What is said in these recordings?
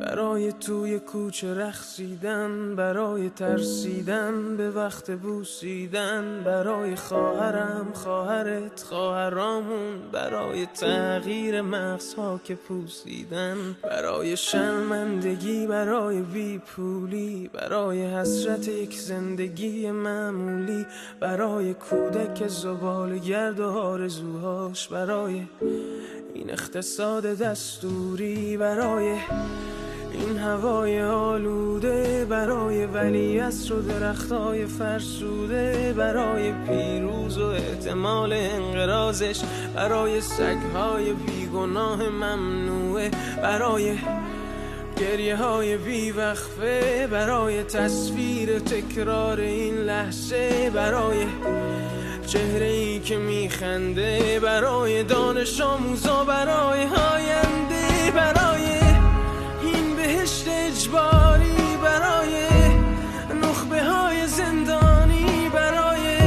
برای توی کوچه رقصیدن، برای ترسیدن به وقت بوسیدن، برای خواهرم، خواهرت، خواهرامون، برای تغییر مغزها که پوسیدن، برای شرمندگی، برای بیپولی، برای حسرت یک زندگی معمولی، برای کودک زباله‌گرد و آرزوهاش، برای این اقتصاد دستوری، برای این هوای آلوده، برای ولیعصر و درختای فرسوده، برای پیروز و احتمال انقراضش، برای سگهای بیگناه ممنوعه، برای گریه های بیوقفه، برای تصویر تکرار این لحظه، برای چهره ای که میخنده، برای دانش آموزا، برای آینده، برای این بهشت اجباری، برای نخبه های زندانی، برای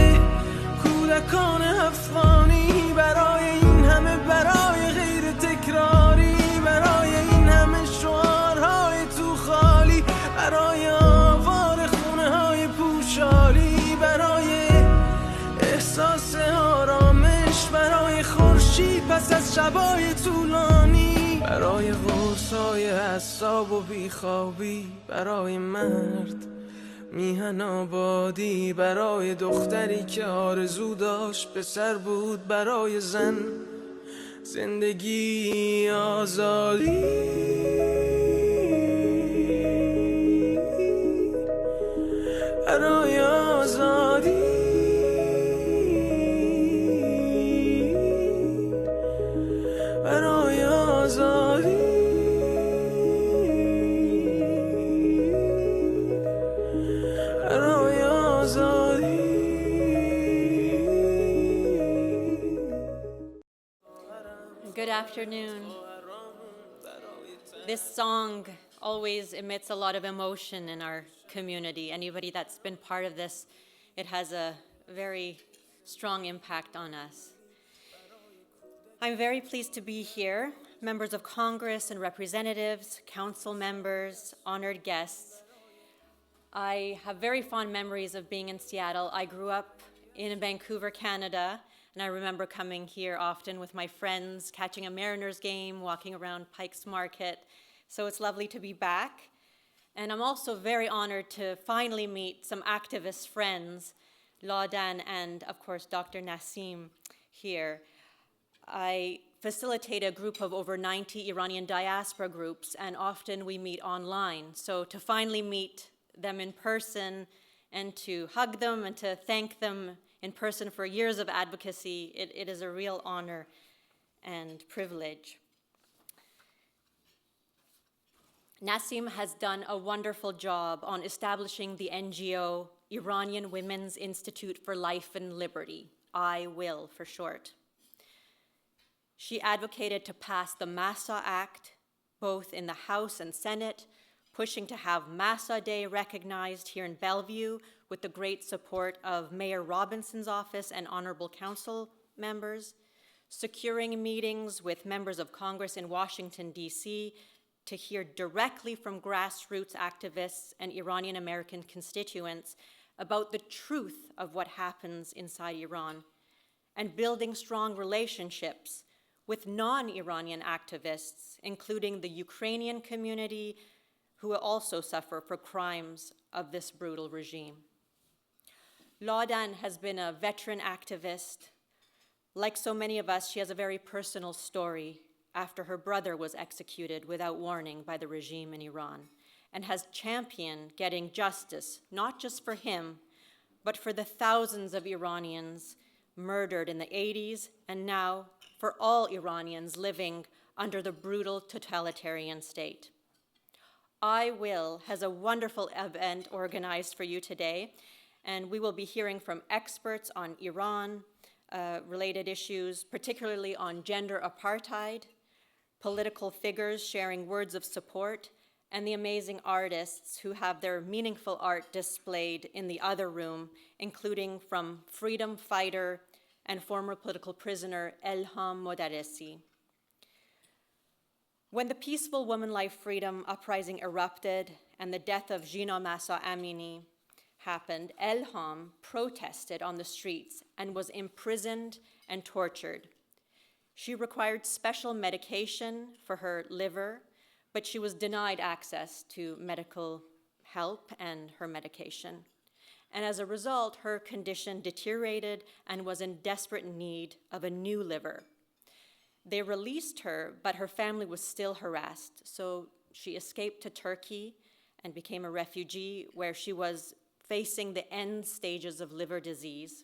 کودکان افغانی، برای این همه برای غیر تکراری، برای این همه شعارهای تو خالی، برای آوار خونه های پوشالی، برای احساس آرامش، برای خورشید پس از شبای طولانی، برای غرصای اعصاب و بیخوابی، برای مرد میهن آبادی، برای دختری که آرزو داشت پسر بود، برای زن زندگی آزادی، برای آزادی، برای آزادی، برای آزادی. Good afternoon. This song always emits a lot of emotion in our community. Anybody that's been part of this, it has a very strong impact on us. I'm very pleased to be here, members of Congress and representatives, council members, honored guests. I have very fond memories of being in Seattle. I grew up in Vancouver, Canada, and I remember coming here often with my friends, catching a Mariners game, walking around Pike's Market. So it's lovely to be back. And I'm also very honored to finally meet some activist friends, Lawdan and, of course, Dr. Nassim here. I facilitate a group of over 90 Iranian diaspora groups, and often we meet online. So to finally meet them in person and to hug them and to thank them in person for years of advocacy, it is a real honor and privilege. Nassim has done a wonderful job on establishing the NGO Iranian Women's Institute for Life and Liberty, IWILL for short. She advocated to pass the Mahsa Act, both in the House and Senate, pushing to have Mahsa Day recognized here in Bellevue with the great support of Mayor Robinson's office and honorable council members, securing meetings with members of Congress in Washington, D.C., to hear directly from grassroots activists and Iranian American constituents about the truth of what happens inside Iran, and building strong relationships with non-Iranian activists, including the Ukrainian community, who also suffer for crimes of this brutal regime. Lawdan has been a veteran activist. Like so many of us, she has a very personal story after her brother was executed without warning by the regime in Iran, and has championed getting justice, not just for him, but for the thousands of Iranians murdered in the 80s, and now for all Iranians living under the brutal totalitarian state. IWILL has a wonderful event organized for you today, and we will be hearing from experts on Iran-related issues, particularly on gender apartheid, political figures sharing words of support, and the amazing artists who have their meaningful art displayed in the other room, including from freedom fighter and former political prisoner Elham Modarresi. When the peaceful Women Life Freedom uprising erupted and the death of Jina Mahsa Amini happened, Elham protested on the streets and was imprisoned and tortured. She required special medication for her liver, but she was denied access to medical help and her medication. And as a result, her condition deteriorated and was in desperate need of a new liver. They released her, but her family was still harassed, so she escaped to Turkey and became a refugee where she was facing the end stages of liver disease.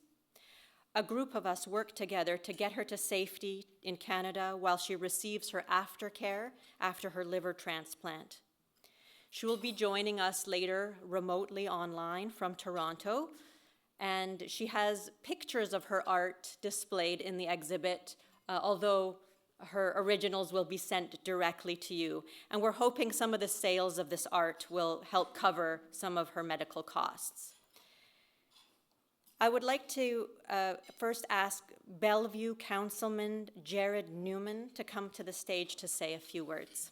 A group of us worked together to get her to safety in Canada while she receives her aftercare after her liver transplant. She will be joining us later remotely online from Toronto, and she has pictures of her art displayed in the exhibit, although her originals will be sent directly to you. And we're hoping some of the sales of this art will help cover some of her medical costs. I would like to first ask Bellevue Councilman Jared Newman to come to the stage to say a few words.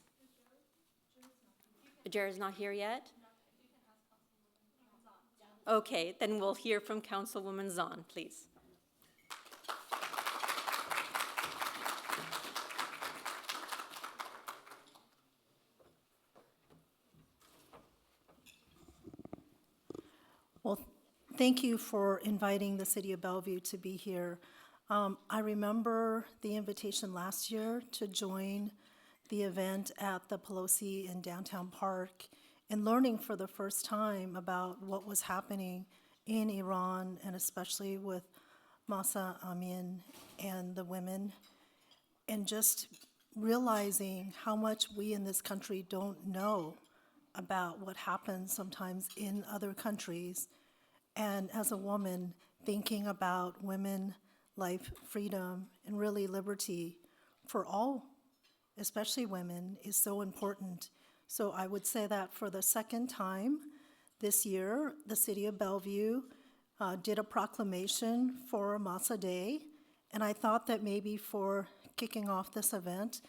Jared's not here yet? Okay, then we'll hear from Councilwoman Suzan, please. Well, thank you for inviting the City of Bellevue to be here. I remember the invitation last year to join the event at the Pelosi in Downtown Park and learning for the first time about what was happening in Iran, and especially with Mahsa Amini and the women, and just realizing how much we in this country don't know about what happens sometimes in other countries. And as a woman, thinking about women, life, freedom, and really liberty for all, especially women, is so important. So I would say that for the second time this year, the City of Bellevue did a proclamation for Mahsa Day, and I thought that maybe for kicking off this event,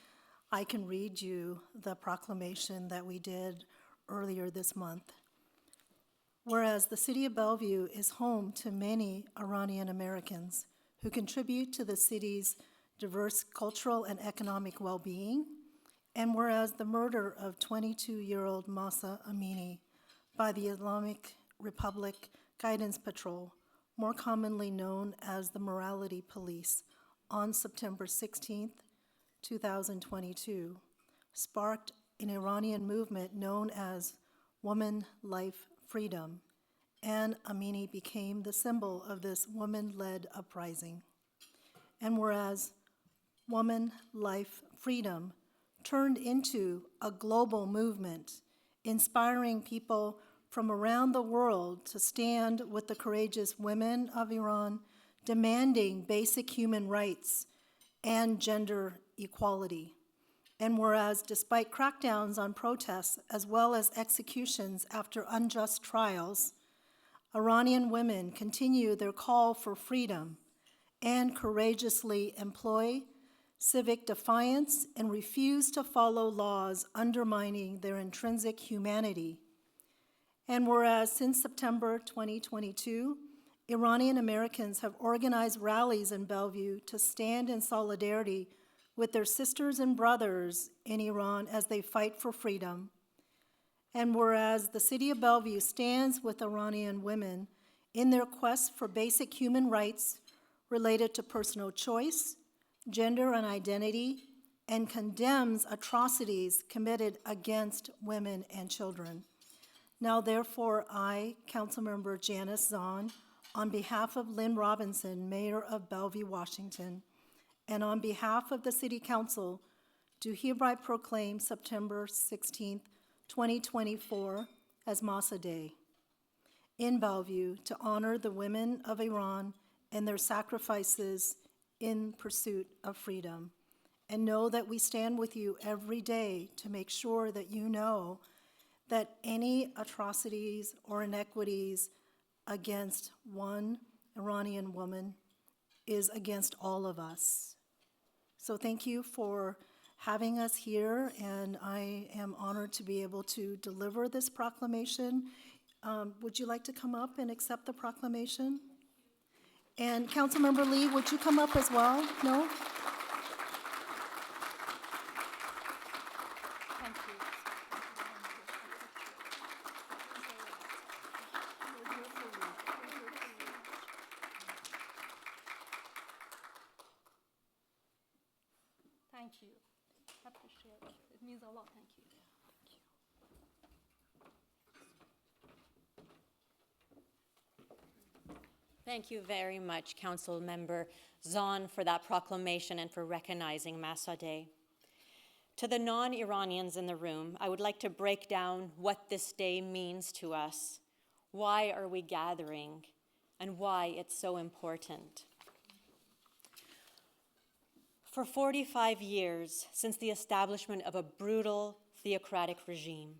I can read you the proclamation that we did earlier this month. Whereas the City of Bellevue is home to many Iranian Americans who contribute to the city's diverse cultural and economic well-being, and whereas the murder of 22-year-old Mahsa Amini by the Islamic Republic Guidance Patrol, more commonly known as the Morality Police, on September 16, 2022, sparked an Iranian movement known as Woman, Life, Freedom, and Amini became the symbol of this woman-led uprising. And whereas Woman, Life, Freedom turned into a global movement, inspiring people from around the world to stand with the courageous women of Iran, demanding basic human rights and gender equality. And whereas despite crackdowns on protests as well as executions after unjust trials, Iranian women continue their call for freedom and courageously employ civic defiance and refuse to follow laws undermining their intrinsic humanity. And whereas since September 2022, Iranian Americans have organized rallies in Bellevue to stand in solidarity with their sisters and brothers in Iran as they fight for freedom. And whereas the City of Bellevue stands with Iranian women in their quest for basic human rights related to personal choice, gender and identity, and condemns atrocities committed against women and children. Now, therefore, I, Councilmember Janice Zahn, on behalf of Lynn Robinson, Mayor of Bellevue, Washington, and on behalf of the City Council, do hereby proclaim September 16, 2024 as Mahsa Day in Bellevue to honor the women of Iran and their sacrifices in pursuit of freedom. And know that we stand with you every day to make sure that you know that any atrocities or inequities against one Iranian woman is against all of us. So thank you for having us here, and I am honored to be able to deliver this proclamation. Would you like to come up and accept the proclamation? And Councilmember Lee, would you come up as well? No? Thank you. Thank you. I appreciate it. It means a lot. Thank you. Thank you very much, Council Member Zahn, for that proclamation and for recognizing Mahsa Day. To the non-Iranians in the room, I would like to break down what this day means to us. Why are we gathering, and why it's so important. For 45 years, since the establishment of a brutal theocratic regime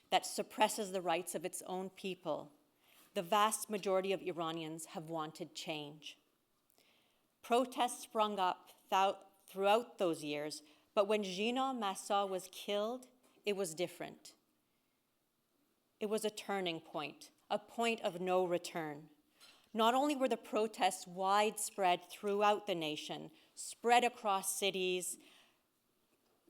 that suppresses the rights of its own people, the vast majority of Iranians have wanted change. Protests sprung up throughout those years, but when Jina Mahsa was killed, it was different. It was a turning point, a point of no return. Not only were the protests widespread throughout the nation, spread across cities,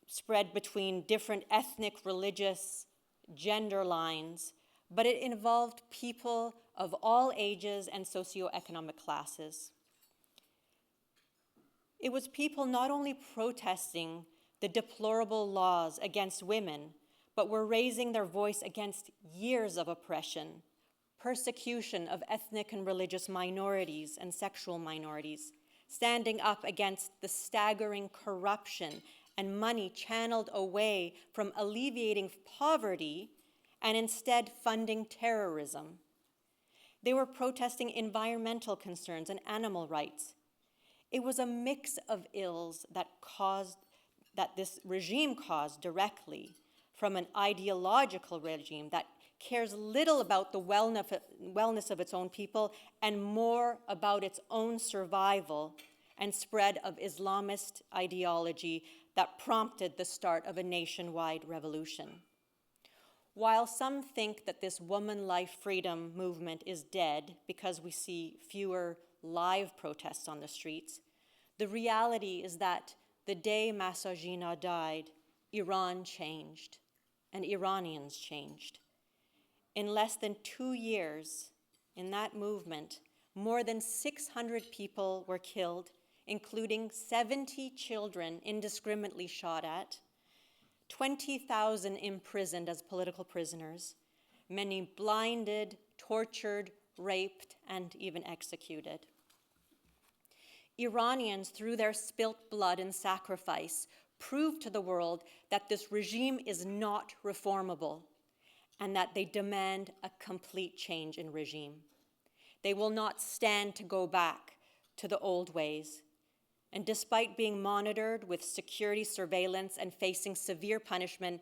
spread between different ethnic, religious, gender lines, but it involved people of all ages and socioeconomic classes. It was people not only protesting the deplorable laws against women, but were raising their voice against years of oppression, persecution of ethnic and religious minorities and sexual minorities, standing up against the staggering corruption and money channeled away from alleviating poverty and instead funding terrorism. They were protesting environmental concerns and animal rights. It was a mix of ills that this regime caused directly, from an ideological regime that cares little about the wellness of its own people and more about its own survival and spread of Islamist ideology that prompted the start of a nationwide revolution. While some think that this woman life freedom movement is dead because we see fewer live protests on the streets, the reality is that the day Mahsa Jina died, Iran changed and Iranians changed. In less than 2 years in that movement, more than 600 people were killed, including 70 children indiscriminately shot at, 20,000 imprisoned as political prisoners, many blinded, tortured, raped, and even executed. Iranians, through their spilt blood and sacrifice, proved to the world that this regime is not reformable and that they demand a complete change in regime. They will not stand to go back to the old ways. And despite being monitored with security surveillance and facing severe punishment,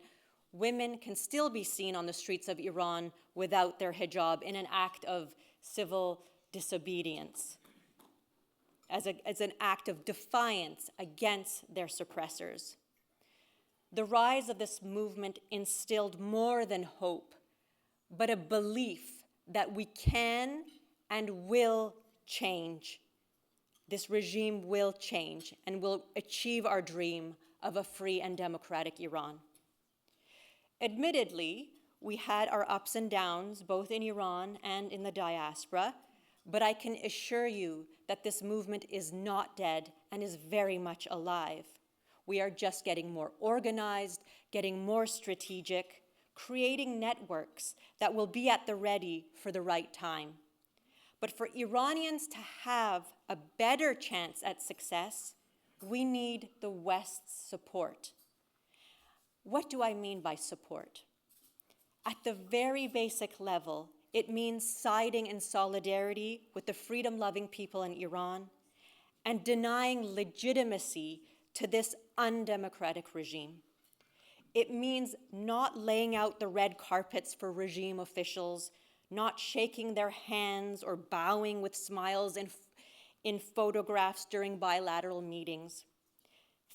women can still be seen on the streets of Iran without their hijab in an act of civil disobedience, as an act of defiance against their suppressors. The rise of this movement instilled more than hope, but a belief that we can and will change. This regime will change and will achieve our dream of a free and democratic Iran. Admittedly, we had our ups and downs, both in Iran and in the diaspora, but I can assure you that this movement is not dead and is very much alive. We are just getting more organized, getting more strategic, creating networks that will be at the ready for the right time. But for Iranians to have a better chance at success, we need the West's support. What do I mean by support? At the very basic level, it means siding in solidarity with the freedom-loving people in Iran and denying legitimacy to this undemocratic regime. It means not laying out the red carpets for regime officials, not shaking their hands or bowing with smiles in photographs during bilateral meetings.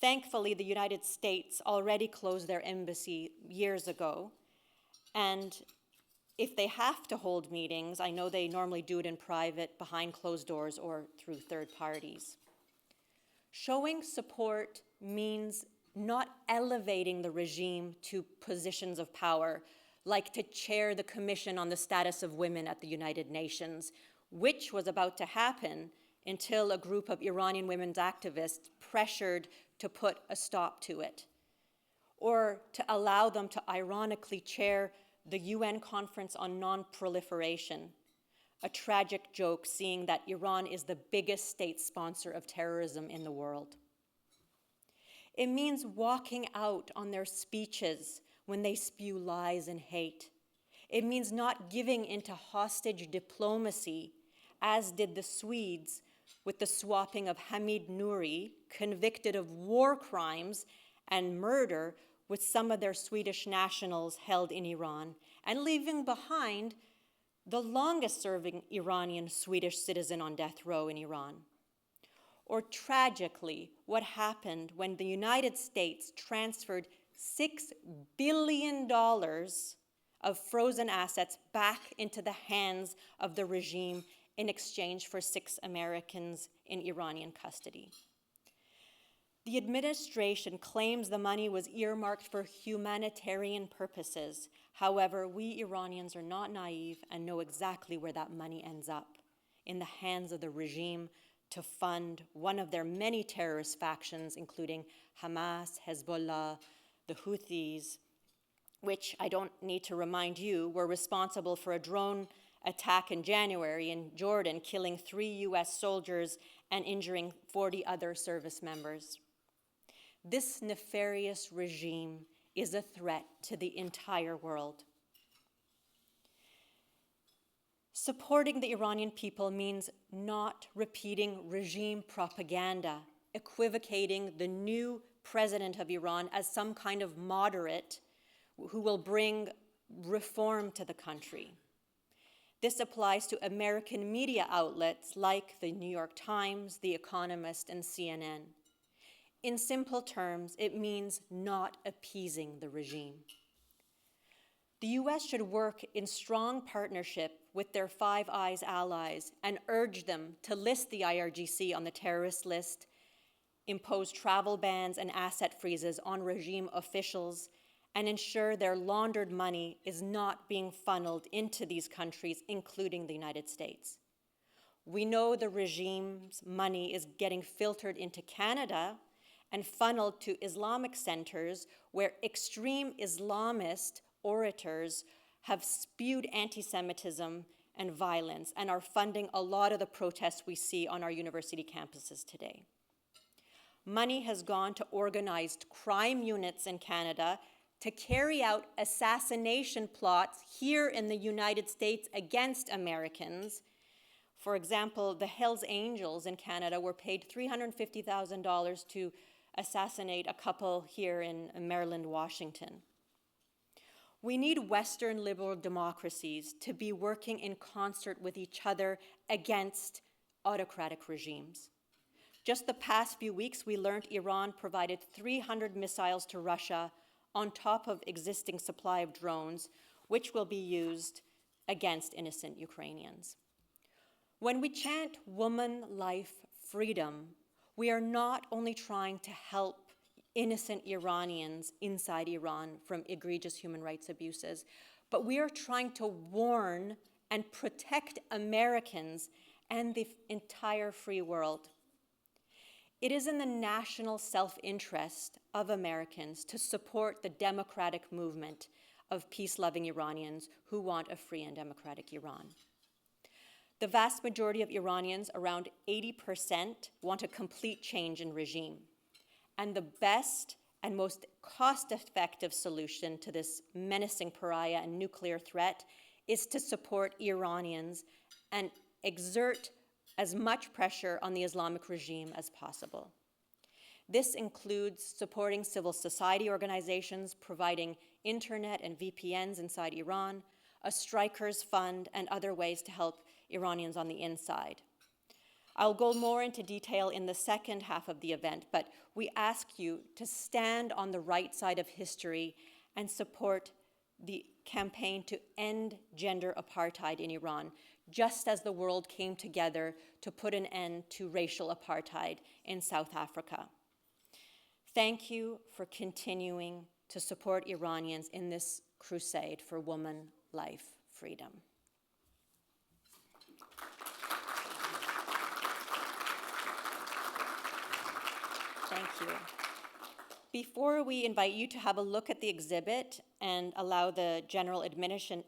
Thankfully, the United States already closed their embassy years ago, and if they have to hold meetings, I know they normally do it in private, behind closed doors, or through third parties. Showing support means not elevating the regime to positions of power, like to chair the Commission on the Status of Women at the United Nations, which was about to happen until a group of Iranian women's activists pressured to put a stop to it, or to allow them to ironically chair the UN Conference on Non-Proliferation, a tragic joke seeing that Iran is the biggest state sponsor of terrorism in the world. It means walking out on their speeches when they spew lies and hate. It means not giving into hostage diplomacy, as did the Swedes with the swapping of Hamid Nouri, convicted of war crimes and murder, with some of their Swedish nationals held in Iran, and leaving behind the longest-serving Iranian Swedish citizen on death row in Iran. Or tragically, what happened when the United States transferred $6 billion of frozen assets back into the hands of the regime in exchange for 6 Americans in Iranian custody. The administration claims the money was earmarked for humanitarian purposes. However, we Iranians are not naive and know exactly where that money ends up, in the hands of the regime to fund one of their many terrorist factions, including Hamas, Hezbollah, the Houthis, which I don't need to remind you were responsible for a drone attack in January in Jordan, killing 3 US soldiers and injuring 40 other service members. This nefarious regime is a threat to the entire world. Supporting the Iranian people means not repeating regime propaganda, equivocating the new president of Iran as some kind of moderate who will bring reform to the country. This applies to American media outlets like the New York Times, The Economist, and CNN. In simple terms, it means not appeasing the regime. The US should work in strong partnership with their Five Eyes allies and urge them to list the IRGC on the terrorist list, impose travel bans and asset freezes on regime officials, and ensure their laundered money is not being funneled into these countries, including the United States. We know the regime's money is getting filtered into Canada and funneled to Islamic centers where extreme Islamist orators have spewed anti-Semitism and violence and are funding a lot of the protests we see on our university campuses today. Money has gone to organized crime units in Canada to carry out assassination plots here in the United States against Americans. For example, the Hells Angels in Canada were paid $350,000 to assassinate a couple here in Maryland, Washington. We need Western liberal democracies to be working in concert with each other against autocratic regimes. Just the past few weeks, we learned Iran provided 300 missiles to Russia on top of existing supply of drones, which will be used against innocent Ukrainians. When we chant woman, life, freedom, we are not only trying to help innocent Iranians inside Iran from egregious human rights abuses, but we are trying to warn and protect Americans and the entire free world. It is in the national self-interest of Americans to support the democratic movement of peace-loving Iranians who want a free and democratic Iran. The vast majority of Iranians, around 80%, want a complete change in regime. And the best and most cost-effective solution to this menacing pariah and nuclear threat is to support Iranians and exert as much pressure on the Islamic regime as possible. This includes supporting civil society organizations, providing internet and VPNs inside Iran, a strikers fund, and other ways to help Iranians on the inside. I'll go more into detail in the second half of the event, but we ask you to stand on the right side of history and support the campaign to end gender apartheid in Iran, just as the world came together to put an end to racial apartheid in South Africa. Thank you for continuing to support Iranians in this crusade for woman, life, freedom. Thank you. Before we invite you to have a look at the exhibit and allow the general admission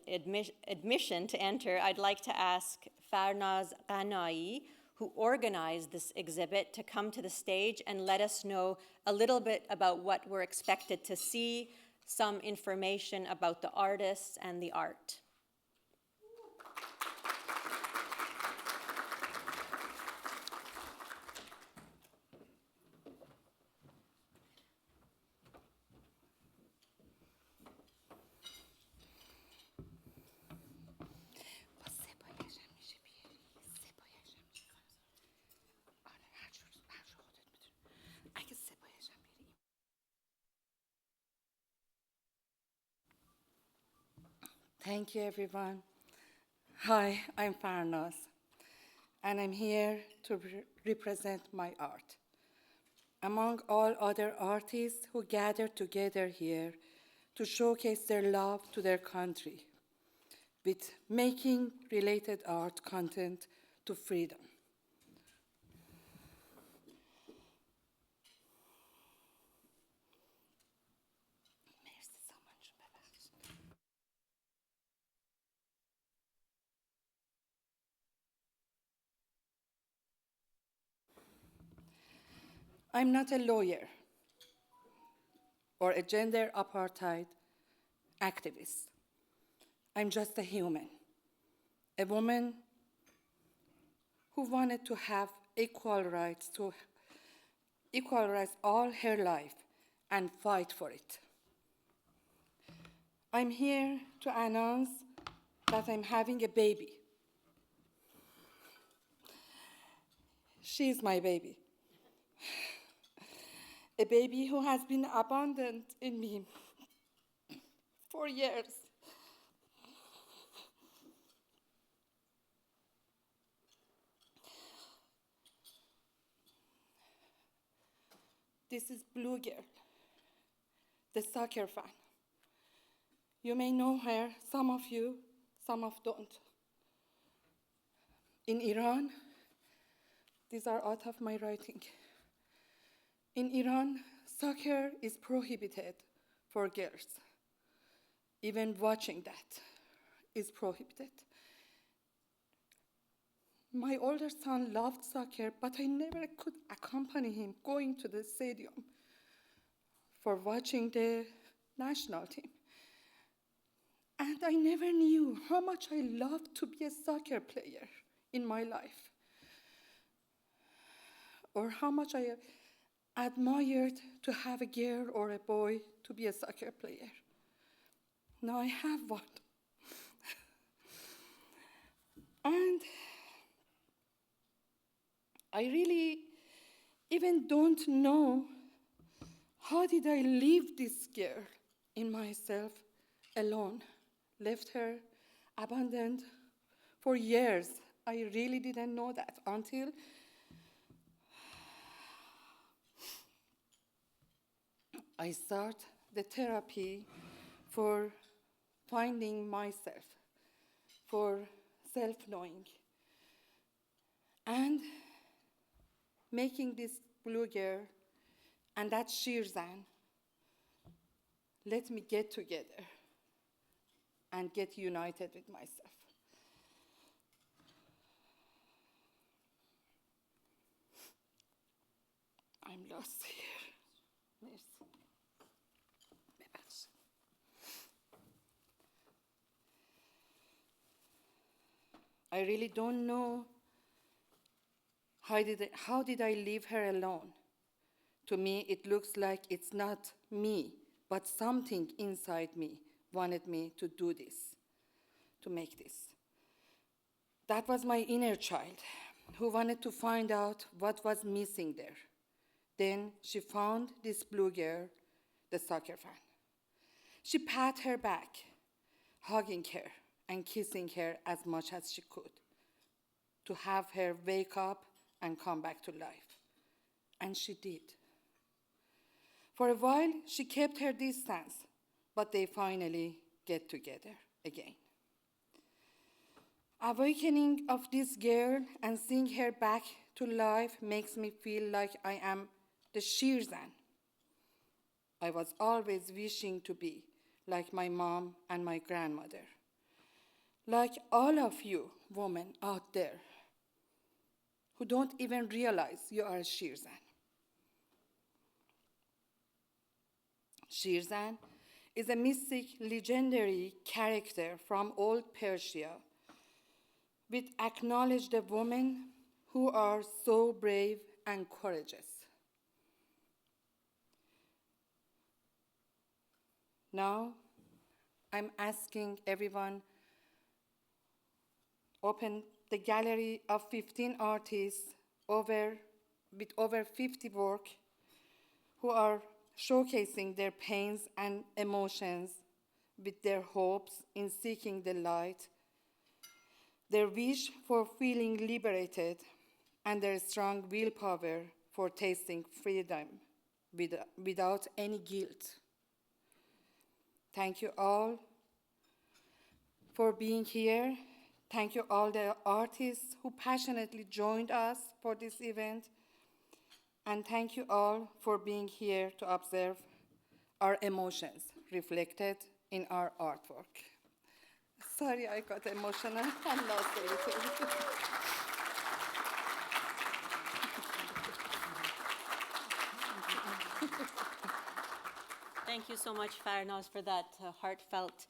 to enter, I'd like to ask Farnaz Ghanai, who organized this exhibit, to come to the stage and let us know a little bit about what we're expected to see, some information about the artists and the art. Thank you, everyone. Hi, I'm Farnaz, and I'm here to represent my art. Among all other artists who gathered together here to showcase their love to their country with making related art content to freedom. I'm not a lawyer or a gender apartheid activist. I'm just a human, a woman who wanted to have equal rights all her life and fight for it. I'm here to announce that I'm having a baby. She's my baby. A baby who has been abandoned in me for years. This is Blue Girl, the soccer fan. You may know her, some of you, some of don't. In Iran, these are out of my writing. In Iran, soccer is prohibited for girls. Even watching that is prohibited. My older son loved soccer, but I never could accompany him going to the stadium for watching the national team. And I never knew how much I loved to be a soccer player in my life, or how much I admired to have a girl or a boy to be a soccer player. Now I have one. And I really even don't know how did I leave this girl in myself alone, left her abandoned for years. I really didn't know that until I start the therapy for finding myself, for self-knowing, and making this Blue Girl and that Shirzan let me get together and get united with myself. I'm lost here. Merci. I really don't know how did I leave her alone. To me, it looks like it's not me, but something inside me wanted me to do this, to make this. That was my inner child. who wanted to find out what was missing there. Then she found this blue girl, the soccer fan. She pat her back, hugging her and kissing her as much as she could, to have her wake up and come back to life. And she did. For a while, she kept her distance, but they finally get together again. Awakening of this girl and seeing her back to life makes me feel like I am the Shirzan I was always wishing to be, like my mom and my grandmother. Like all of you women out there who don't even realize you are a Shirzan. Shirzan is a mystic, legendary character from old Persia, which acknowledge the women who are so brave and courageous. Now, I'm asking everyone, open the gallery of 15 artists with over 50 work who are showcasing their pains and emotions with their hopes in seeking the light, their wish for feeling liberated, and their strong willpower for tasting freedom without any guilt. Thank you all for being here. Thank you all the artists who passionately joined us for this event. And thank you all for being here to observe our emotions reflected in our artwork. Sorry, I got emotional and lost everything. Thank you so much, Farnaz, for that heartfelt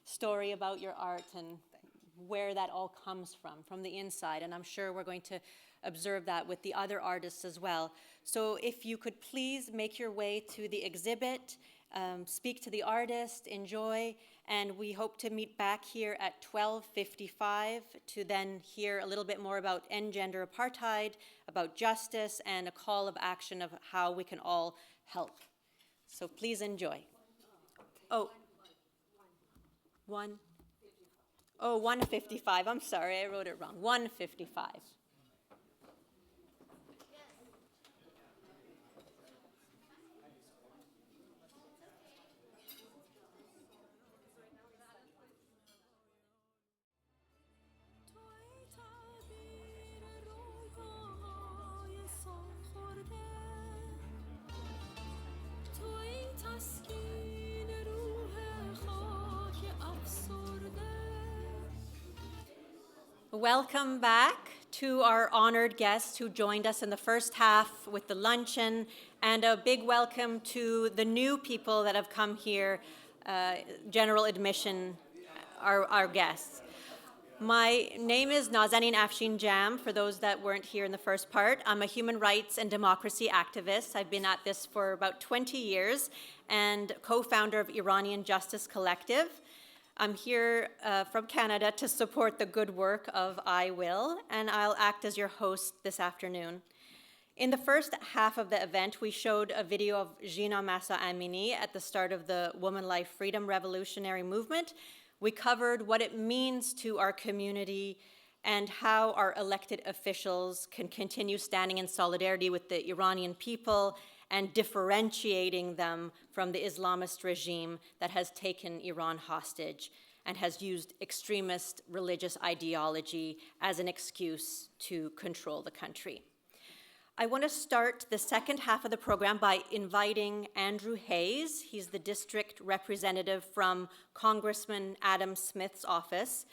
story about your art and where that all comes from the inside. And I'm sure we're going to observe that with the other artists as well. So if you could please make your way to the exhibit, speak to the artist, enjoy, and we hope to meet back here at 12:55 to then hear a little bit more about end gender apartheid, about justice, and a call of action of how we can all help. So please enjoy. Oh, 1:55. I'm sorry, I wrote it wrong. 1:55. Welcome back to our honored guests who joined us in the first half with the luncheon, and a big welcome to the new people that have come here, general admission, our guests. My name is Nazanin Afshin-Jam, for those that weren't here in the first part. I'm a human rights and democracy activist. I've been at this for about 20 years and co-founder of Iranian-Justice Collective. I'm here from Canada to support the good work of IWILL, and I'll act as your host this afternoon. In the first half of the event, we showed a video of Jina Mahsa Amini at the start of the Woman Life Freedom Revolutionary Movement. We covered what it means to our community and how our elected officials can continue standing in solidarity with the Iranian people and differentiating them from the Islamist regime that has taken Iran hostage and has used extremist religious ideology as an excuse to control the country. I want to start the second half of the program by inviting Andrew Hayes. He's the district representative from Congressman Adam Smith's office.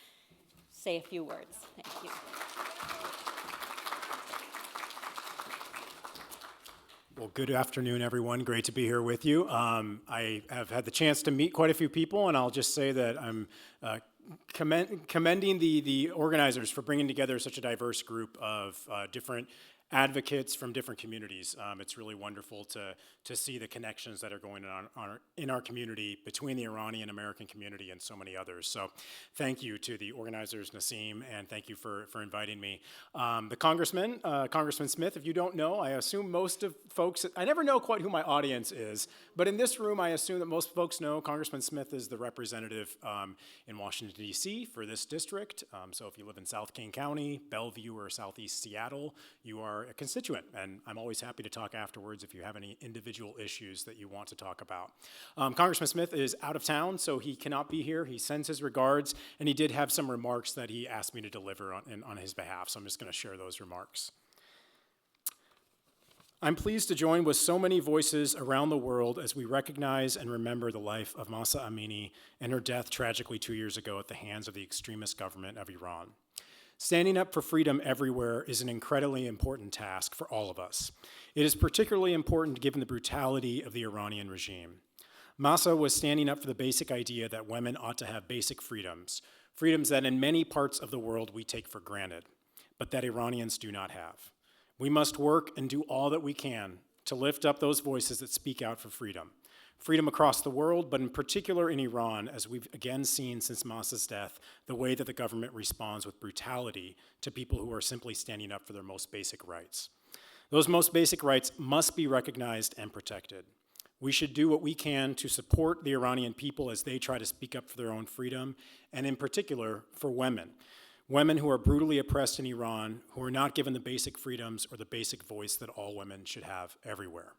Say a few words. Thank you. Well, good afternoon, everyone. Great to be here with you. I have had the chance to meet quite a few people, and I'll just say that I'm commending the organizers for bringing together such a diverse group of different advocates from different communities. It's really wonderful to see the connections that are going on in our community between the Iranian-American community and so many others. So thank you to the organizers, Nasim, and thank you for inviting me. The Congressman Smith, if you don't know, I assume most of folks, I never know quite who my audience is, but in this room I assume that most folks know Congressman Smith is the representative in Washington, D.C. for this district. So if you live in South King County, Bellevue, or Southeast Seattle, you are a constituent, and I'm always happy to talk afterwards if you have any individual issues that you want to talk about. Congressman Smith is out of town, so he cannot be here. He sends his regards, and he did have some remarks that he asked me to deliver on his behalf, so I'm just going to share those remarks. I'm pleased to join with so many voices around the world as we recognize and remember the life of Mahsa Amini and her death tragically 2 years ago at the hands of the extremist government of Iran. Standing up for freedom everywhere is an incredibly important task for all of us. It is particularly important given the brutality of the Iranian regime. Mahsa was standing up for the basic idea that women ought to have basic freedoms, freedoms that in many parts of the world we take for granted, but that Iranians do not have. We must work and do all that we can to lift up those voices that speak out for freedom. Freedom across the world, but in particular in Iran, as we've again seen since Mahsa's death, the way that the government responds with brutality to people who are simply standing up for their most basic rights. Those most basic rights must be recognized and protected. We should do what we can to support the Iranian people as they try to speak up for their own freedom, and in particular for women. Women who are brutally oppressed in Iran, who are not given the basic freedoms or the basic voice that all women should have everywhere.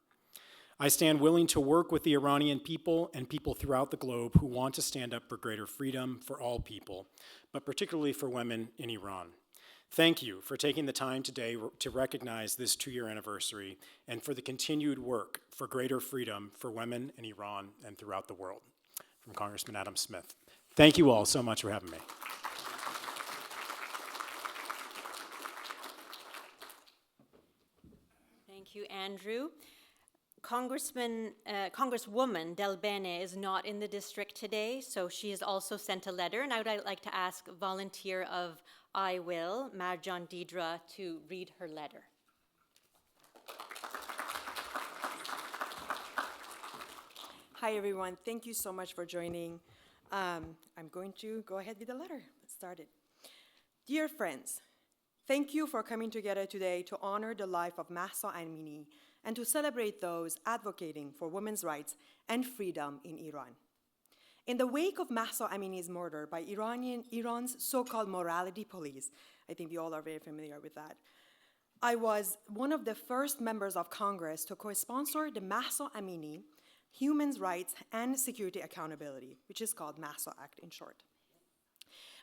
I stand willing to work with the Iranian people and people throughout the globe who want to stand up for greater freedom for all people, but particularly for women in Iran. Thank you for taking the time today to recognize this 2-year anniversary and for the continued work for greater freedom for women in Iran and throughout the world. From Congressman Adam Smith. Thank you all so much for having me. Thank you, Andrew. Congresswoman DelBene is not in the district today, so she has also sent a letter, and I would like to ask volunteer of IWILL, Marjan Didra, to read her letter. Hi, everyone. Thank you so much for joining. I'm going to go ahead with the letter. Let's start it. Dear friends, thank you for coming together today to honor the life of Mahsa Amini and to celebrate those advocating for women's rights and freedom in Iran. In the wake of Mahsa Amini's murder by Iran's so-called morality police, I think we all are very familiar with that, I was one of the first members of Congress to co-sponsor the Mahsa Amini Human Rights and Security Accountability, which is called Mahsa Act in short,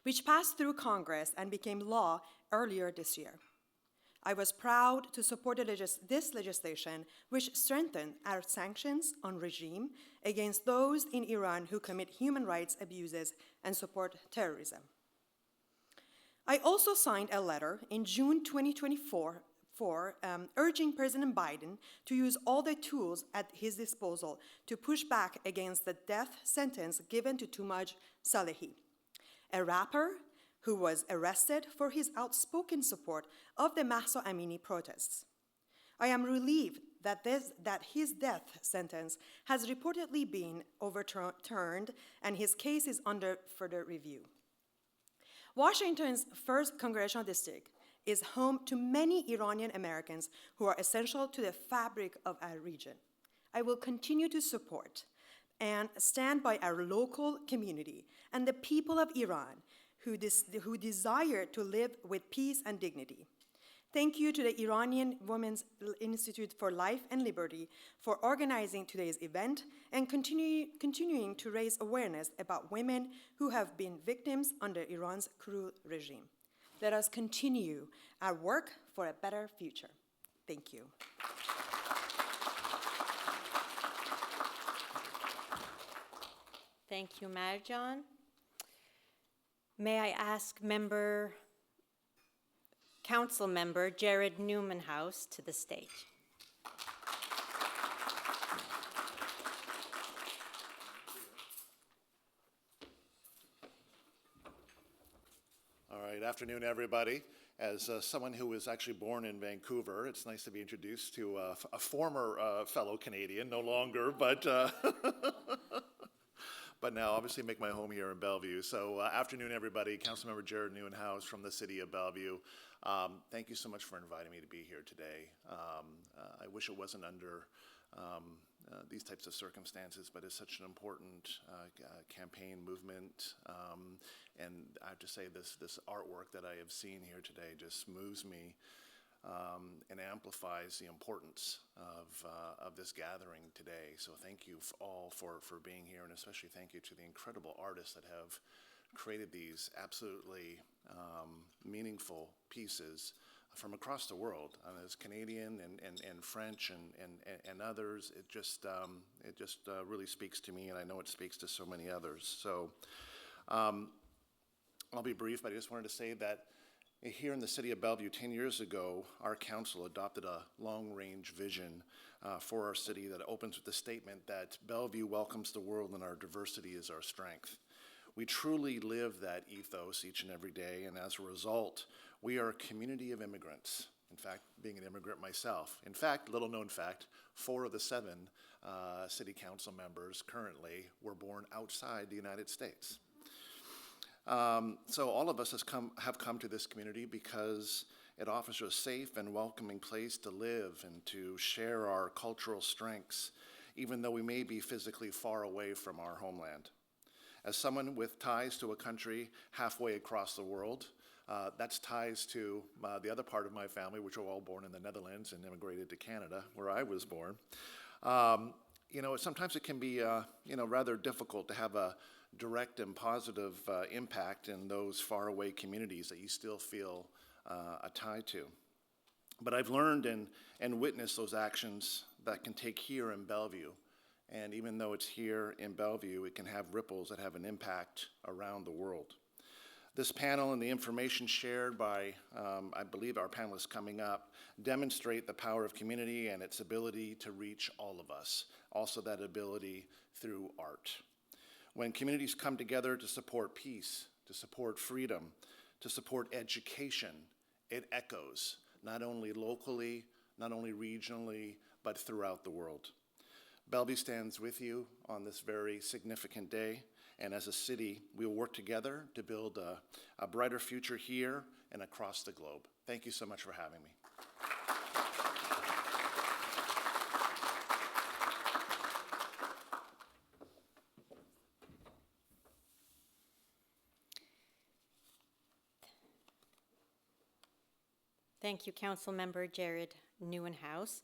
which passed through Congress and became law earlier this year. I was proud to support this legislation, which strengthened our sanctions on regime against those in Iran who commit human rights abuses and support terrorism. I also signed a letter in June 2024 urging President Biden to use all the tools at his disposal to push back against the death sentence given to Tumaj Salehi, a rapper who was arrested for his outspoken support of the Mahsa Amini protests. I am relieved that his death sentence has reportedly been overturned and his case is under further review. Washington's 1st Congressional District is home to many Iranian Americans who are essential to the fabric of our region. I will continue to support and stand by our local community and the people of Iran who desire to live with peace and dignity. Thank you to the Iranian Women's Institute for Life and Liberty for organizing today's event and continuing to raise awareness about women who have been victims under Iran's cruel regime. Let us continue our work for a better future. Thank you. Thank you, Marjan. May I ask Council Member Jared Newmanhouse to the stage. All right, afternoon, everybody. As someone who was actually born in Vancouver, it's nice to be introduced to a former fellow Canadian, no longer, but but now obviously make my home here in Bellevue. So afternoon, everybody. Councilmember Jared Nieuwenhuis from the city of Bellevue. Thank you so much for inviting me to be here today. I wish it wasn't under these types of circumstances, but it's such an important campaign movement. And I have to say, this artwork that I have seen here today just moves me and amplifies the importance of this gathering today. So thank you all for being here, and especially thank you to the incredible artists that have created these absolutely meaningful pieces from across the world. As Canadian and French and others, it just really speaks to me, and I know it speaks to so many others. So I'll be brief, but I just wanted to say that here in the city of Bellevue 10 years ago, our council adopted a long-range vision for our city that opens with the statement that Bellevue welcomes the world and our diversity is our strength. We truly live that ethos each and every day, and as a result, we are a community of immigrants. In fact, being an immigrant myself. In fact, little known fact, 4 of the 7 city council members currently were born outside the United States. So all of us have come to this community because it offers a safe and welcoming place to live and to share our cultural strengths, even though we may be physically far away from our homeland. As someone with ties to a country halfway across the world, that's ties to the other part of my family, which were all born in the Netherlands and immigrated to Canada, where I was born. You know, sometimes it can be, you know, rather difficult to have a direct and positive impact in those faraway communities that you still feel a tie to. But I've learned and witnessed those actions that can take here in Bellevue. And even though it's here in Bellevue, it can have ripples that have an impact around the world. This panel and the information shared by, I believe, our panelists coming up demonstrate the power of community and its ability to reach all of us. Also that ability through art. When communities come together to support peace, to support freedom, to support education, it echoes, not only locally, not only regionally, but throughout the world. Bellevue stands with you on this very significant day, and as a city, we will work together to build a brighter future here and across the globe. Thank you so much for having me. Thank you, Councilmember Jared Nieuwenhuis.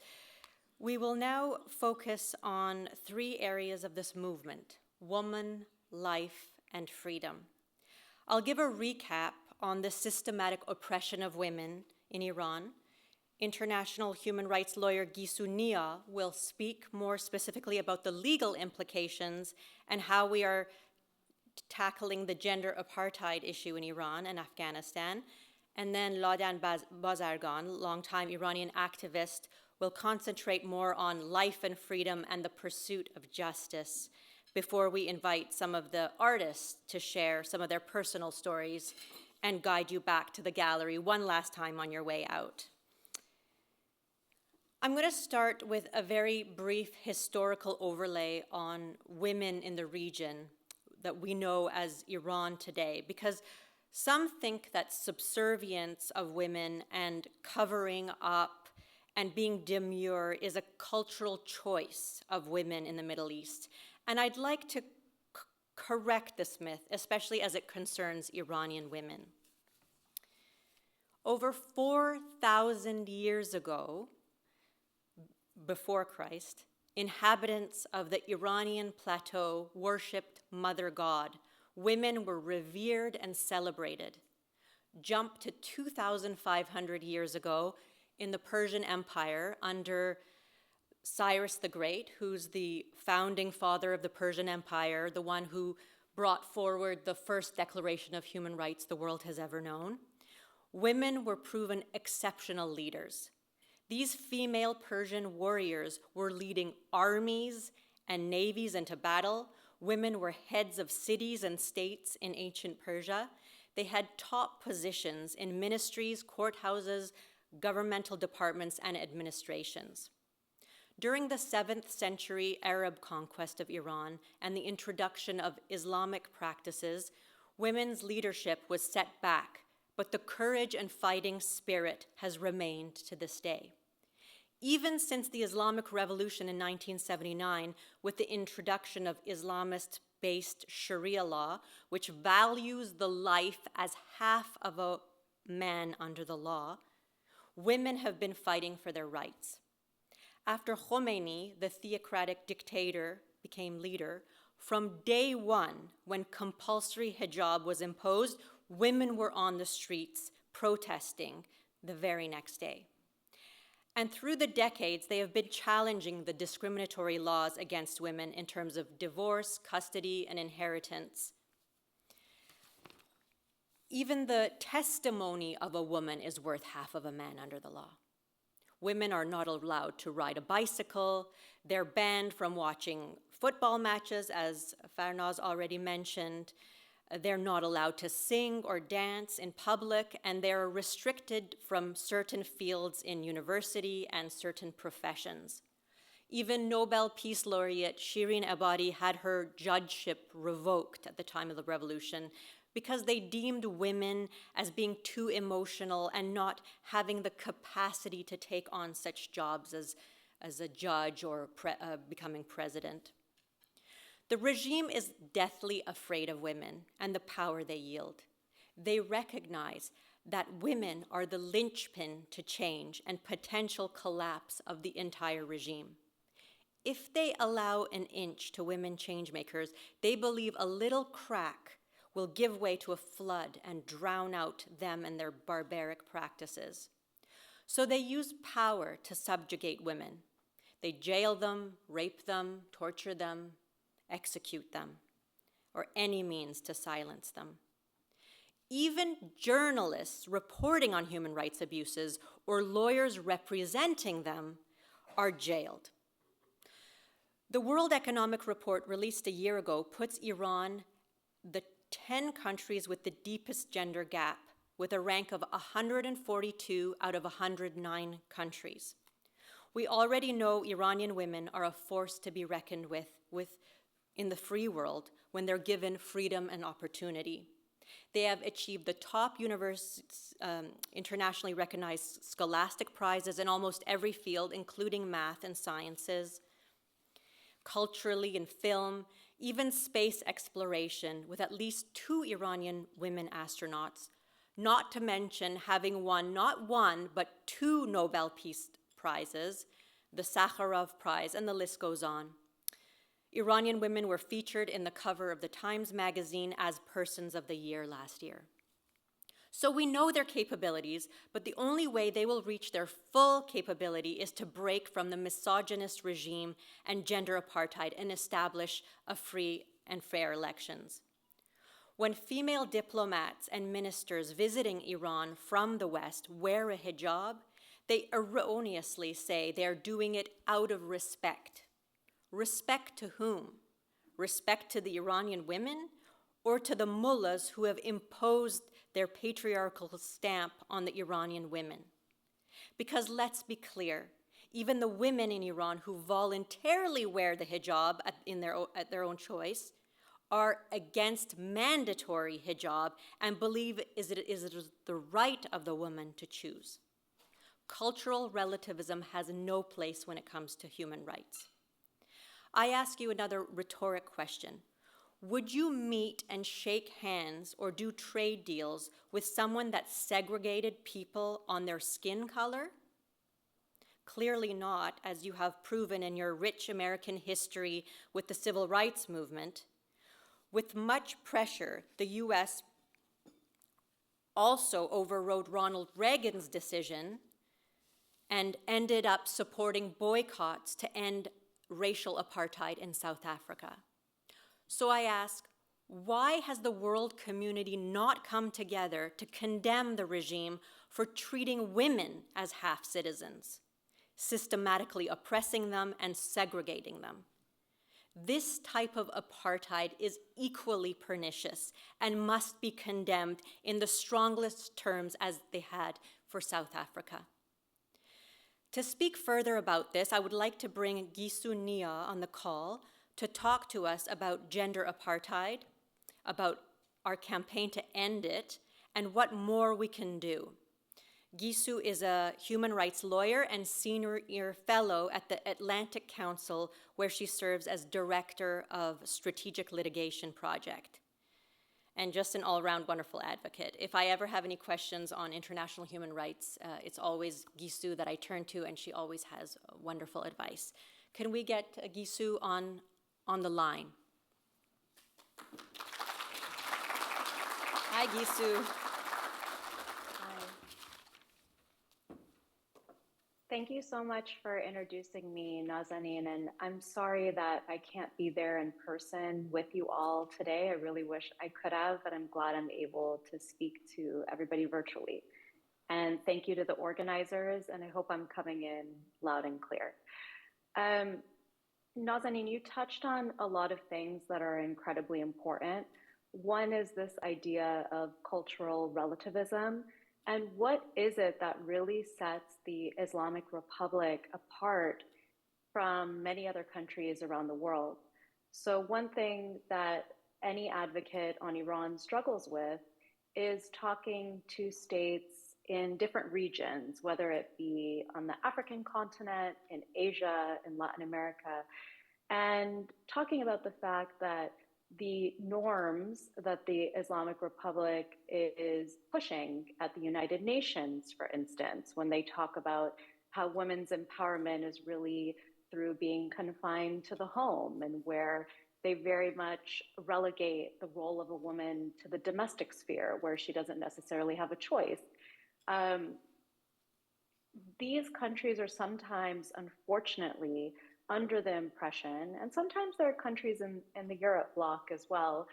We will now focus on 3 areas of this movement: woman, life, and freedom. I'll give a recap on the systematic oppression of women in Iran. International human rights lawyer Gissou Nia will speak more specifically about the legal implications and how we are tackling the gender apartheid issue in Iran and Afghanistan. And then Lawdan Bazargan, longtime Iranian activist, will concentrate more on life and freedom and the pursuit of justice before we invite some of the artists to share some of their personal stories and guide you back to the gallery one last time on your way out. I'm going to start with a very brief historical overlay on women in the region that we know as Iran today, because some think that subservience of women and covering up and being demure is a cultural choice of women in the Middle East. And I'd like to correct this myth, especially as it concerns Iranian women. Over 4,000 years ago, before Christ, inhabitants of the Iranian plateau worshipped Mother God. Women were revered and celebrated. Jump to 2,500 years ago in the Persian Empire under Cyrus the Great, who's the founding father of the Persian Empire, the one who brought forward the first declaration of human rights the world has ever known. Women were proven exceptional leaders. These female Persian warriors were leading armies and navies into battle. Women were heads of cities and states in ancient Persia. They had top positions in ministries, courthouses, governmental departments, and administrations. During the 7th century Arab conquest of Iran and the introduction of Islamic practices, women's leadership was set back, but the courage and fighting spirit has remained to this day. Even since the Islamic Revolution in 1979, with the introduction of Islamist-based Sharia law, which values the life as half of a man under the law, women have been fighting for their rights. After Khomeini, the theocratic dictator, became leader, from day one, when compulsory hijab was imposed, women were on the streets protesting the very next day. And through the decades, they have been challenging the discriminatory laws against women in terms of divorce, custody, and inheritance. Even the testimony of a woman is worth half of a man under the law. Women are not allowed to ride a bicycle. They're banned from watching football matches, as Farnaz already mentioned. They're not allowed to sing or dance in public, and they're restricted from certain fields in university and certain professions. Even Nobel Peace Laureate Shirin Ebadi had her judgeship revoked at the time of the revolution because they deemed women as being too emotional and not having the capacity to take on such jobs as a judge or becoming president. The regime is deathly afraid of women and the power they yield. They recognize that women are the linchpin to change and potential collapse of the entire regime. If they allow an inch to women changemakers, they believe a little crack will give way to a flood and drown out them and their barbaric practices. So they use power to subjugate women. They jail them, rape them, torture them, execute them, or any means to silence them. Even journalists reporting on human rights abuses or lawyers representing them are jailed. The World Economic Report released a year ago puts Iran the 10 countries with the deepest gender gap, with a rank of 142 out of 109 countries. We already know Iranian women are a force to be reckoned with in the free world when they're given freedom and opportunity. They have achieved the top internationally recognized scholastic prizes in almost every field, including math and sciences, culturally in film, even space exploration, with at least 2 Iranian women astronauts, not to mention having won not 1, but 2 Nobel Peace Prizes, the Sakharov Prize, and the list goes on. Iranian women were featured in the cover of the Times magazine as Persons of the Year last year. So we know their capabilities, but the only way they will reach their full capability is to break from the misogynist regime and gender apartheid and establish a free and fair elections. When female diplomats and ministers visiting Iran from the West wear a hijab, they erroneously say they're doing it out of respect. Respect to whom? Respect to the Iranian women or to the mullahs who have imposed their patriarchal stamp on the Iranian women? Because let's be clear, even the women in Iran who voluntarily wear the hijab at their own choice are against mandatory hijab and believe it is the right of the woman to choose. Cultural relativism has no place when it comes to human rights. I ask you another rhetoric question. Would you meet and shake hands or do trade deals with someone that segregated people on their skin color? Clearly not, as you have proven in your rich American history with the civil rights movement. With much pressure, the US also overrode Ronald Reagan's decision and ended up supporting boycotts to end racial apartheid in South Africa. So I ask, why has the world community not come together to condemn the regime for treating women as half-citizens, systematically oppressing them and segregating them? This type of apartheid is equally pernicious and must be condemned in the strongest terms as they had for South Africa. To speak further about this, I would like to bring Gissou Nia on the call to talk to us about gender apartheid, about our campaign to end it, and what more we can do. Gissou is a human rights lawyer and senior fellow at the Atlantic Council, where she serves as director of Strategic Litigation Project. And just an all-around wonderful advocate. If I ever have any questions on international human rights, it's always Gissou that I turn to, and she always has wonderful advice. Can we get Gissou on the line? Hi, Gissou. Thank you so much for introducing me, Nazanin, and I'm sorry that I can't be there in person with you all today. I really wish I could have, but I'm glad I'm able to speak to everybody virtually. And thank you to the organizers, and I hope I'm coming in loud and clear. Nazanin, you touched on a lot of things that are incredibly important. One is this idea of cultural relativism. And what is it that really sets the Islamic Republic apart from many other countries around the world? So one thing that any advocate on Iran struggles with is talking to states in different regions, whether it be on the African continent, in Asia, in Latin America, and talking about the fact that the norms that the Islamic Republic is pushing at the United Nations, for instance, when they talk about how women's empowerment is really through being confined to the home, and where they very much relegate the role of a woman to the domestic sphere, where she doesn't necessarily have a choice. These countries are sometimes, unfortunately, under the impression, and sometimes there are countries in the Europe bloc as well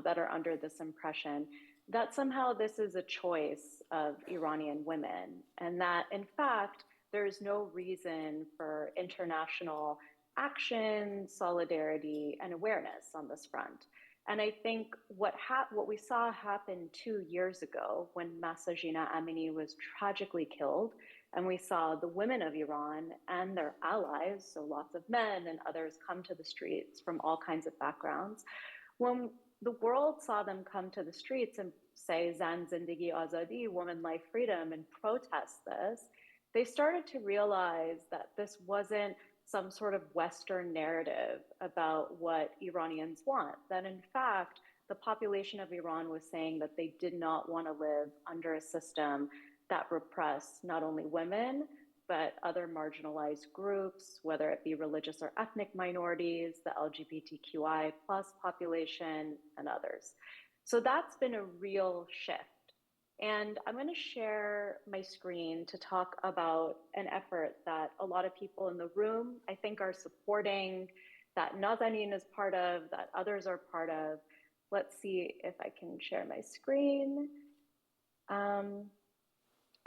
that are under this impression, that somehow this is a choice of Iranian women, and that in fact, there is no reason for international action, solidarity, and awareness on this front. And I think what we saw happen 2 years ago when Mahsa Jina Amini was tragically killed, and we saw the women of Iran and their allies, so lots of men and others, come to the streets from all kinds of backgrounds. When the world saw them come to the streets and say, Zan Zindagi Azadi, woman, life, freedom, and protest this, they started to realize that this wasn't some sort of Western narrative about what Iranians want, that in fact, the population of Iran was saying that they did not want to live under a system that repress not only women, but other marginalized groups, whether it be religious or ethnic minorities, the LGBTQI plus population, and others. So that's been a real shift. And I'm going to share my screen to talk about an effort that a lot of people in the room, I think, are supporting, that Nazanin is part of, that others are part of. Let's see if I can share my screen.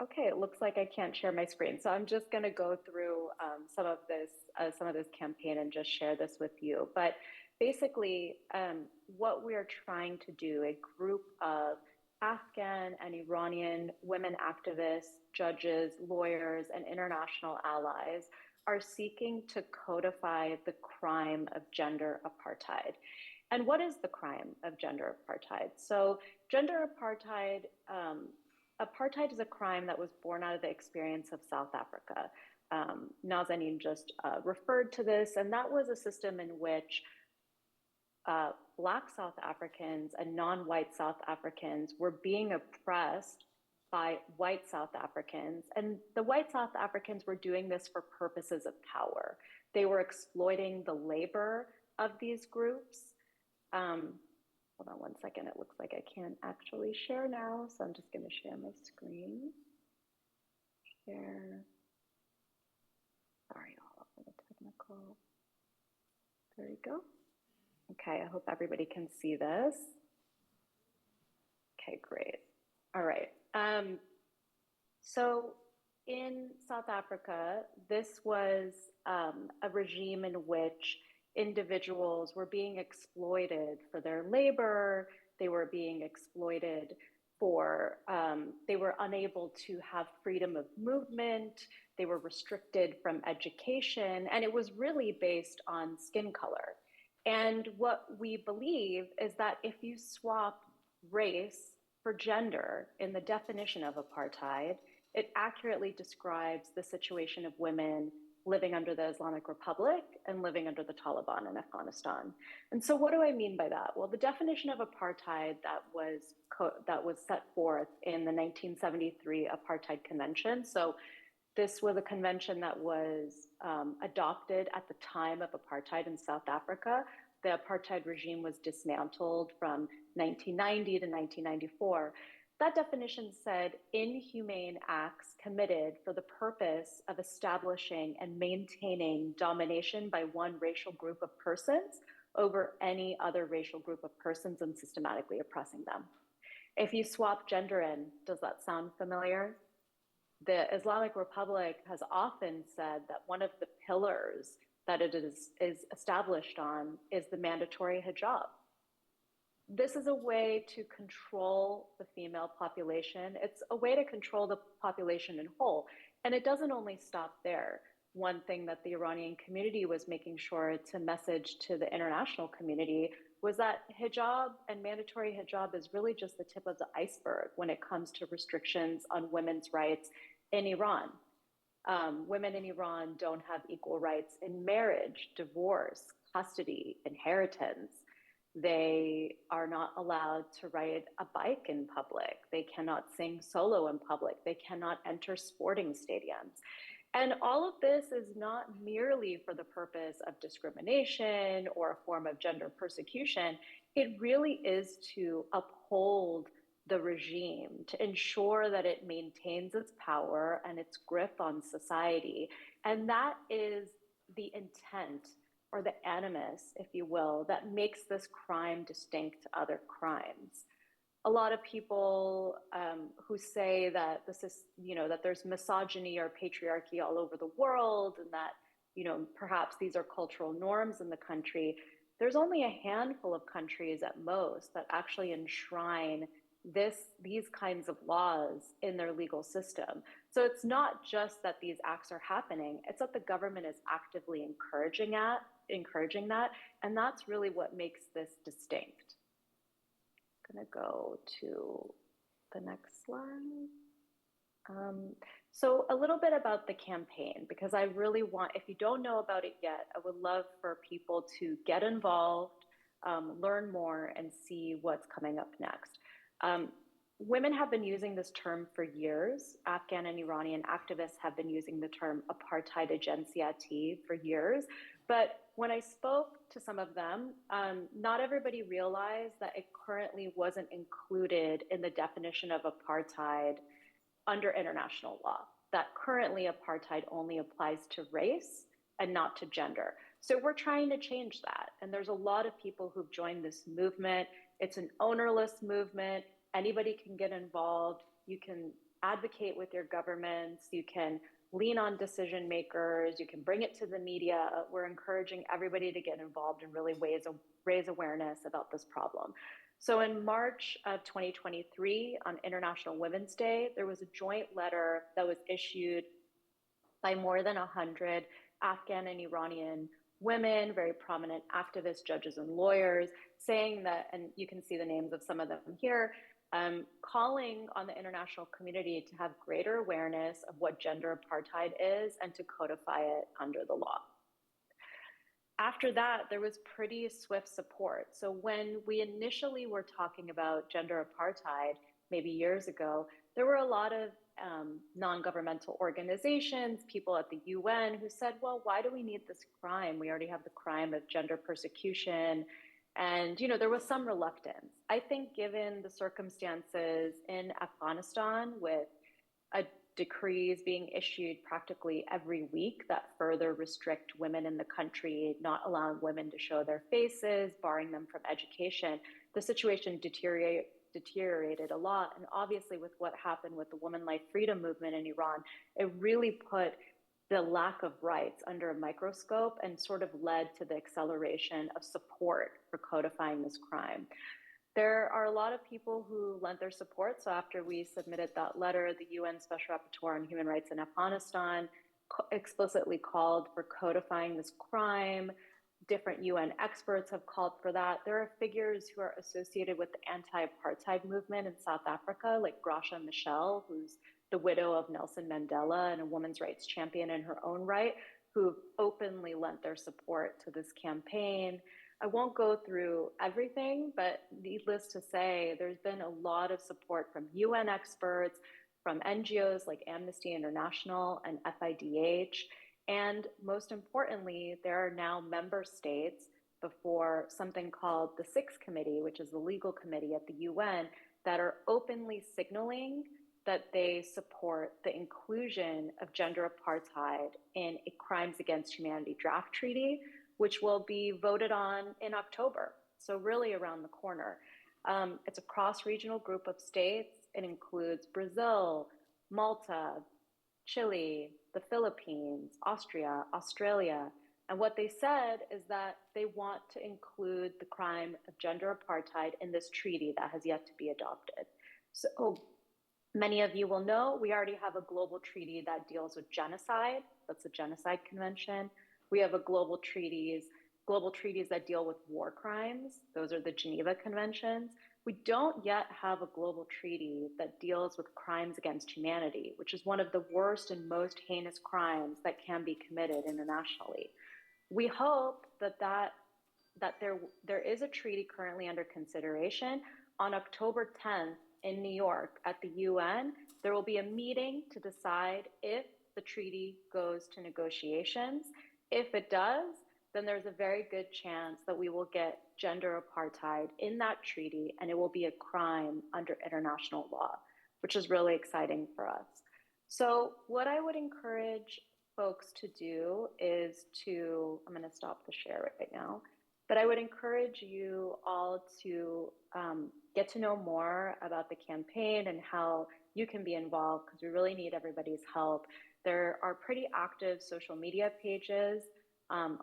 Okay, it looks like I can't share my screen. So I'm just going to go through some of this campaign and just share this with you. But basically, what we are trying to do, a group of Afghan and Iranian women activists, judges, lawyers, and international allies, are seeking to codify the crime of gender apartheid. And what is the crime of gender apartheid? So gender apartheid, apartheid is a crime that was born out of the experience of South Africa. Nazanin just referred to this, and that was a system in which Black South Africans and non-white South Africans were being oppressed by white South Africans. And the white South Africans were doing this for purposes of power. They were exploiting the labor of these groups. Hold on one second, it looks like I can't actually share now, so I'm just gonna share my screen. Share. Sorry, all for the technical. There we go. Okay, I hope everybody can see this. Okay, great. All right. So in South Africa, this was a regime in which individuals were being exploited for their labor, they were being exploited for, they were unable to have freedom of movement, they were restricted from education, and it was really based on skin color. And what we believe is that if you swap race for gender in the definition of apartheid, it accurately describes the situation of women living under the Islamic Republic and living under the Taliban in Afghanistan. And so what do I mean by that? Well, the definition of apartheid that was set forth in the 1973 Apartheid Convention. So this was a convention that was adopted at the time of apartheid in South Africa. The apartheid regime was dismantled from 1990 to 1994. That definition said inhumane acts committed for the purpose of establishing and maintaining domination by one racial group of persons over any other racial group of persons and systematically oppressing them. If you swap gender in, does that sound familiar? The Islamic Republic has often said that one of the pillars that it is established on is the mandatory hijab. This is a way to control the female population. It's a way to control the population in whole. And it doesn't only stop there. One thing that the Iranian community was making sure to message to the international community was that hijab and mandatory hijab is really just the tip of the iceberg when it comes to restrictions on women's rights in Iran. Women in Iran don't have equal rights in marriage, divorce, custody, inheritance. They are not allowed to ride a bike in public. They cannot sing solo in public. They cannot enter sporting stadiums. And all of this is not merely for the purpose of discrimination or a form of gender persecution. It really is to uphold the regime, to ensure that it maintains its power and its grip on society. And that is the intent, or the animus, if you will, that makes this crime distinct to other crimes. A lot of people who say that this is, that there's misogyny or patriarchy all over the world, and that, perhaps these are cultural norms in the country. There's only a handful of countries at most that actually enshrine these kinds of laws in their legal system. So it's not just that these acts are happening, it's that the government is actively encouraging that, and that's really what makes this distinct. I'm gonna go to the next slide. So a little bit about the campaign, because I really want, if you don't know about it yet, I would love for people to get involved, learn more, and see what's coming up next. Women have been using this term for years. Afghan and Iranian activists have been using the term apartheid agensiati for years. But when I spoke to some of them, not everybody realized that it currently wasn't included in the definition of apartheid under international law, that currently apartheid only applies to race and not to gender. So we're trying to change that. And there's a lot of people who've joined this movement. It's an ownerless movement. Anybody can get involved. You can advocate with your governments. You can lean on decision makers. You can bring it to the media. We're encouraging everybody to get involved and really raise awareness about this problem. So in March of 2023, on International Women's Day, there was a joint letter that was issued by more than 100 Afghan and Iranian women, very prominent activists, judges, and lawyers, saying that, and you can see the names of some of them here, calling on the international community to have greater awareness of what gender apartheid is and to codify it under the law. After that, there was pretty swift support. So when we initially were talking about gender apartheid, maybe years ago, there were a lot of non-governmental organizations, people at the UN who said, well, why do we need this crime? We already have the crime of gender persecution. And, there was some reluctance. I think given the circumstances in Afghanistan, with decrees being issued practically every week that further restrict women in the country, not allowing women to show their faces, barring them from education, the situation deteriorated a lot. And obviously with what happened with the Woman Life Freedom movement in Iran, it really put the lack of rights under a microscope and sort of led to the acceleration of support for codifying this crime. There are a lot of people who lent their support. So after we submitted that letter, the UN Special Rapporteur on Human Rights in Afghanistan explicitly called for codifying this crime. Different UN experts have called for that. There are figures who are associated with the anti-apartheid movement in South Africa, like Gracia Machel, who's the widow of Nelson Mandela and a women's rights champion in her own right, who've openly lent their support to this campaign. I won't go through everything, but needless to say, there's been a lot of support from UN experts, from NGOs like Amnesty International and FIDH, and most importantly, there are now member states before something called the Sixth Committee, which is the legal committee at the UN, that are openly signaling that they support the inclusion of gender apartheid in a Crimes Against Humanity draft treaty, which will be voted on in October, so really around the corner. It's a cross-regional group of states. It includes Brazil, Malta, Chile, the Philippines, Austria, Australia. And what they said is that they want to include the crime of gender apartheid in this treaty that has yet to be adopted. So many of you will know we already have a global treaty that deals with genocide. That's the Genocide Convention. We have a global treaties that deal with war crimes. Those are the Geneva Conventions. We don't yet have a global treaty that deals with crimes against humanity, which is one of the worst and most heinous crimes that can be committed internationally. We hope that there is a treaty currently under consideration. On October 10th in New York at the UN, there will be a meeting to decide if the treaty goes to negotiations. If it does, then there's a very good chance that we will get gender apartheid in that treaty, and it will be a crime under international law, which is really exciting for us. So what I would encourage folks to do is I'm going to stop the share right now, but I would encourage you all to get to know more about the campaign and how you can be involved, because we really need everybody's help. There are pretty active social media pages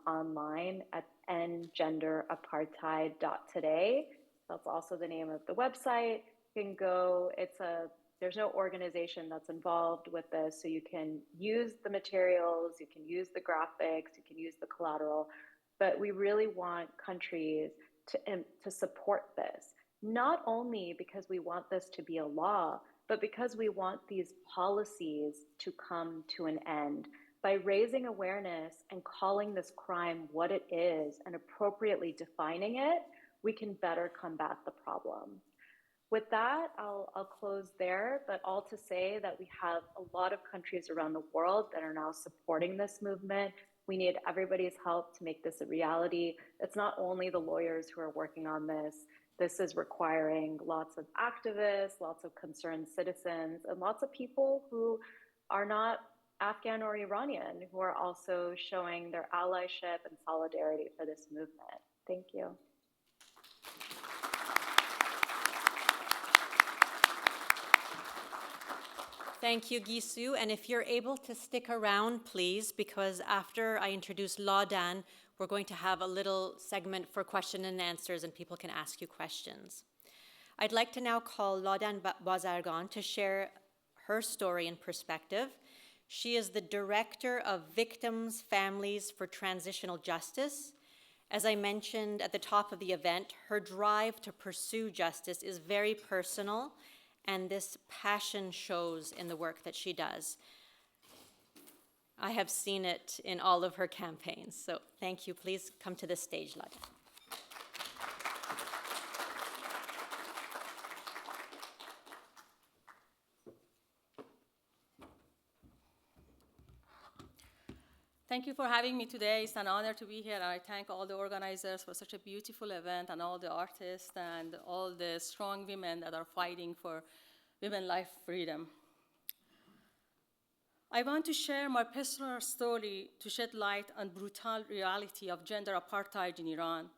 online at endgenderapartheid.today. That's also the name of the website. You can go, there's no organization that's involved with this, so you can use the materials, you can use the graphics, you can use the collateral, but we really want countries to support this, not only because we want this to be a law, but because we want these policies to come to an end. By raising awareness and calling this crime what it is and appropriately defining it, we can better combat the problem. With that, I'll close there, but all to say that we have a lot of countries around the world that are now supporting this movement. We need everybody's help to make this a reality. It's not only the lawyers who are working on this. This is requiring lots of activists, lots of concerned citizens, and lots of people who are not Afghan or Iranian, who are also showing their allyship and solidarity for this movement. Thank you. Thank you, Gissou. And if you're able to stick around, please, because after I introduce Lawdan, we're going to have a little segment for question and answers, and people can ask you questions. I'd like to now call Lawdan Bazargan to share her story and perspective. She is the Director of Victims' Families for Transitional Justice. As I mentioned at the top of the event, her drive to pursue justice is very personal, and this passion shows in the work that she does. I have seen it in all of her campaigns, so thank you. Please come to the stage, Lawdan. Thank you for having me today. It's an honor to be here, and I thank all the organizers for such a beautiful event, and all the artists and all the strong women that are fighting for women's life freedom. I want to share my personal story to shed light on the brutal reality of gender apartheid in Iran.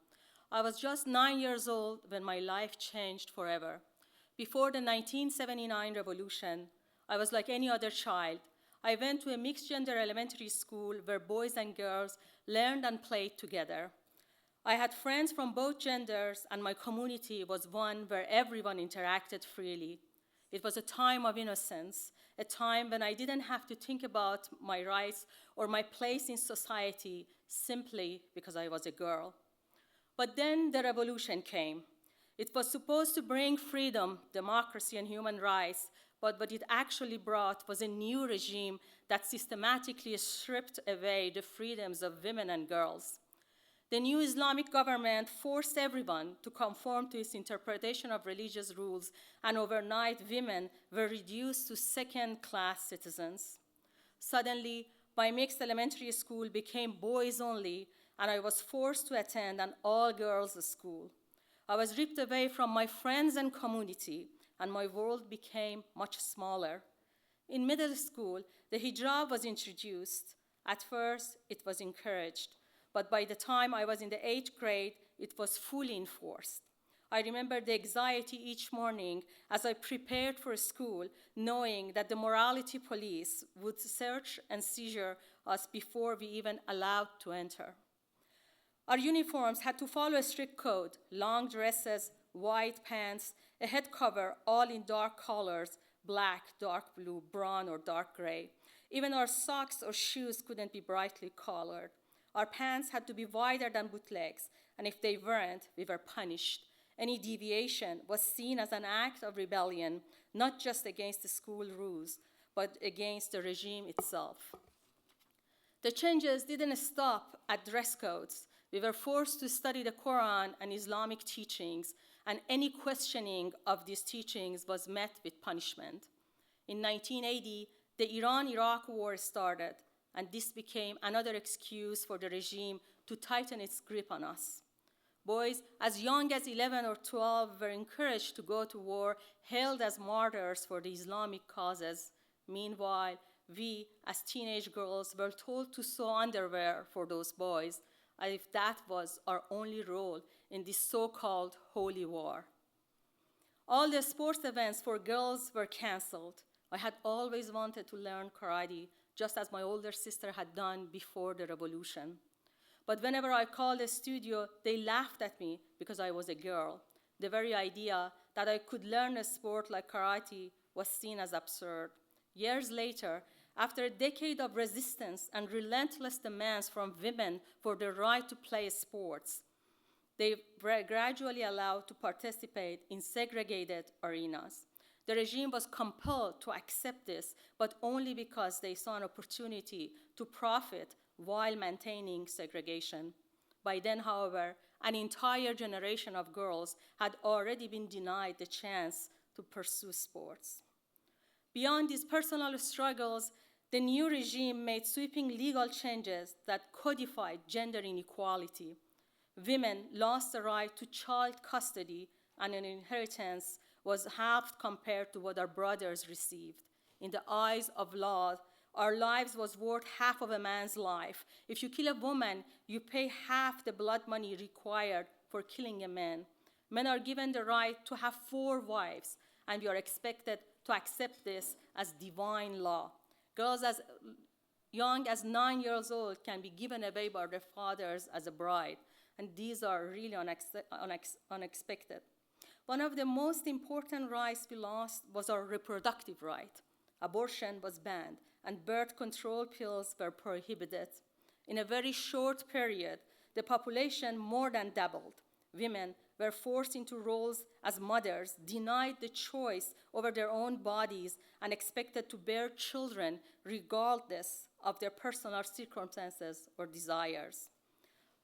I was just 9 years old when my life changed forever. Before the 1979 revolution, I was like any other child. I went to a mixed-gender elementary school where boys and girls learned and played together. I had friends from both genders, and my community was one where everyone interacted freely. It was a time of innocence, a time when I didn't have to think about my rights or my place in society simply because I was a girl. But then the revolution came. It was supposed to bring freedom, democracy, and human rights, but what it actually brought was a new regime that systematically stripped away the freedoms of women and girls. The new Islamic government forced everyone to conform to its interpretation of religious rules, and overnight women were reduced to second-class citizens. Suddenly, my mixed elementary school became boys only, and I was forced to attend an all-girls school. I was ripped away from my friends and community, and my world became much smaller. In middle school, the hijab was introduced. At first, it was encouraged, but by the time I was in the 8th grade, it was fully enforced. I remember the anxiety each morning as I prepared for school, knowing that the morality police would search and seizure us before we even allowed to enter. Our uniforms had to follow a strict code: long dresses, white pants, a head cover, all in dark colors: black, dark blue, brown, or dark gray. Even our socks or shoes couldn't be brightly colored. Our pants had to be wider than bootlegs, and if they weren't, we were punished. Any deviation was seen as an act of rebellion, not just against the school rules, but against the regime itself. The changes didn't stop at dress codes. We were forced to study the Quran and Islamic teachings, and any questioning of these teachings was met with punishment. In 1980, the Iran-Iraq war started, and this became another excuse for the regime to tighten its grip on us. Boys as young as 11 or 12 were encouraged to go to war, hailed as martyrs for the Islamic causes. Meanwhile, we, as teenage girls, were told to sew underwear for those boys, as if that was our only role in this so-called holy war. All the sports events for girls were canceled. I had always wanted to learn karate, just as my older sister had done before the revolution. But whenever I called a studio, they laughed at me because I was a girl. The very idea that I could learn a sport like karate was seen as absurd. Years later, after a decade of resistance and relentless demands from women for the right to play sports, they were gradually allowed to participate in segregated arenas. The regime was compelled to accept this, but only because they saw an opportunity to profit while maintaining segregation. By then, however, an entire generation of girls had already been denied the chance to pursue sports. Beyond these personal struggles, the new regime made sweeping legal changes that codified gender inequality. Women lost the right to child custody, and an inheritance was halved compared to what our brothers received. In the eyes of law, our lives was worth half of a man's life. If you kill a woman, you pay half the blood money required for killing a man. Men are given the right to have 4 wives, and we are expected to accept this as divine law. Girls as young as 9 years old can be given away by their fathers as a bride, and these are really unexpected. One of the most important rights we lost was our reproductive right. Abortion was banned, and birth control pills were prohibited. In a very short period, the population more than doubled. Women were forced into roles as mothers, denied the choice over their own bodies, and expected to bear children regardless of their personal circumstances or desires.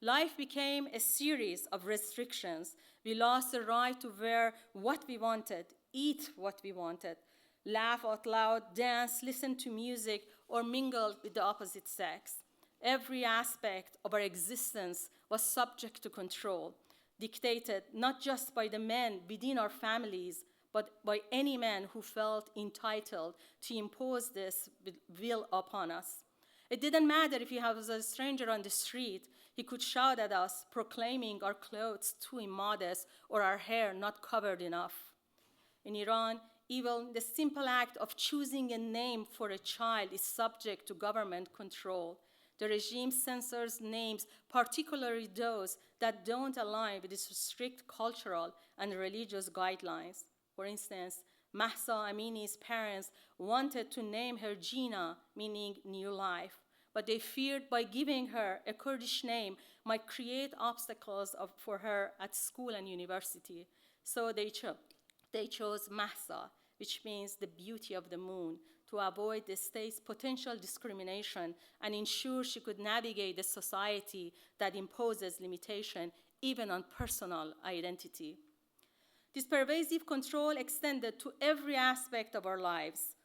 Life became a series of restrictions. We lost the right to wear what we wanted, eat what we wanted, laugh out loud, dance, listen to music, or mingle with the opposite sex. Every aspect of our existence was subject to control, dictated not just by the men within our families, but by any man who felt entitled to impose this will upon us. It didn't matter if he was a stranger on the street. He could shout at us, proclaiming our clothes too immodest or our hair not covered enough. In Iran, Even the simple act of choosing a name for a child is subject to government control. The regime censors names, particularly those that don't align with its strict cultural and religious guidelines. For instance, Mahsa Amini's parents wanted to name her Jina, meaning new life, but they feared by giving her a Kurdish name might create obstacles for her at school and university. So they chose Mahsa, which means the beauty of the moon, to avoid the state's potential discrimination and ensure she could navigate the society that imposes limitation even on personal identity. This pervasive control extended to every aspect of our lives,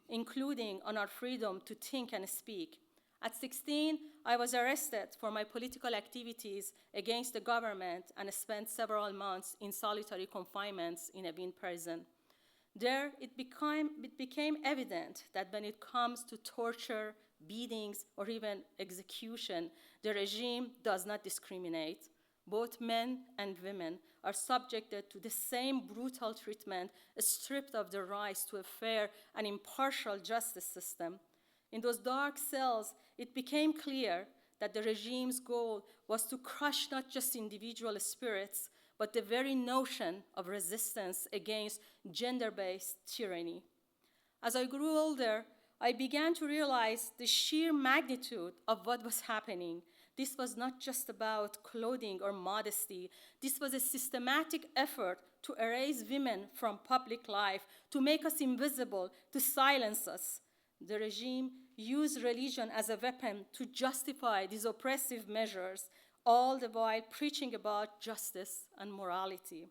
including on our freedom to think and speak. At 16, I was arrested for my political activities against the government and spent several months in solitary confinements in a Wien prison. There, it became evident that when it comes to torture, beatings, or even execution, the regime does not discriminate. Both men and women are subjected to the same brutal treatment, stripped of their rights to a fair and impartial justice system. In those dark cells, it became clear that the regime's goal was to crush not just individual spirits, but the very notion of resistance against gender-based tyranny. As I grew older, I began to realize the sheer magnitude of what was happening. This was not just about clothing or modesty. This was a systematic effort to erase women from public life, to make us invisible, to silence us. The regime used religion as a weapon to justify these oppressive measures, all the while preaching about justice and morality.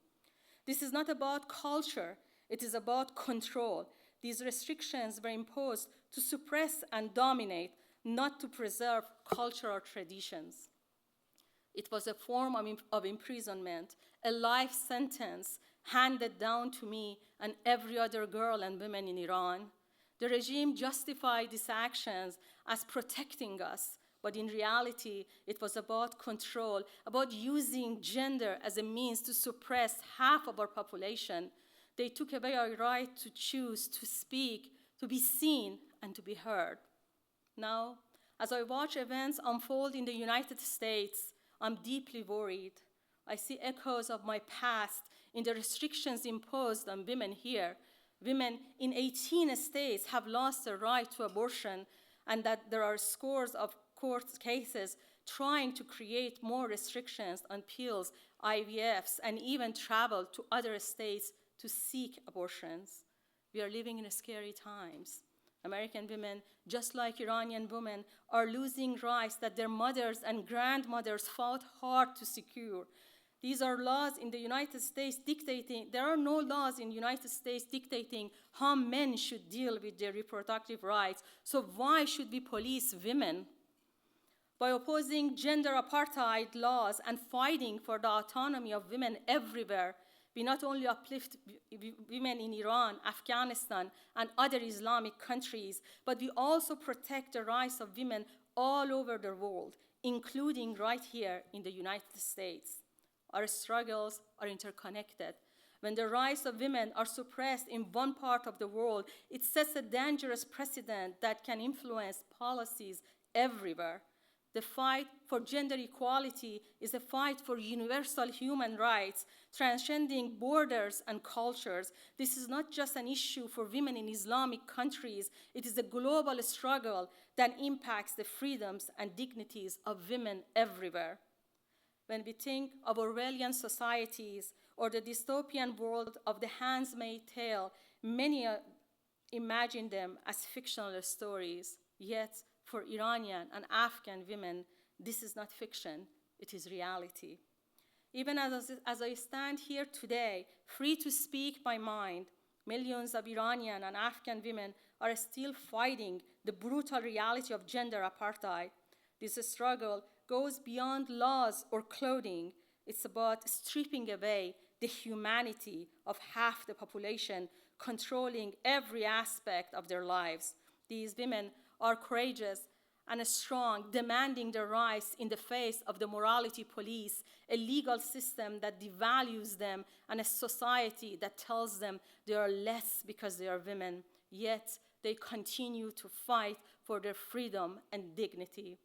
This is not about culture, it is about control. These restrictions were imposed to suppress and dominate, not to preserve cultural traditions. It was a form of imprisonment, a life sentence handed down to me and every other girl and woman in Iran. The regime justified these actions as protecting us, but in reality, it was about control, about using gender as a means to suppress half of our population. They took away our right to choose, to speak, to be seen, and to be heard. Now, as I watch events unfold in the United States, I'm deeply worried. I see echoes of my past in the restrictions imposed on women here. Women in 18 states have lost their right to abortion, and that there are scores of court cases trying to create more restrictions on pills, IVFs, and even travel to other states to seek abortions. We are living in scary times. American women, just like Iranian women, are losing rights that their mothers and grandmothers fought hard to secure. These are laws in the United States there are no laws in the United States dictating how men should deal with their reproductive rights. So why should we police women? By opposing gender apartheid laws and fighting for the autonomy of women everywhere, we not only uplift women in Iran, Afghanistan, and other Islamic countries, but we also protect the rights of women all over the world, including right here in the United States. Our struggles are interconnected. When the rights of women are suppressed in one part of the world, it sets a dangerous precedent that can influence policies everywhere. The fight for gender equality is a fight for universal human rights, transcending borders and cultures. This is not just an issue for women in Islamic countries. It is a global struggle that impacts the freedoms and dignities of women everywhere. When we think of Orwellian societies or the dystopian world of The Handmaid's Tale, many imagine them as fictional stories. Yet, for Iranian and Afghan women, this is not fiction, it is reality. Even as I stand here today, free to speak my mind, millions of Iranian and Afghan women are still fighting the brutal reality of gender apartheid. This struggle goes beyond laws or clothing. It's about stripping away the humanity of half the population, controlling every aspect of their lives. These women are courageous and strong, demanding their rights in the face of the morality police, a legal system that devalues them, and a society that tells them they are less because they are women, yet they continue to fight for their freedom and dignity.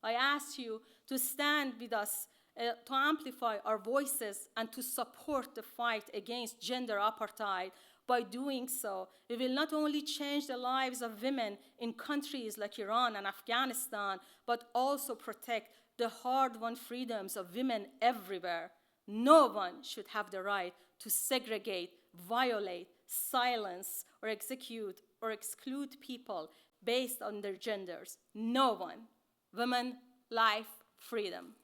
I ask you to stand with us, to amplify our voices and to support the fight against gender apartheid. By doing so, we will not only change the lives of women in countries like Iran and Afghanistan, but also protect the hard-won freedoms of women everywhere. No one should have the right to segregate, violate, silence, or execute or exclude people based on their genders. No one. Women, life, freedom.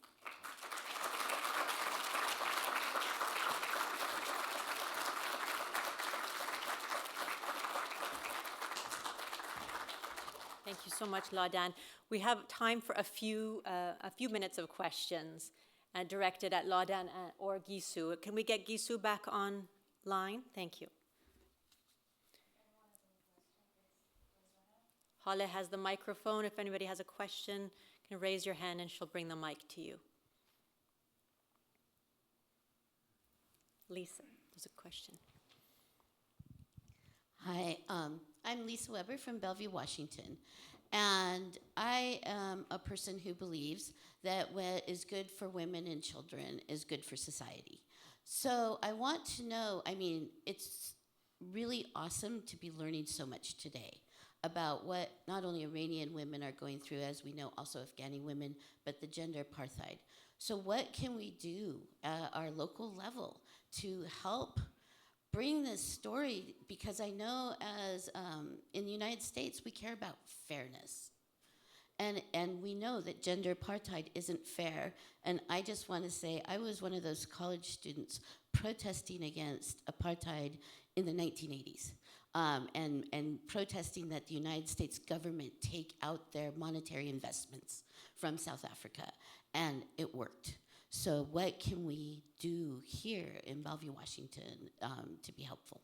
Thank you so much, Lawdan. We have time for a few minutes of questions directed at Lawdan or Gissou. Can we get Gissou back online? Thank you. Hale has the microphone. If anybody has a question, you can raise your hand and she'll bring the mic to you. Lisa, there's a question. Hi, I'm Lisa Weber from Bellevue, Washington. And I am a person who believes that what is good for women and children is good for society. So I want to know, I mean, it's really awesome to be learning so much today about what not only Iranian women are going through, as we know, also Afghani women, but the gender apartheid. So what can we do at our local level to help bring this story? Because I know as in the United States, we care about fairness. And we know that gender apartheid isn't fair. And I just want to say, I was one of those college students protesting against apartheid in the 1980s. And protesting that the United States government take out their monetary investments from South Africa. And it worked. So what can we do here in Bellevue, Washington to be helpful?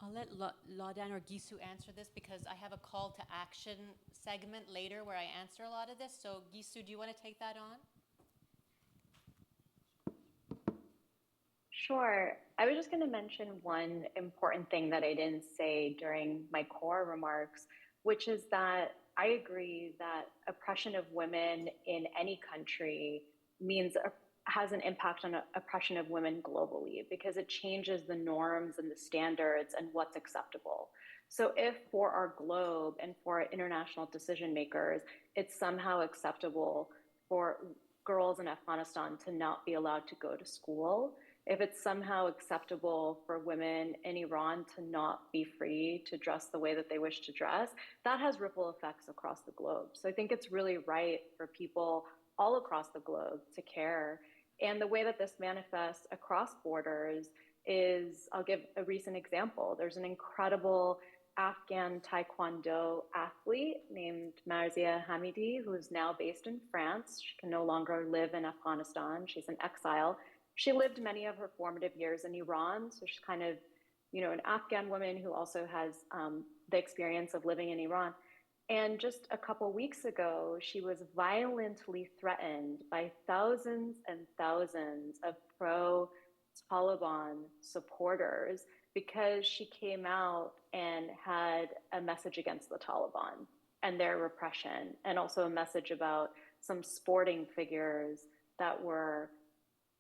I'll let Lawdan or Gissou answer this because I have a call to action segment later where I answer a lot of this. So Gissou, do you want to take that on? Sure. I was just going to mention one important thing that I didn't say during my core remarks, which is that I agree that oppression of women in any country has an impact on oppression of women globally because it changes the norms and the standards and what's acceptable. So if for our globe and for our international decision makers, it's somehow acceptable for girls in Afghanistan to not be allowed to go to school, if it's somehow acceptable for women in Iran to not be free to dress the way that they wish to dress, that has ripple effects across the globe. So I think it's really right for people all across the globe to care. And the way that this manifests across borders is, I'll give a recent example. There's an incredible Afghan Taekwondo athlete named Marzia Hamidi, who is now based in France. She can no longer live in Afghanistan. She's in exile. She lived many of her formative years in Iran, so she's kind of, an Afghan woman who also has the experience of living in Iran. And just a couple weeks ago, she was violently threatened by thousands and thousands of pro-Taliban supporters because she came out and had a message against the Taliban and their repression, and also a message about some sporting figures that were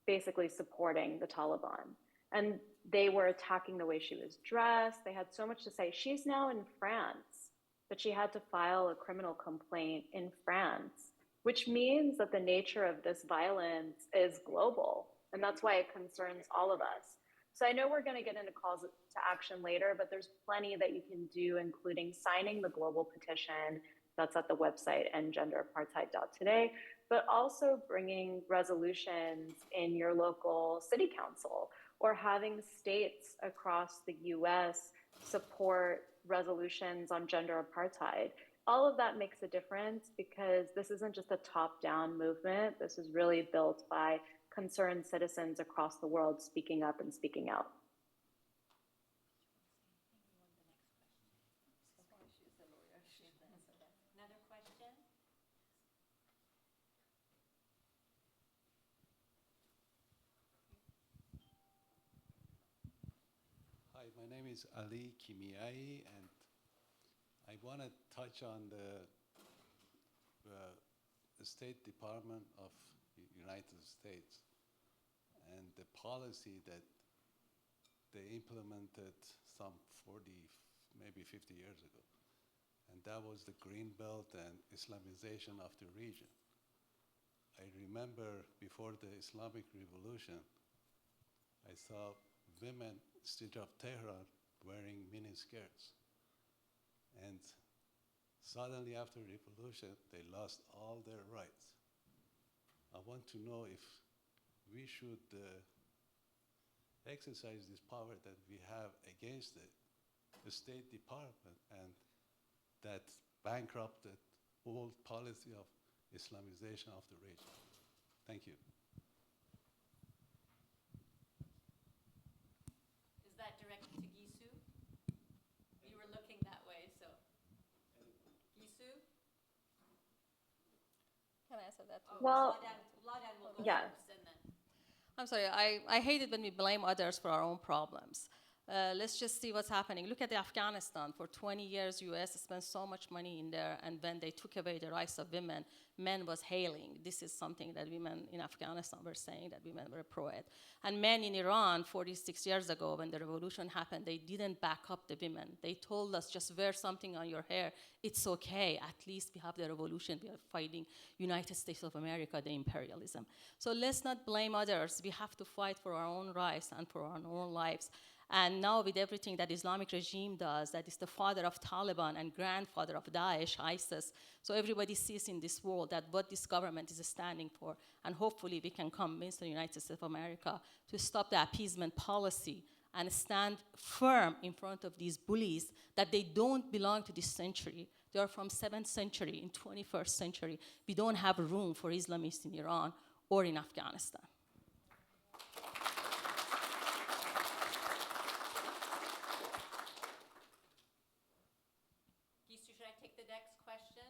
basically supporting the Taliban. And they were attacking the way she was dressed. They had so much to say. She's now in France, but she had to file a criminal complaint in France, which means that the nature of this violence is global. And that's why it concerns all of us. So I know we're going to get into calls to action later, but there's plenty that you can do, including signing the global petition that's at the website endgenderapartheid.today, but also bringing resolutions in your local city council or having states across the US support resolutions on gender apartheid. All of that makes a difference because this isn't just a top-down movement. This is really built by concerned citizens across the world speaking up and speaking out. my name is Ali Kimiai, and I want to touch on the State Department of the United States and the policy that they implemented some 40, maybe 50 years ago. And that was the Green Belt and Islamization of the region. I remember before the Islamic Revolution, I saw women in the street of Tehran wearing mini skirts. And suddenly after the revolution, they lost all their rights. I want to know if we should exercise this power that we have against the State Department and that bankrupted old policy of Islamization of the region. Thank you. Is that directed to Gissou? You were looking that way, so. Gissou? Can I answer that too? Well, Lawdan will go yes. first, and then. I'm sorry, I hate it when we blame others for our own problems. Let's just see what's happening. Look at Afghanistan. For 20 years, US spent so much money in there, and when they took away the rights of women, men was hailing. This is something that women in Afghanistan were saying, that women were pro-it. And men in Iran, 46 years ago, when the revolution happened, they didn't back up the women. They told us, just wear something on your hair. It's okay. At least we have the revolution. We are fighting United States of America, the imperialism. So let's not blame others. We have to fight for our own rights and for our own lives. And now with everything that Islamic regime does, that is the father of Taliban and grandfather of Daesh, ISIS. So everybody sees in this world that what this government is standing for. And hopefully we can convince the United States of America to stop the appeasement policy and stand firm in front of these bullies that they don't belong to this century. They are from 7th century, in 21st century. We don't have room for Islamists in Iran or in Afghanistan. Should I take the next question,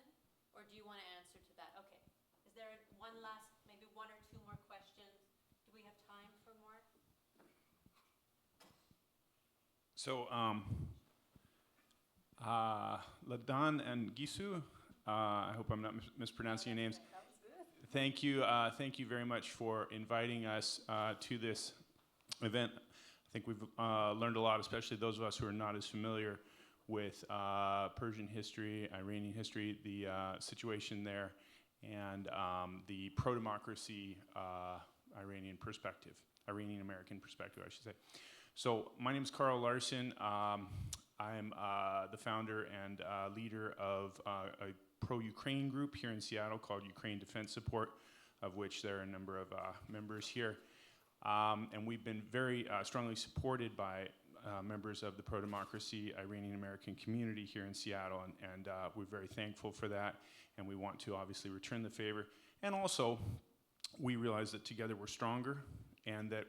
or do you want to answer to that? Okay. Is there one last, maybe one or two more questions? Do we have time for more? So, Lawdan and Gissou, I hope I'm not mispronouncing your names. That was good. Thank you very much for inviting us to this event. I think we've learned a lot, especially those of us who are not as familiar with Persian history, Iranian history, the situation there, and the pro-democracy Iranian perspective, Iranian-American perspective, I should say. So my name is Carl Larson. I'm the founder and leader of a pro-Ukraine group here in Seattle called Ukraine Defense Support, of which there are a number of members here. And we've been very strongly supported by members of the pro-democracy Iranian-American community here in Seattle, and we're very thankful for that, and we want to obviously return the favor. And also, we realize that together we're stronger, and that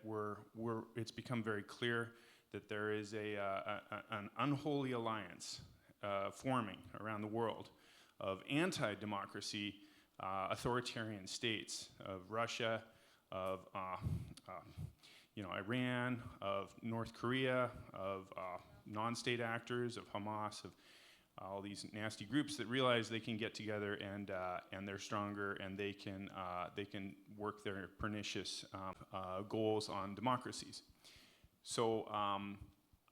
it's become very clear that there is an unholy alliance forming around the world of anti-democracy authoritarian states, of Russia, of Iran, of North Korea, of non-state actors, of Hamas, of all these nasty groups that realize they can get together and they're stronger, and they can work their pernicious goals on democracies. So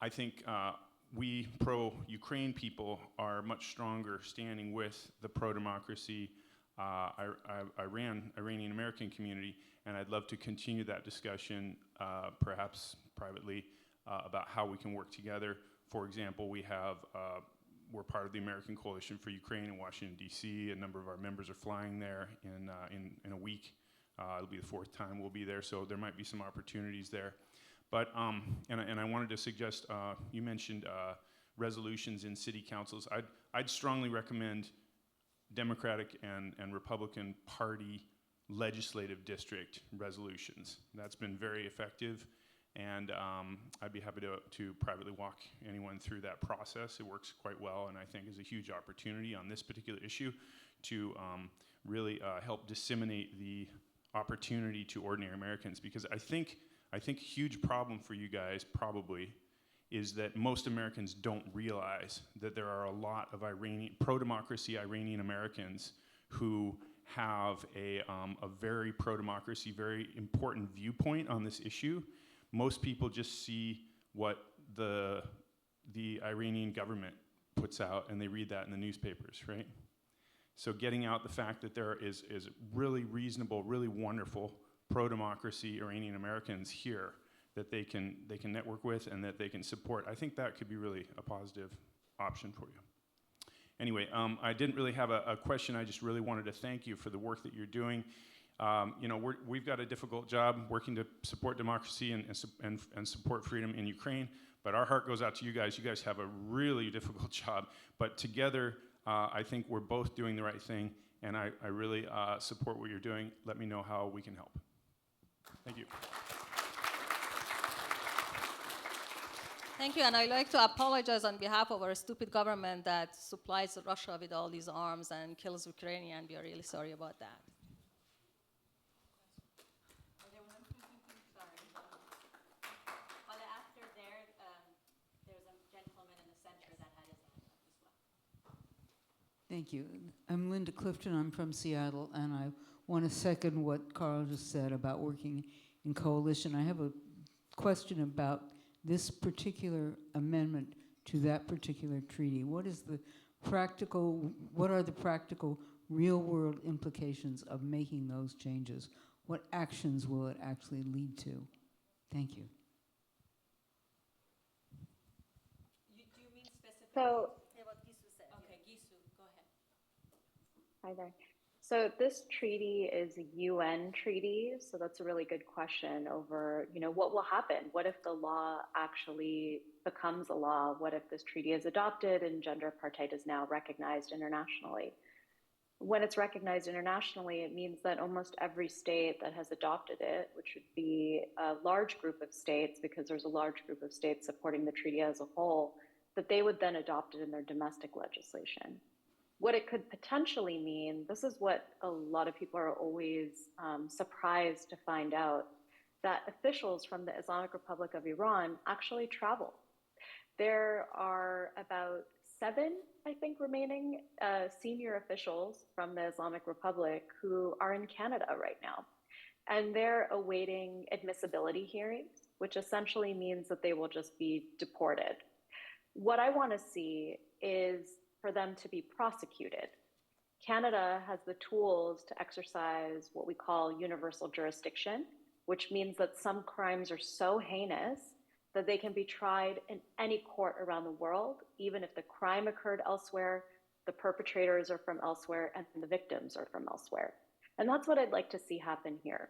I think we pro-Ukraine people are much stronger standing with the pro-democracy Iranian-American community, and I'd love to continue that discussion, perhaps privately, about how we can work together. For example, we're part of the American Coalition for Ukraine in Washington, D.C. A number of our members are flying there in a week. It'll be the 4th time we'll be there, so there might be some opportunities there. But, and I wanted to suggest, you mentioned resolutions in city councils. I'd strongly recommend Democratic and Republican Party legislative district resolutions. That's been very effective, and I'd be happy to privately walk anyone through that process. It works quite well, and I think is a huge opportunity on this particular issue to really help disseminate the opportunity to ordinary Americans, because I think a huge problem for you guys probably is that most Americans don't realize that there are a lot of pro-democracy Iranian Americans who have a very pro-democracy, very important viewpoint on this issue. Most people just see what the Iranian government puts out, and they read that in the newspapers, right? So getting out the fact that there is really reasonable, really wonderful pro-democracy Iranian Americans here that they can network with and that they can support, I think that could be really a positive option for you. Anyway, I didn't really have a question. I just really wanted to thank you for the work that you're doing. We've got a difficult job working to support democracy and support freedom in Ukraine, but our heart goes out to you guys. You guys have a really difficult job, but together, I think we're both doing the right thing, and I really support what you're doing. Let me know how we can help. Thank you. Thank you, and I'd like to apologize on behalf of our stupid government that supplies Russia with all these arms and kills Ukrainians. We are really sorry about that. After there, there's a gentleman in the center that had his hand up as well. Thank you. I'm Linda Clifton. I'm from Seattle, and I want to second what Carl just said about working in coalition. I have a question about this particular amendment to that particular treaty. What are the practical real-world implications of making those changes? What actions will it actually lead to? Thank you. Do you mean specifically So, what Gissou said? Okay, Gissou, go ahead. hi there. So this treaty is a UN treaty, so that's a really good question over, what will happen? What if the law actually becomes a law? What if this treaty is adopted and gender apartheid is now recognized internationally? When it's recognized internationally, it means that almost every state that has adopted it, which would be a large group of states, because there's a large group of states supporting the treaty as a whole, that they would then adopt it in their domestic legislation. What it could potentially mean, this is what a lot of people are always surprised to find out, that officials from the Islamic Republic of Iran actually travel. There are about 7, I think, remaining senior officials from the Islamic Republic who are in Canada right now. And they're awaiting admissibility hearings, which essentially means that they will just be deported. What I want to see is for them to be prosecuted. Canada has the tools to exercise what we call universal jurisdiction, which means that some crimes are so heinous that they can be tried in any court around the world, even if the crime occurred elsewhere, the perpetrators are from elsewhere, and the victims are from elsewhere. And that's what I'd like to see happen here.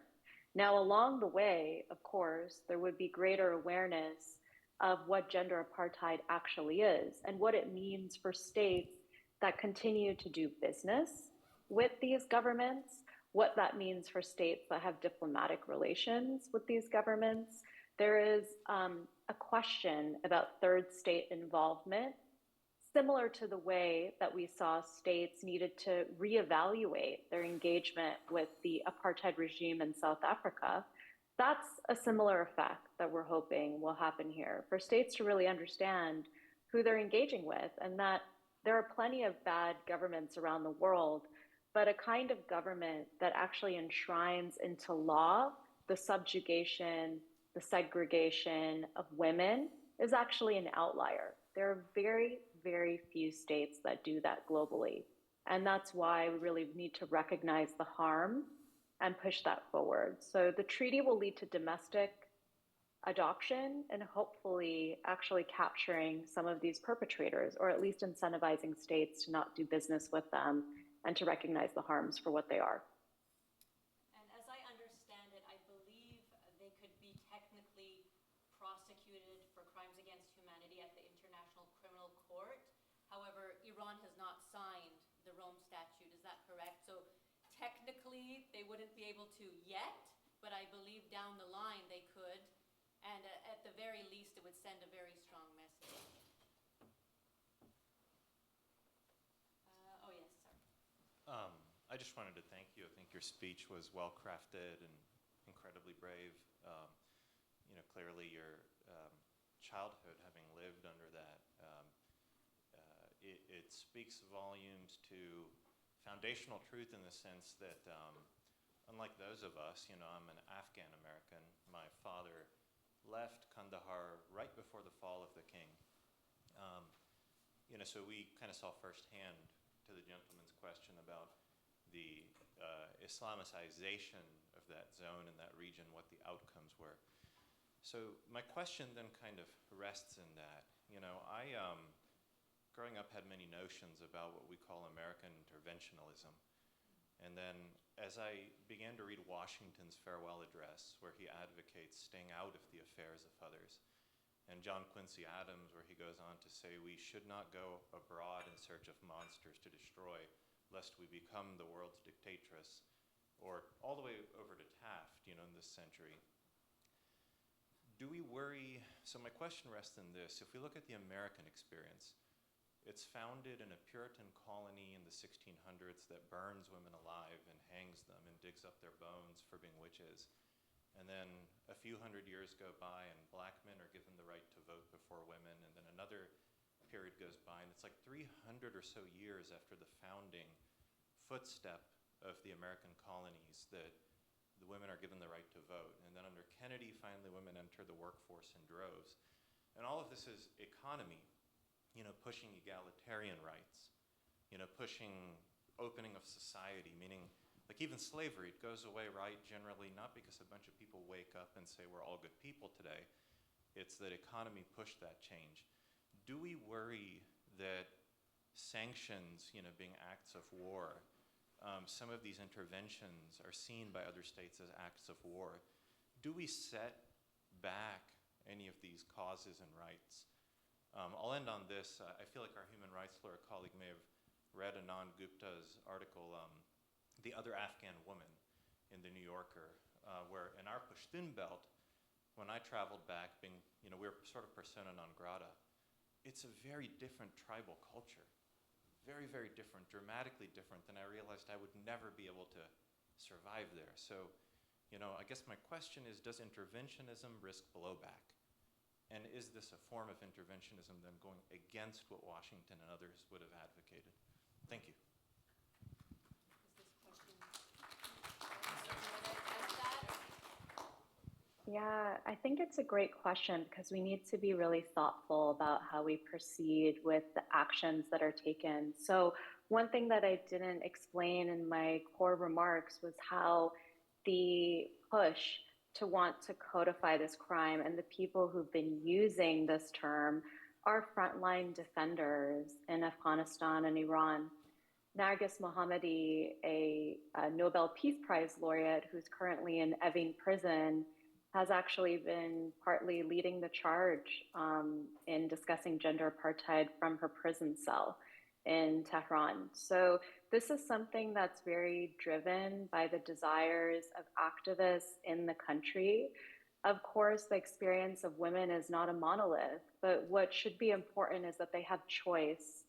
Now, along the way, of course, there would be greater awareness of what gender apartheid actually is and what it means for states that continue to do business with these governments, what that means for states that have diplomatic relations with these governments. There is a question about third state involvement, similar to the way that we saw states needed to reevaluate their engagement with the apartheid regime in South Africa. That's a similar effect that we're hoping will happen here, for states to really understand who they're engaging with, and that there are plenty of bad governments around the world, but a kind of government that actually enshrines into law the subjugation, the segregation of women is actually an outlier. There are very, very few states that do that globally. And that's why we really need to recognize the harm and push that forward. So the treaty will lead to domestic adoption and hopefully actually capturing some of these perpetrators, or at least incentivizing states to not do business with them and to recognize the harms for what they are. And as I understand it, I believe they could be technically prosecuted for crimes against humanity at the International Criminal Court. However, Iran has not signed the Rome Statute, is that correct? So technically, they wouldn't be able to yet, but I believe down the line they could. And at the very least, it would send a very strong message. Oh, yes, sir. I just wanted to thank you. I think your speech was well-crafted and incredibly brave. Clearly you're childhood, having lived under that, it speaks volumes to foundational truth in the sense that, unlike those of us, I'm an Afghan American. My father left Kandahar right before the fall of the king. So we kind of saw firsthand, to the gentleman's question about the Islamicization of that zone and that region, what the outcomes were. So my question then kind of rests in that. I, growing up, had many notions about what we call American interventionalism. And then as I began to read Washington's farewell address, where he advocates staying out of the affairs of others, and John Quincy Adams, where he goes on to say we should not go abroad in search of monsters to destroy, lest we become the world's dictatress, or all the way over to Taft, in this century. Do we worry? So my question rests in this. If we look at the American experience, it's founded in a Puritan colony in the 1600s that burns women alive and hangs them and digs up their bones for being witches. And then a few hundred years go by and black men are given the right to vote before women, and then another period goes by, and it's like 300 or so years after the founding footstep of the American colonies that the women are given the right to vote. And then under Kennedy, finally women enter the workforce in droves. And all of this is economy, pushing egalitarian rights, pushing opening of society, meaning like even slavery, it goes away, right, generally, not because a bunch of people wake up and say we're all good people today. It's that economy pushed that change. Do we worry that sanctions, being acts of war, some of these interventions are seen by other states as acts of war? Do we set back any of these causes and rights? I'll end on this. I feel like our human rights lawyer colleague may have read Anand Gupta's article, The Other Afghan Woman, in the New Yorker, where in our Pashtun belt, when I traveled back, being, we're sort of persona non grata, it's a very different tribal culture. Very, very different, dramatically different than I realized I would never be able to survive there. So, I guess my question is, does interventionism risk blowback? And is this a form of interventionism then going against what Washington and others would have advocated? Thank you. Yeah, I think it's a great question because we need to be really thoughtful about how we proceed with the actions that are taken. So one thing that I didn't explain in my core remarks was how the push to want to codify this crime and the people who've been using this term are frontline defenders in Afghanistan and Iran. Nargis Mohammadi, a Nobel Peace Prize laureate who's currently in Evin prison, has actually been partly leading the charge in discussing gender apartheid from her prison cell in Tehran. So this is something that's very driven by the desires of activists in the country. Of course, the experience of women is not a monolith, but what should be important is that they have choice.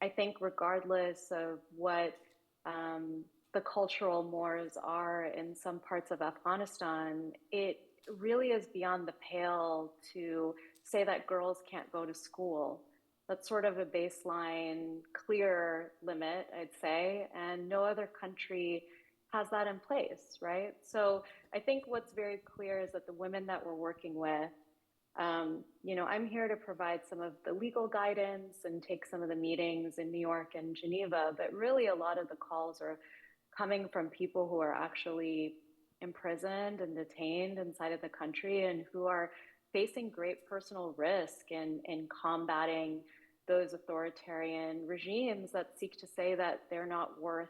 I think regardless of what the cultural mores are in some parts of Afghanistan, it really is beyond the pale to say that girls can't go to school. That's sort of a baseline, clear limit, I'd say, and no other country has that in place, right? So I think what's very clear is that the women that we're working with, I'm here to provide some of the legal guidance and take some of the meetings in New York and Geneva, but really a lot of the calls are coming from people who are actually imprisoned and detained inside of the country and who are facing great personal risk in combating those authoritarian regimes that seek to say that they're not worth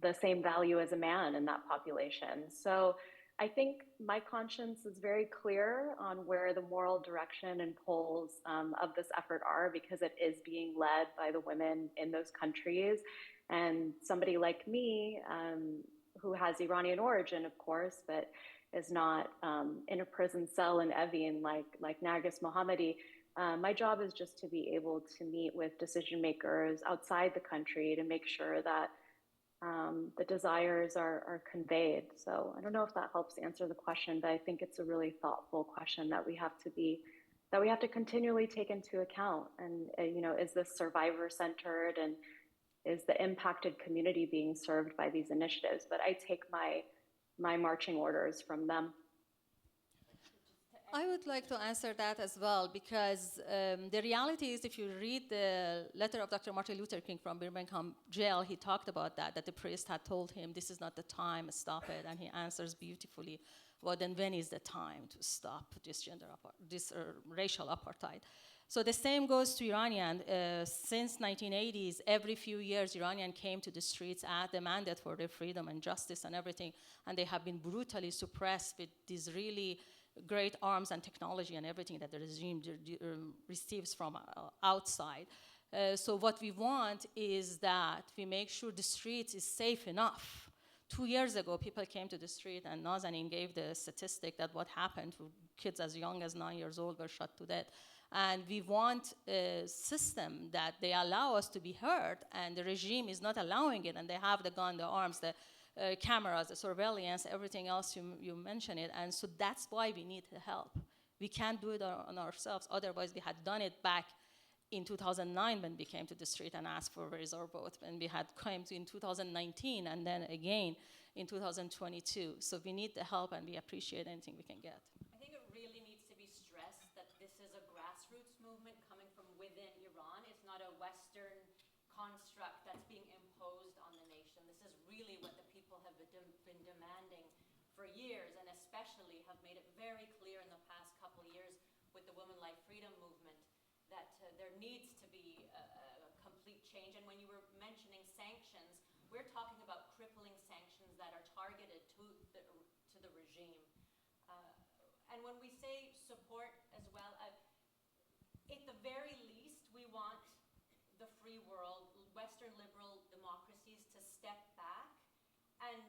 the same value as a man in that population. So I think my conscience is very clear on where the moral direction and poles of this effort are, because it is being led by the women in those countries. And somebody like me, who has Iranian origin, of course, but is not in a prison cell in Evin like Nargis Mohammadi, my job is just to be able to meet with decision makers outside the country to make sure that the desires are conveyed. So I don't know if that helps answer the question, but I think it's a really thoughtful question that we have to continually take into account. And is this survivor centered, and is the impacted community being served by these initiatives? But I take my marching orders from them. I would like to answer that as well, because the reality is, if you read the letter of Dr. Martin Luther King from Birmingham jail, he talked about that the priest had told him, this is not the time, stop it. And he answers beautifully, well, then when is the time to stop this racial apartheid? So the same goes to Iranian. Since 1980s, every few years, Iranian came to the streets and demanded for their freedom and justice and everything, and they have been brutally suppressed with these really great arms and technology and everything that the regime receives from outside. So what we want is that we make sure the streets is safe enough. 2 years ago, people came to the street, and Nazanin gave the statistic that what happened to kids as young as 9 years old were shot to death. And we want a system that they allow us to be heard, and the regime is not allowing it, and they have the gun, the arms, the cameras, the surveillance, everything else you mentioned it. And so that's why we need help. We can't do it on ourselves. Otherwise, we had done it back in 2009 when we came to the street and asked for where is our vote, and we had come to in 2019, and then again in 2022. So we need the help, and we appreciate anything we can get. I think it really needs to be stressed that this is a grassroots movement coming from within Iran. It's not a Western construct that's being imposed on the nation. This is really what the people have been demanding for years, and especially have made it very clear in the past couple of years with the Women Life Freedom movement that there needs to be a complete change. And when you were mentioning sanctions, we're talking about crippling sanctions that are targeted to the regime. And when we say support as well, at the very least, we want the free world, Western liberal democracies, to step back and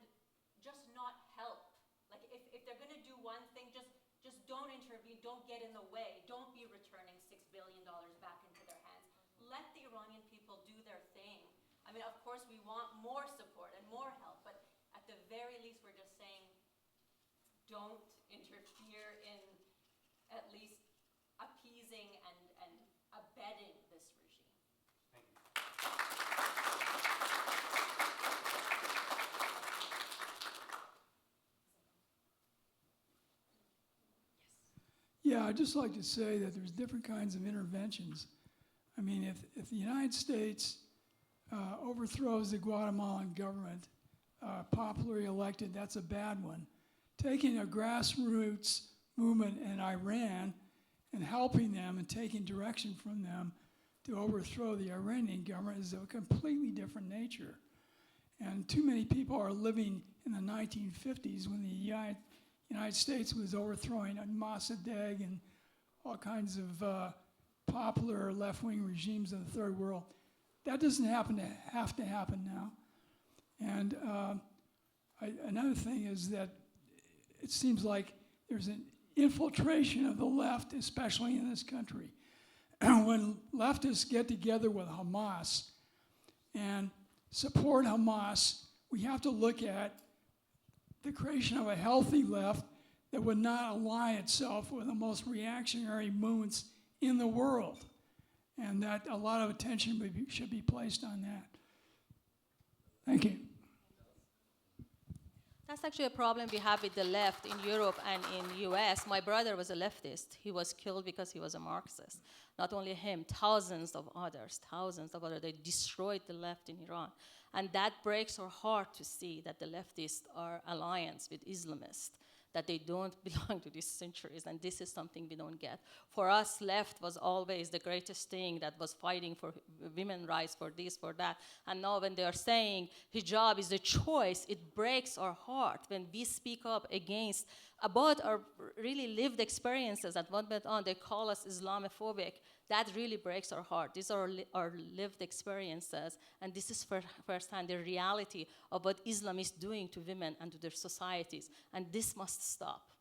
just not help. Like if they're going to do one thing, just don't intervene, don't get in the way, don't be returning $6 billion back into their hands. Let the Iranian people do their thing. I mean, of course, we want more support and more help, but at the very least, we're just saying, don't interfere in at least appeasing and abetting this regime. Thank you. Yeah, I'd just like to say that there's different kinds of interventions. I mean, if the United States overthrows the Guatemalan government, popularly elected, that's a bad one. Taking a grassroots movement in Iran and helping them and taking direction from them to overthrow the Iranian government is of a completely different nature. And too many people are living in the 1950s when the United States was overthrowing Mossadegh and all kinds of popular left-wing regimes in the third world. That doesn't have to happen now. And another thing is that it seems like there's an infiltration of the left, especially in this country. When leftists get together with Hamas and support Hamas, we have to look at the creation of a healthy left that would not ally itself with the most reactionary movements in the world, and that a lot of attention should be placed on that. Thank you. That's actually a problem we have with the left in Europe and in US. My brother was a leftist. He was killed because he was a Marxist. Not only him, thousands of others, they destroyed the left in Iran. And that breaks our heart to see that the leftists are alliance with Islamists, that they don't belong to these centuries, and this is something we don't get. For us, left was always the greatest thing that was fighting for women's rights, for this, for that. And now when they are saying hijab is a choice, it breaks our heart when we speak up against, about our really lived experiences. At what went on, they call us Islamophobic. That really breaks our heart. These are our lived experiences, and this is firsthand the reality of what Islam is doing to women and to their societies, and this must stop.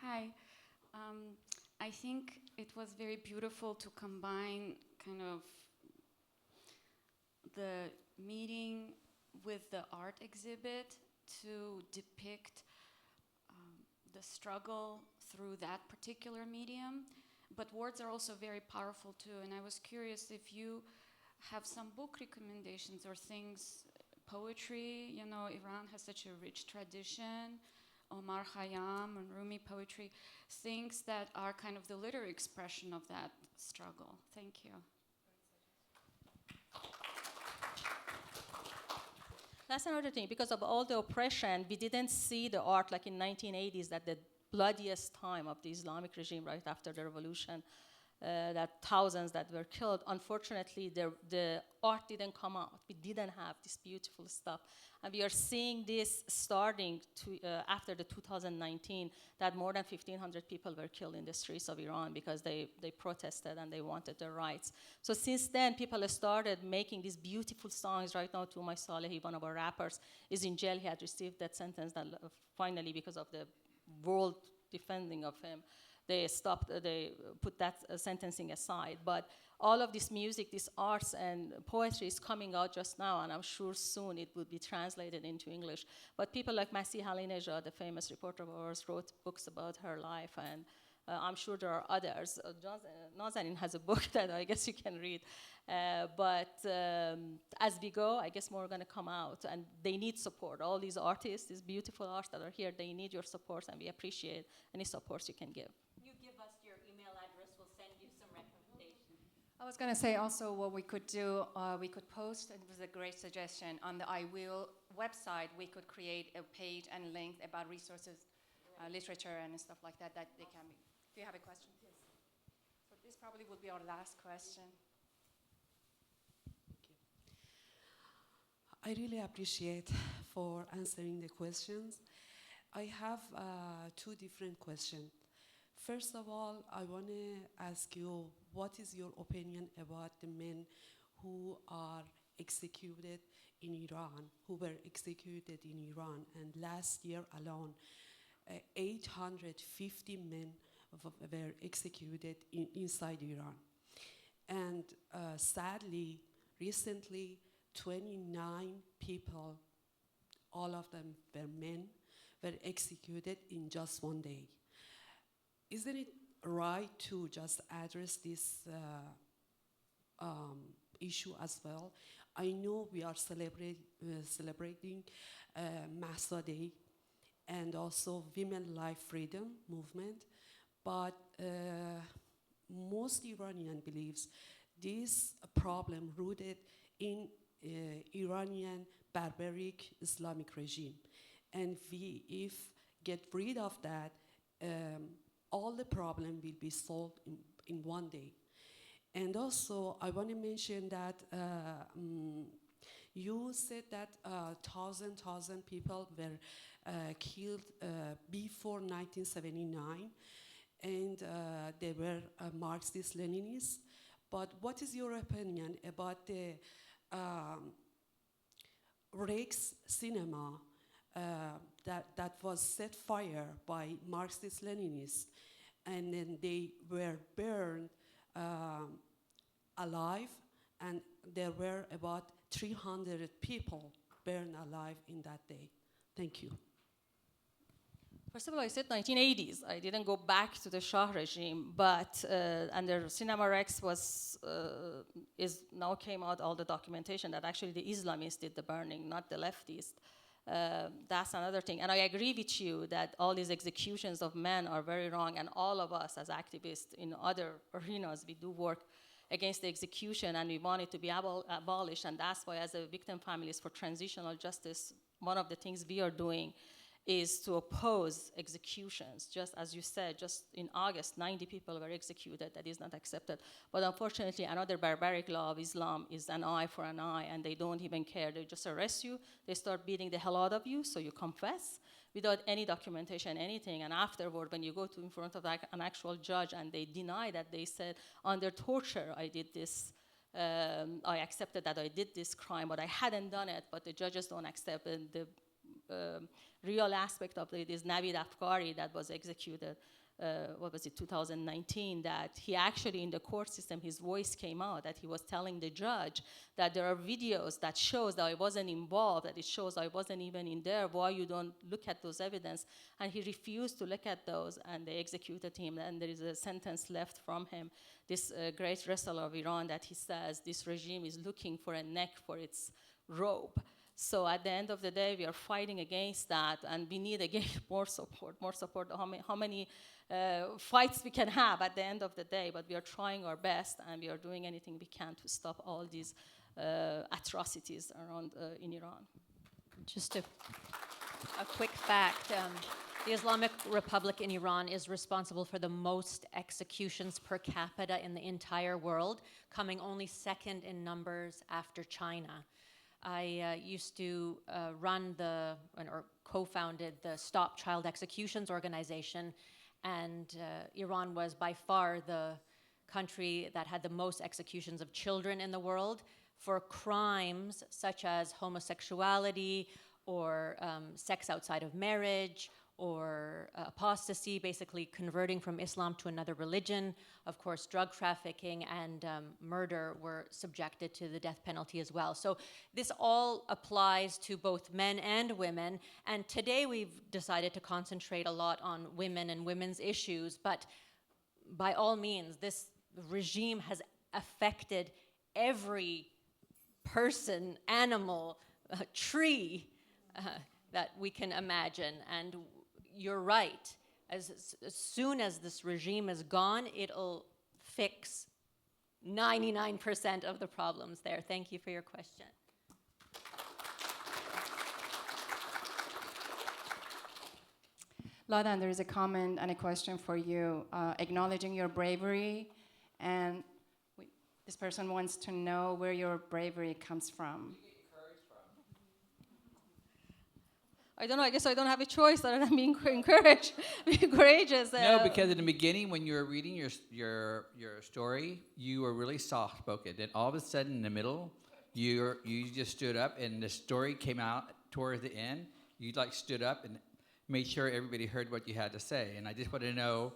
Hi, I think it was very beautiful to combine kind of the meeting with the art exhibit to depict the struggle through that particular medium. But words are also very powerful too, and I was curious if you have some book recommendations or things, poetry, you know, Iran has such a rich tradition, Omar Khayyam and Rumi poetry, things that are kind of the literary expression of that struggle. Thank you. That's another thing, because of all the oppression, we didn't see the art like in 1980s, that the bloodiest time of the Islamic regime right after the revolution, that thousands that were killed. Unfortunately, the art didn't come out. We didn't have this beautiful stuff. And we are seeing this starting to, after the 2019, that more than 1,500 people were killed in the streets of Iran because they protested and they wanted their rights. So since then, people started making these beautiful songs. Right now, Toumai Salehi, one of our rappers, is in jail. He had received that sentence that finally, because of the world defending of him, they stopped, they put that sentencing aside. But all of this music, this arts and poetry is coming out just now, and I'm sure soon it will be translated into English. But people like Masih Halinejad, the famous reporter of ours, wrote books about her life, and I'm sure there are others. Nazanin has a book that I guess you can read. But as we go, I guess more are gonna come out, and they need support. All these artists, these beautiful artists that are here, they need your support, and we appreciate any support you can give. You give us your email address, we'll send you some recommendations. I was going to say also what we could do, we could post, it was a great suggestion, on the IWILL website, we could create a page and link about resources, literature and stuff like that, that they can be. Do you have a question? Yes. So this probably will be our last question. I really appreciate for answering the questions. I have two different questions. First of all, I want to ask you, what is your opinion about the men who are executed in Iran, who were executed in Iran? And last year alone, 850 men were executed inside Iran. And sadly, recently, 29 people, all of them were men, were executed in just one day. Isn't it right to just address this issue as well? I know we are celebrating Mahsa Day and also Women Life Freedom movement, but most Iranian believes this problem rooted in Iranian barbaric Islamic regime. And if get rid of that, all the problem will be solved in one day. And also, I want to mention that you said that 1,000 people were killed before 1979, and they were Marxist-Leninists. But what is your opinion about the Rex cinema that was set fire by Marxist-Leninists, and then they were burned alive, and there were about 300 people burned alive in that day? Thank you. First of all, I said 1980s. I didn't go back to the Shah regime, but under Cinema Rex now came out all the documentation that actually the Islamists did the burning, not the leftists. That's another thing. And I agree with you that all these executions of men are very wrong, and all of us as activists in other arenas, we do work against the execution, and we want it to be abolished. And that's why, as a Victim Families for Transitional Justice, one of the things we are doing is to oppose executions. Just as you said, just in August, 90 people were executed. That is not accepted. But unfortunately, another barbaric law of Islam is an eye for an eye, and they don't even care. They just arrest you. They start beating the hell out of you, so you confess without any documentation, anything. And afterward, when you go in front of an actual judge and they deny that, they said, under torture, I did this. I accepted that I did this crime, but I hadn't done it. But the judges don't accept it. The real aspect of it is Navid Afkari that was executed 2019, that he actually in the court system, his voice came out, that he was telling the judge that there are videos that shows that I wasn't involved, that it shows I wasn't even in there, why you don't look at those evidence? And he refused to look at those, and they executed him, and there is a sentence left from him, this great wrestler of Iran, that he says this regime is looking for a neck for its robe. So at the end of the day, we are fighting against that, and we need again more support. How many fights we can have at the end of the day, but we are trying our best, and we are doing anything we can to stop all these atrocities around in Iran. Just a quick fact. The Islamic Republic in Iran is responsible for the most executions per capita in the entire world, coming only second in numbers after China. I used to run or co-founded the Stop Child Executions organization, and Iran was by far the country that had the most executions of children in the world for crimes such as homosexuality or sex outside of marriage or apostasy, basically converting from Islam to another religion. Of course, drug trafficking and murder were subjected to the death penalty as well. So this all applies to both men and women. And today we've decided to concentrate a lot on women and women's issues. But by all means, this regime has affected every person, animal, tree that we can imagine. And you're right. As soon as this regime is gone, it'll fix 99% of the problems there. Thank you for your question. Lawdan, there is a comment and a question for you, acknowledging your bravery, and this person wants to know where your bravery comes from. I don't know, I guess I don't have a choice other than being encouraged, being courageous. No, because in the beginning, when you were reading your story, you were really soft-spoken. Then all of a sudden, in the middle, you just stood up, and the story came out towards the end. You like stood up and made sure everybody heard what you had to say. And I just want to know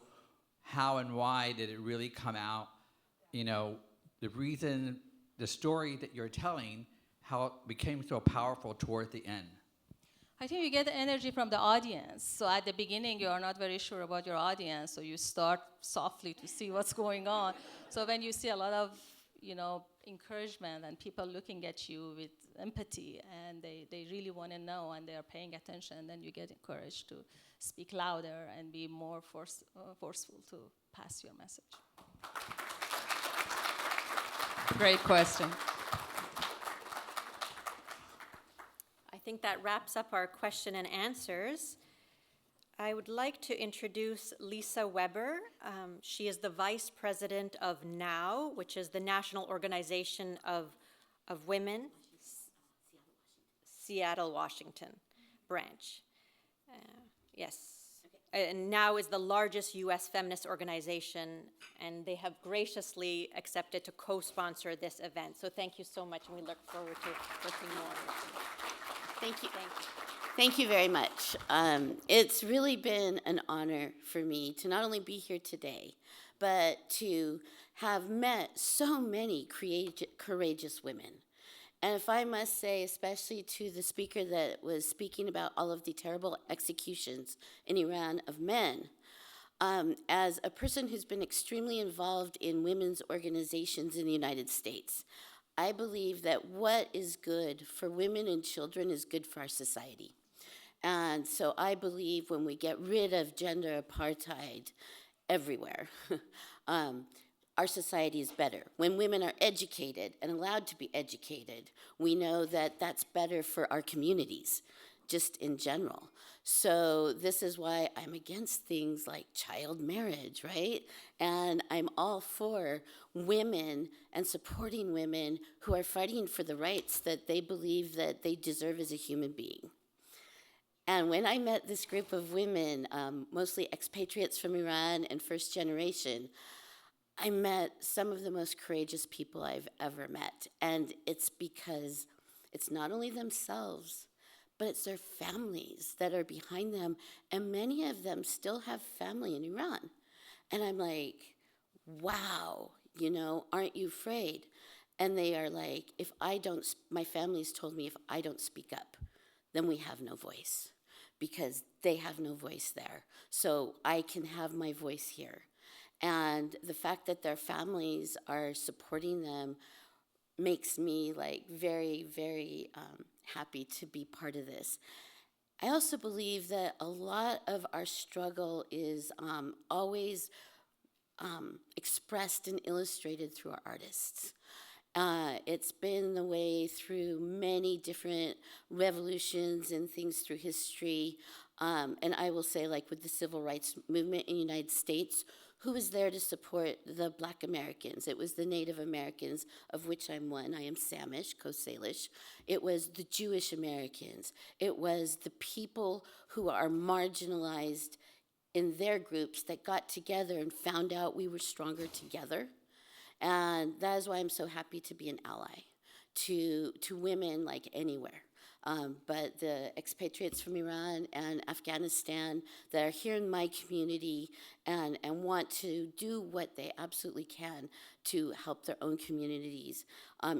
how and why did it really come out, you know, the reason, the story that you're telling, how it became so powerful towards the end. I think you get the energy from the audience. So at the beginning, you are not very sure about your audience, so you start softly to see what's going on. So when you see a lot of, you know, encouragement and people looking at you with empathy, and they really want to know and they are paying attention, then you get encouraged to speak louder and be more forceful to pass your message. Great question. I think that wraps up our question and answers. I would like to introduce Lisa Weber. She is the Vice President of NOW, which is the National Organization of Women, Seattle, Washington branch. Yes. And NOW is the largest U.S. feminist organization, and they have graciously accepted to co-sponsor this event. So thank you so much, and we look forward to working more with you. Thank you. Thank you very much. It's really been an honor for me to not only be here today, but to have met so many courageous women. And if I must say, especially to the speaker that was speaking about all of the terrible executions in Iran of men, as a person who's been extremely involved in women's organizations in the United States, I believe that what is good for women and children is good for our society. And so I believe when we get rid of gender apartheid everywhere, our society is better. When women are educated and allowed to be educated, we know that that's better for our communities, just in general. So this is why I'm against things like child marriage, right? And I'm all for women and supporting women who are fighting for the rights that they believe that they deserve as a human being. And when I met this group of women, mostly expatriates from Iran and first generation, I met some of the most courageous people I've ever met. And it's because it's not only themselves, but it's their families that are behind them, and many of them still have family in Iran. And I'm like, wow, you know, aren't you afraid? And they are like, if I don't, my family's told me if I don't speak up, then we have no voice, because they have no voice there. So I can have my voice here. And the fact that their families are supporting them makes me like very, very happy to be part of this. I also believe that a lot of our struggle is always expressed and illustrated through our artists. It's been the way through many different revolutions and things through history. And I will say, like with the civil rights movement in the United States, who was there to support the Black Americans? It was the Native Americans, of which I'm one. I am Samish, Coast Salish. It was the Jewish Americans. It was the people who are marginalized in their groups that got together and found out we were stronger together. And that is why I'm so happy to be an ally to women like anywhere. But the expatriates from Iran and Afghanistan that are here in my community and want to do what they absolutely can to help their own communities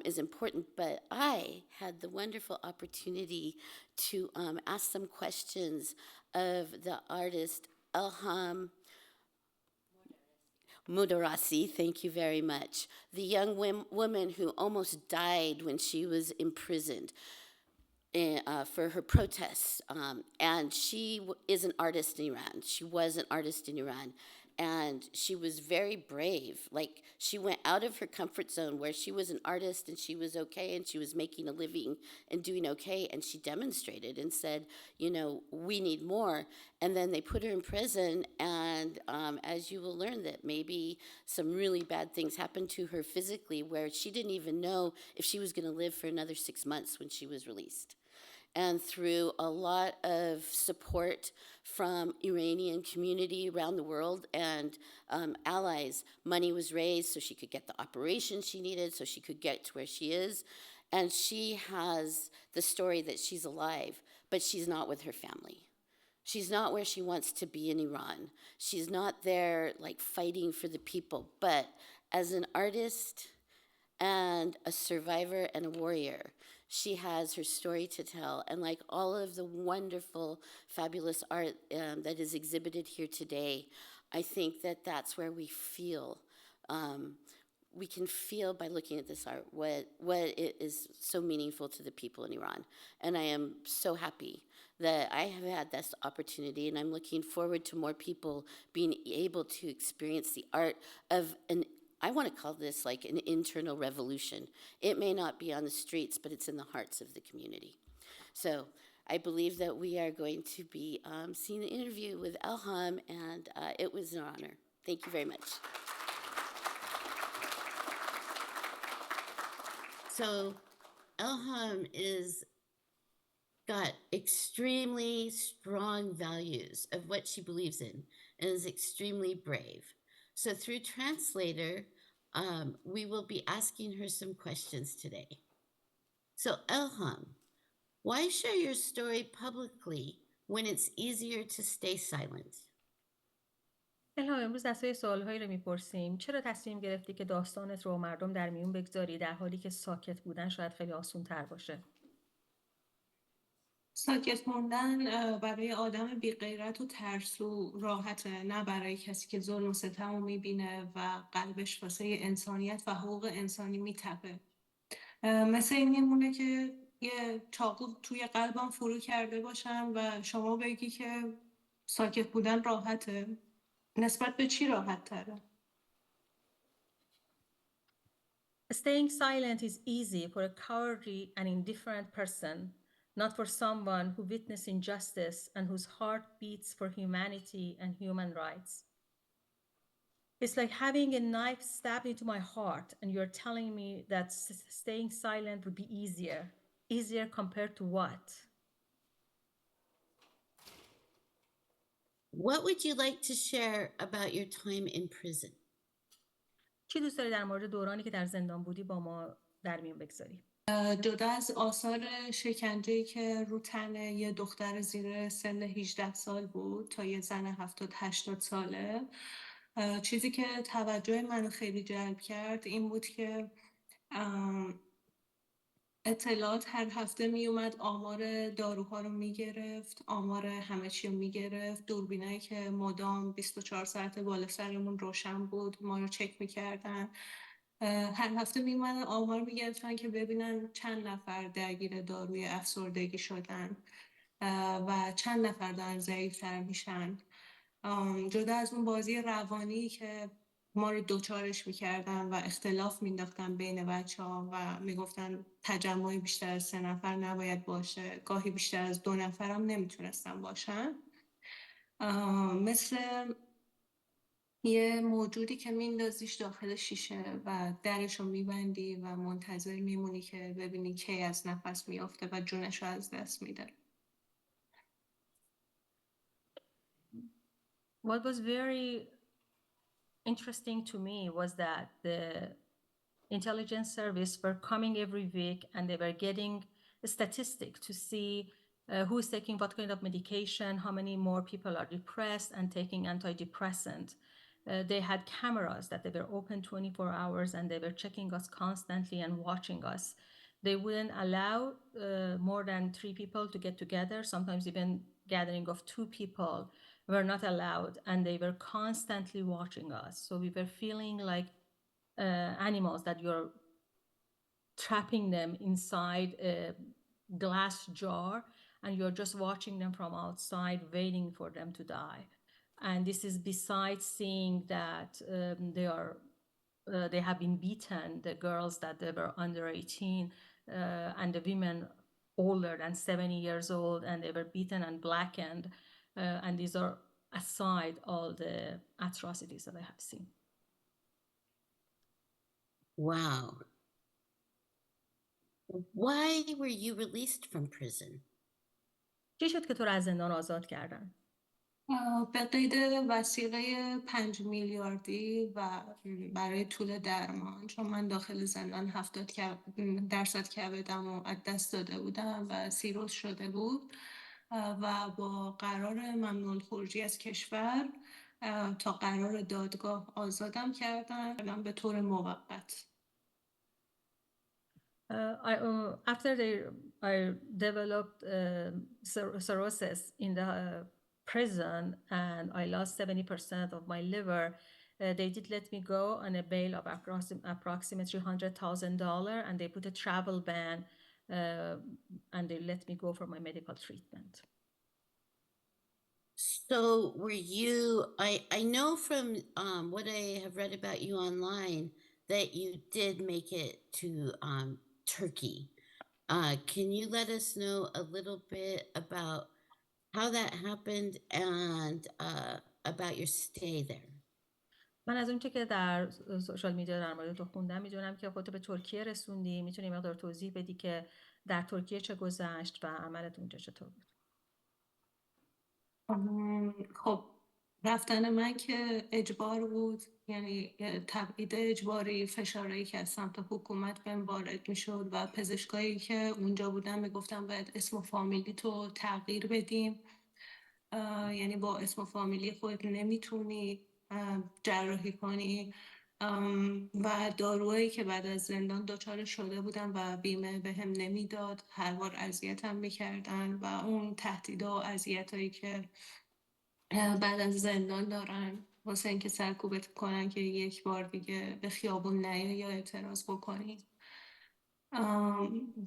is important. But I had the wonderful opportunity to ask some questions of the artist Elham Modarresi, thank you very much. The young woman who almost died when she was imprisoned for her protests. And she is an artist in Iran. She was an artist in Iran. And she was very brave. Like, she went out of her comfort zone where she was an artist and she was okay and she was making a living and doing okay. And she demonstrated and said, you know, we need more. And then they put her in prison. And as you will learn, that maybe some really bad things happened to her physically, where she didn't even know if she was going to live for another 6 months when she was released. And through a lot of support from Iranian community around the world and allies, money was raised so she could get the operation she needed, so she could get to where she is. And she has the story that she's alive, but she's not with her family. She's not where she wants to be in Iran. She's not there like fighting for the people. But as an artist and a survivor and a warrior, she has her story to tell. And like all of the wonderful, fabulous art that is exhibited here today, I think that that's where we feel, we can feel by looking at this art what it is so meaningful to the people in Iran. And I am so happy that I have had this opportunity, and I'm looking forward to more people being able to experience the art of I want to call this like an internal revolution. It may not be on the streets, but it's in the hearts of the community. So I believe that we are going to be seeing an interview with Elham, and it was an honor. Thank you very much. So Elham is got extremely strong values of what she believes in and is extremely brave. So through translator, we will be asking her some questions today. So Elham, why share your story publicly when it's easier to stay silent? الهام، امروز دسته سوالهایی رو میپرسیم. چرا تصمیم گرفتی که داستانت رو مردم در میون بگذاری در حالی که ساکت بودن شاید خیلی آسون تر باشه؟ ساکت موندن برای آدم بی غیرت و ترسو راحته، نه برای کسی که ظلم و ستم رو میبینه و قلبش واسه انسانیت و حقوق انسانی میتپه. مثل این میمونه که یه چاقو توی قلبم فرو کرده باشم و شما بگی که ساکت بودن راحته. نسبت به چی راحت تره؟ Staying silent is easy for a cowardly and indifferent person, not for someone who witnessed injustice and whose heart beats for humanity and human rights. It's like having a knife stabbed into my heart, and you're telling me that staying silent would be easier. Easier compared to what? What would you like to share about your time in prison? چی دوست داری در مورد دورانی که در زندان بودی با ما در میون بگذاری؟ جدا از آثار شکنجه‌ای که رو تن یه دختر زیر سن 18 سال بود تا یه زن 70-80 ساله، چیزی که توجه منو خیلی جلب کرد این بود که اطلاعات هر هفته می اومد، آمار داروها رو میگرفت، آمار همه چی رو میگرفت، دوربینایی که مدام 24 ساعت بالا سرمون روشن بود ما رو چک میکردن. هر هفته می اومدن آمار میگرفتن که ببینن چند نفر درگیر داروی افسردگی شدن و چند نفر دارن ضعیف‌تر میشن. جدا از اون بازی روانی که ما رو دوچارش میکردن و اختلاف مینداختن بین بچه ها و میگفتن تجمع بیشتر از 3 نفر نباید باشه، گاهی بیشتر از 2 نفر هم نمیتونستن باشن. مثل یه موجودی که میندازیش داخل شیشه و درش رو میبندی و منتظر میمونی که ببینی کی از نفس میافته و جونش رو از دست میده. What was very interesting to me was that the intelligence service were coming every week and they were getting a statistic to see who is taking what kind of medication, how many more people are depressed and taking antidepressant. They had cameras that they were open 24 hours and they were checking us constantly and watching us. They wouldn't allow more than 3 people to get together. Sometimes even gathering of 2 people were not allowed, and they were constantly watching us. So we were feeling like animals that you're trapping them inside a glass jar and you're just watching them from outside, waiting for them to die. And this is besides seeing that they have been beaten, the girls that they were under 18 and the women older than 70 years old, and they were beaten and blackened. And these are aside all the atrocities that I have seen. Wow. Why were you released from prison? چی شد که تو رو از زندان آزاد کردن؟ به قید وثیقه 5 میلیاردی و برای طول درمان، چون من داخل زندان 70% کبدم و از دست داده بودم و سیروس شده بود و با قرار ممنوع خروجی از کشور تا قرار دادگاه آزادم کردن به طور موقت. After I developed cirrhosis in the prison and I lost 70% of my liver, they did let me go on a bail of approximately $100,000 and they put a travel ban and they let me go for my medical treatment. So were you, I know from what I have read about you online that you did make it to Turkey. Can you let us know a little bit about how that happened and about your stay there? من از اونچه که در سوشال میدیا در مورد تو خوندم میدونم که خودتو به ترکیه رسوندی. میتونی مقدار توضیح بدی که در ترکیه چه گذشت و عملت اونجا چطور بود؟ خب رفتن من که اجبار بود، یعنی تبعید اجباری، فشارهایی که از سمت حکومت بهم وارد میشد و پزشکایی که اونجا بودن میگفتن باید اسم و فامیلی تو تغییر بدیم، یعنی با اسم و فامیلی خود نمیتونی جراحی کنی و داروهایی که بعد از زندان دچار شده بودم و بیمه بهم نمیداد، هر بار اذیتم میکردن و اون تهدیدها و اذیتایی که بعد از زندان دارن واسه اینکه سرکوبت کنن که یک بار دیگه به خیابون نیای یا اعتراض بکنی.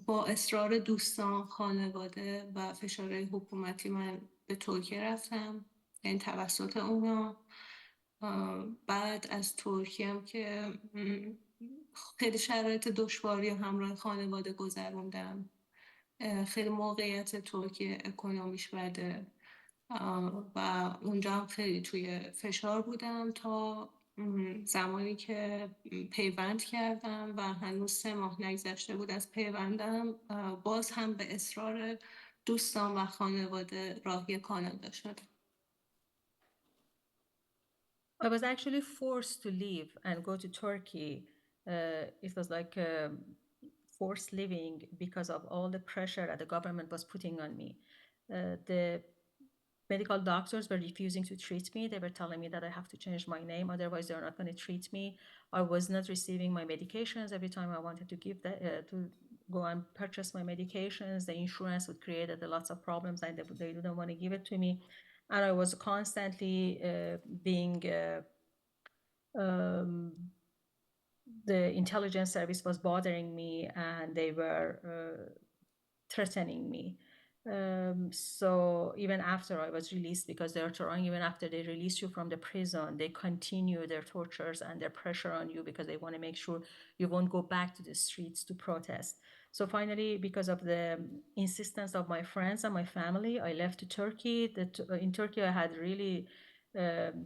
با اصرار دوستان، خانواده و فشارهای حکومتی من به ترکیه رفتم، یعنی توسط اونا. بعد از ترکیه هم که خیلی شرایط دشواری و همراه خانواده گذروندم. خیلی موقعیت ترکیه اکونومیش بده و اونجا هم خیلی توی فشار بودم تا زمانی که پیوند کردم و هنوز 3 ماه نگذشته بود از پیوندم، باز هم به اصرار دوستان و خانواده راهی کانادا شدم. I was actually forced to leave and go to Turkey. It was like forced living because of all the pressure that the government was putting on me. The medical doctors were refusing to treat me. They were telling me that I have to change my name, otherwise they're not going to treat me. I was not receiving my medications. Every time I wanted to to go and purchase my medications, the insurance would create lots of problems and they didn't want to give it to me. And I was constantly being the intelligence service was bothering me and they were threatening me. So even after I was released, because they're trying, even after they release you from the prison, they continue their tortures and their pressure on you because they want to make sure you won't go back to the streets to protest. So finally, because of the insistence of my friends and my family, I left to Turkey. In Turkey, I had really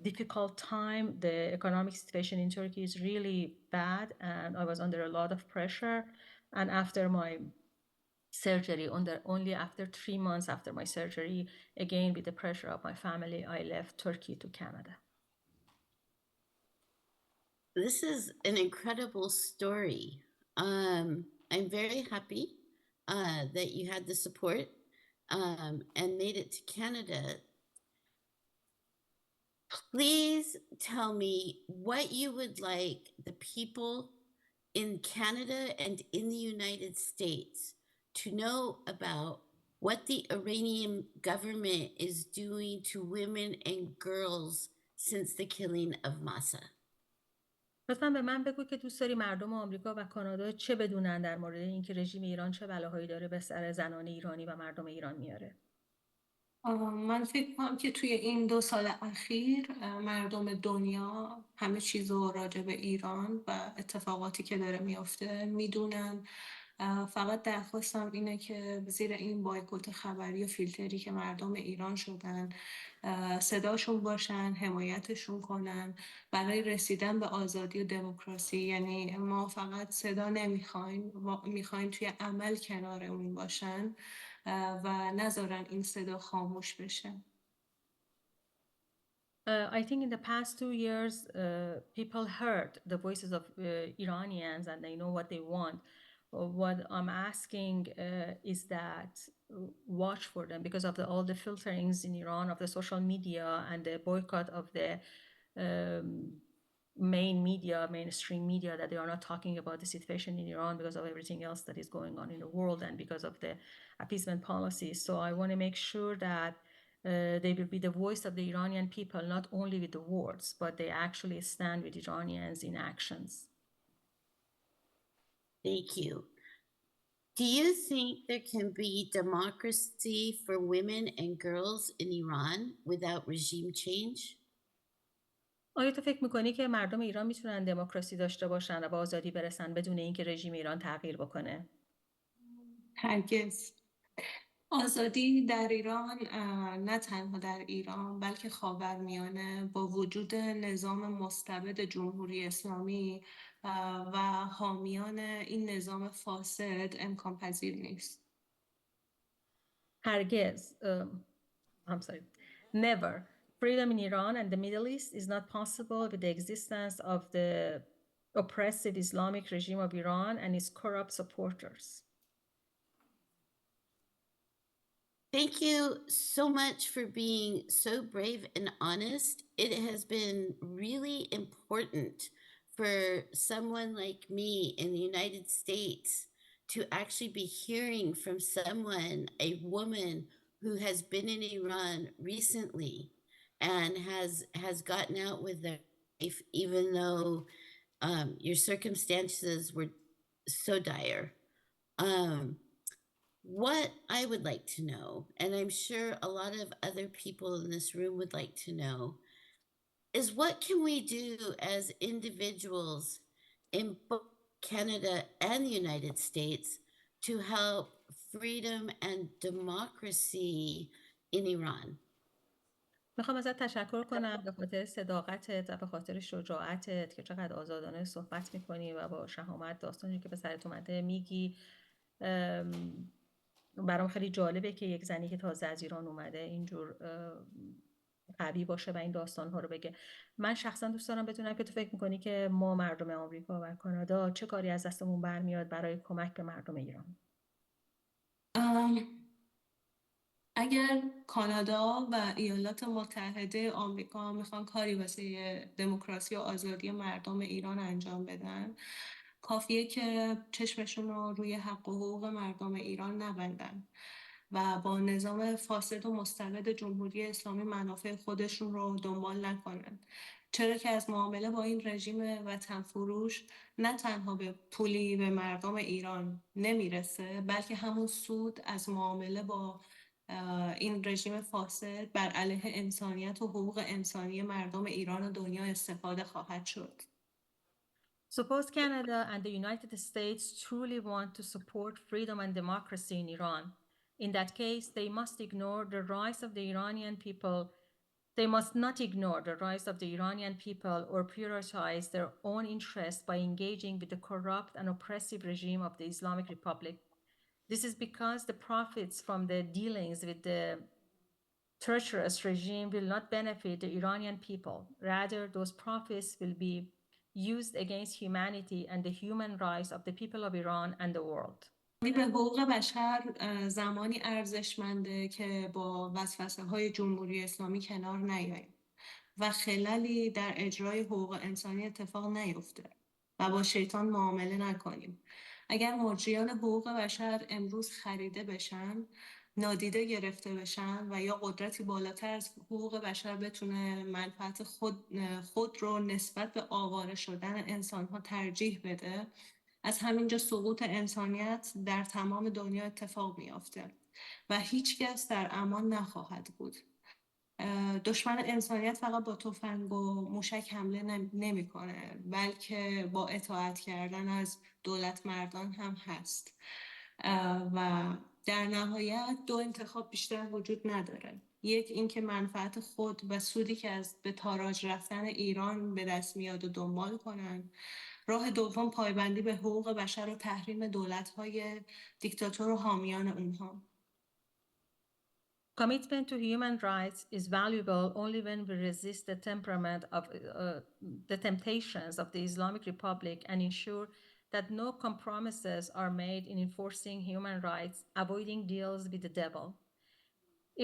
difficult time. The economic situation in Turkey is really bad and I was under a lot of pressure. And after my surgery, only after 3 months after my surgery, again with the pressure of my family, I left Turkey to Canada. This is an incredible story. I'm very happy that you had the support and made it to Canada. Please tell me what you would like the people in Canada and in the United States to know about what the Iranian government is doing to women and girls since the killing of Mahsa. لطفاً به من بگو که دوست داری مردم آمریکا و کانادا چه بدونن در مورد اینکه رژیم ایران چه بلاهایی داره به سر زنان ایرانی و مردم ایران میاره. من فکر کنم که توی این 2 سال اخیر مردم دنیا همه چیز رو راجع به ایران و اتفاقاتی که داره میفته میدونن. فقط درخواستم اینه که زیر این بایکوت خبری و فیلتری که مردم ایران شدن صداشون باشن، حمایتشون کنن برای رسیدن به آزادی و دموکراسی. یعنی ما فقط صدا نمیخوایم، میخوایم توی عمل کنارمون باشن و نذارن این صدا خاموش بشه. I think in the past 2 years, people heard the voices of Iranians and they know what they want. What I'm asking is that watch for them because of all the filterings in Iran of the social media and the boycott of the mainstream media, that they are not talking about the situation in Iran because of everything else that is going on in the world and because of the appeasement policies. So I want to make sure that they will be the voice of the Iranian people, not only with the words, but they actually stand with Iranians in actions. Thank you. Do you think there can be democracy for women and girls in Iran without regime change? آیا تو فکر میکنی که مردم ایران میتونن دموکراسی داشته باشن و به آزادی برسن بدون اینکه رژیم ایران تغییر بکنه؟ هرگز. آزادی در ایران، نه تنها در ایران بلکه خاورمیانه، با وجود نظام مستبد جمهوری اسلامی و حامیان این نظام فاسد امکان پذیر نیست. هرگز. I'm sorry. Never. Freedom in Iran and the Middle East is not possible with the existence of the oppressive Islamic regime of Iran and its corrupt supporters. Thank you so much for being so brave and honest. It has been really important for someone like me in the United States to actually be hearing from someone, a woman who has been in Iran recently and has gotten out with their life, even though your circumstances were so dire. What I would like to know, and I'm sure a lot of other people in this room would like to know, is what can we do as individuals in both Canada and the United States to help freedom and democracy in Iran? میخوام ازت تشکر کنم به خاطر صداقتت و به خاطر شجاعتت که چقدر آزادانه صحبت میکنی و با شهامت داستانی که به سرت اومده میگی. برام خیلی جالبه که یک زنی که تازه از ایران اومده اینجور قوی باشه و این داستان‌ها رو بگه. من شخصا دوست دارم بدونم که تو فکر می‌کنی که ما مردم آمریکا و کانادا چه کاری از دستمون برمیاد برای کمک به مردم ایران؟ اگر کانادا و ایالات متحده آمریکا میخوان کاری واسه دموکراسی و آزادی مردم ایران انجام بدن، کافیه که چشمشون رو روی حق و حقوق مردم ایران نبندن و با نظام فاسد و مستبد جمهوری اسلامی منافع خودشون رو دنبال نکنن. چرا که از معامله با این رژیم وطن فروش نه تنها به پولی به مردم ایران نمیرسه، بلکه همون سود از معامله با این رژیم فاسد بر علیه انسانیت و حقوق انسانی مردم ایران و دنیا استفاده خواهد شد. Suppose Canada and the United States truly want to support freedom and democracy in Iran. In that case, they must ignore the rights of the Iranian people. They must not ignore the rights of the Iranian people or prioritize their own interests by engaging with the corrupt and oppressive regime of the Islamic Republic. This is because the profits from the dealings with the treacherous regime will not benefit the Iranian people. Rather, those profits will be used against humanity and the human rights of the people of Iran and the world. به حقوق بشر زمانی ارزشمنده که با وسوسه‌های جمهوری اسلامی کنار نیاییم و خللی در اجرای حقوق انسانی اتفاق نیفته و با شیطان معامله نکنیم. اگر مجریان حقوق بشر امروز خریده بشن، نادیده گرفته بشن و یا قدرتی بالاتر از حقوق بشر بتونه منفعت خود رو نسبت به آواره شدن انسان‌ها ترجیح بده، از همینجا سقوط انسانیت در تمام دنیا اتفاق میافته و هیچ کس در امان نخواهد بود. دشمن انسانیت فقط با تفنگ و موشک حمله نمیکنه، بلکه با اطاعت کردن از دولت مردان هم هست و در نهایت دو انتخاب بیشتر وجود نداره. یک اینکه منفعت خود و سودی که از به تاراج رفتن ایران به دست میاد و دنبال کنن. راه دوم پایبندی به حقوق بشر و تحریم دولت‌های دیکتاتور و حامیان اونها. Commitment to human rights is valuable only when we resist the temptations of the Islamic Republic and ensure that no compromises are made in enforcing human rights, avoiding deals with the devil.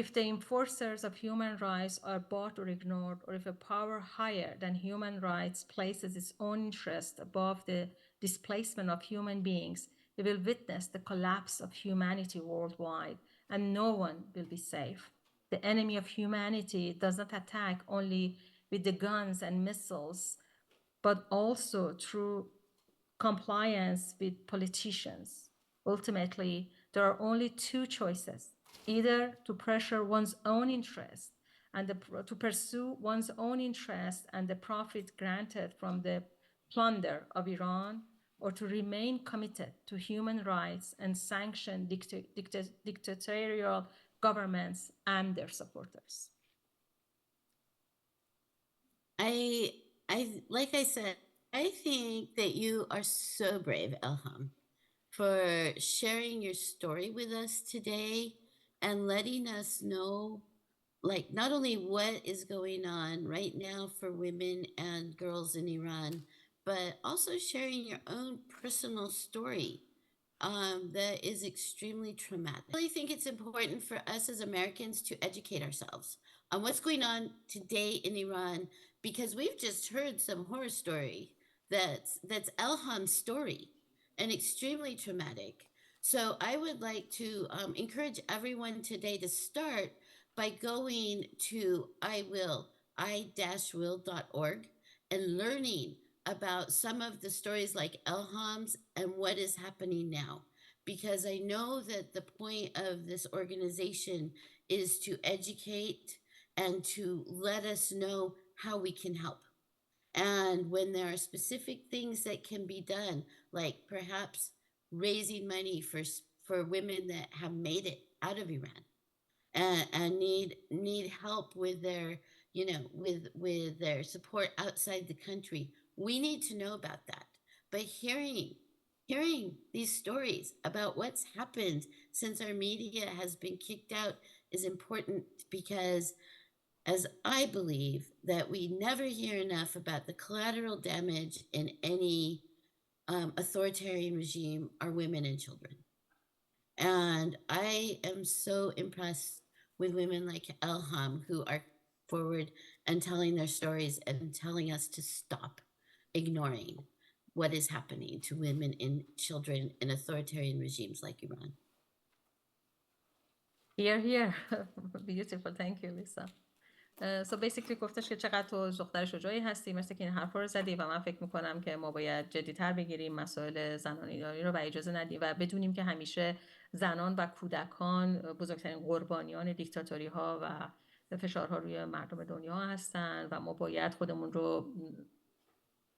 If the enforcers of human rights are bought or ignored, or if a power higher than human rights places its own interest above the displacement of human beings, we will witness the collapse of humanity worldwide, and no one will be safe. The enemy of humanity does not attack only with the guns and missiles, but also through compliance with politicians. Ultimately, there are only two choices: either to pressure one's own interest and to pursue one's own interest and the profit granted from the plunder of Iran, or to remain committed to human rights and sanction dictatorial governments and their supporters. Like I said, I think that you are so brave, Elham, for sharing your story with us today and letting us know, like, not only what is going on right now for women and girls in Iran, but also sharing your own personal story that is extremely traumatic. I really think it's important for us as Americans to educate ourselves on what's going on today in Iran, because we've just heard some horror story that's Elham's story, and extremely traumatic. So I would like to encourage everyone today to start by going to i-will.org and learning about some of the stories like Elham's and what is happening now. Because I know that the point of this organization is to educate and to let us know how we can help. And when there are specific things that can be done, like perhaps raising money for women that have made it out of Iran and need help with their, with their support outside the country, we need to know about that. But hearing these stories about what's happened since our media has been kicked out is important, because as I believe that we never hear enough about the collateral damage in any authoritarian regime are women and children. And I am so impressed with women like Elham who are forward and telling their stories and telling us to stop ignoring what is happening to women and children in authoritarian regimes like Iran. Here. Beautiful. Thank you, Lisa. So basically گفتش که چقدر تو دختر شجاعی هستی، مثل که این حرف رو زدی و من فکر میکنم که ما باید جدی‌تر بگیریم مسائل زنانیداری رو و اجازه ندیم و بدونیم که همیشه زنان و کودکان بزرگترین قربانیان دیکتاتوری ها و فشارها روی مردم دنیا هستن و ما باید خودمون رو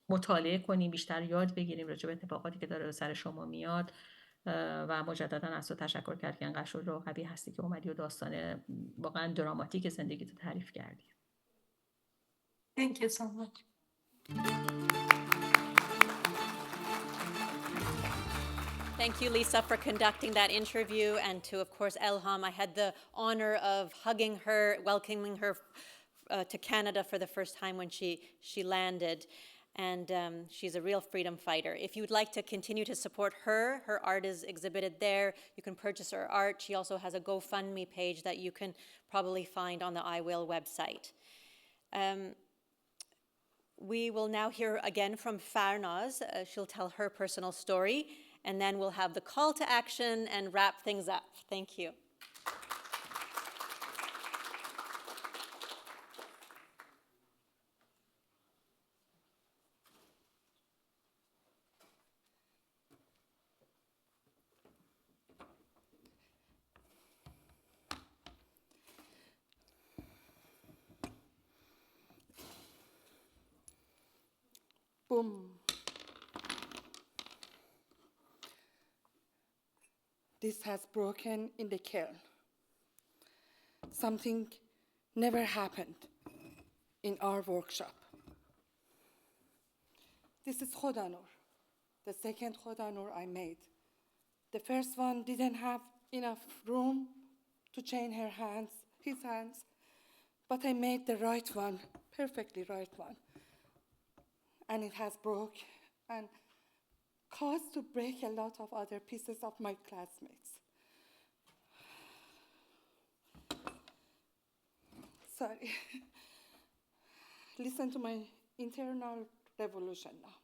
مطالعه کنیم، بیشتر یاد بگیریم راجع به اتفاقاتی که داره سر شما میاد و مجددا از تو تشکر کرد که انقدر شجاع و قوی هستی که اومدی و داستان واقعا دراماتیک زندگی تو تعریف کردی. Thank you so much. Thank you, Lisa, for conducting that interview, and to, of course, Elham. I had the honor of hugging her, welcoming her to Canada for the first time when she landed. And she's a real freedom fighter. If you would like to continue to support her, her art is exhibited there. You can purchase her art. She also has a GoFundMe page that you can probably find on the IWILL website. We will now hear again from Farnaz. She'll tell her personal story, and then we'll have the call to action and wrap things up. Thank you. Boom. This has broken in the kiln. Something never happened in our workshop. This is Khoda Noor, the second Khoda Noor I made. The first one didn't have enough room to chain his hands, but I made the right one, perfectly right one. And it has broke and caused to break a lot of other pieces of my classmates. Sorry. Listen to my internal revolution now.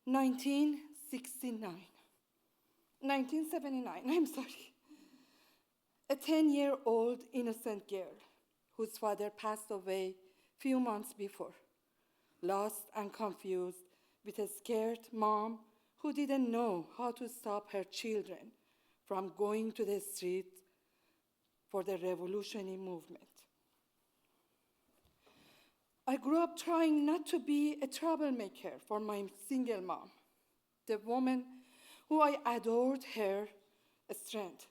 1979, I'm sorry. A 10-year-old innocent girl whose father passed away few months before. Lost and confused, with a scared mom who didn't know how to stop her children from going to the street for the revolutionary movement. I grew up trying not to be a troublemaker for my single mom, the woman who I adored her strength,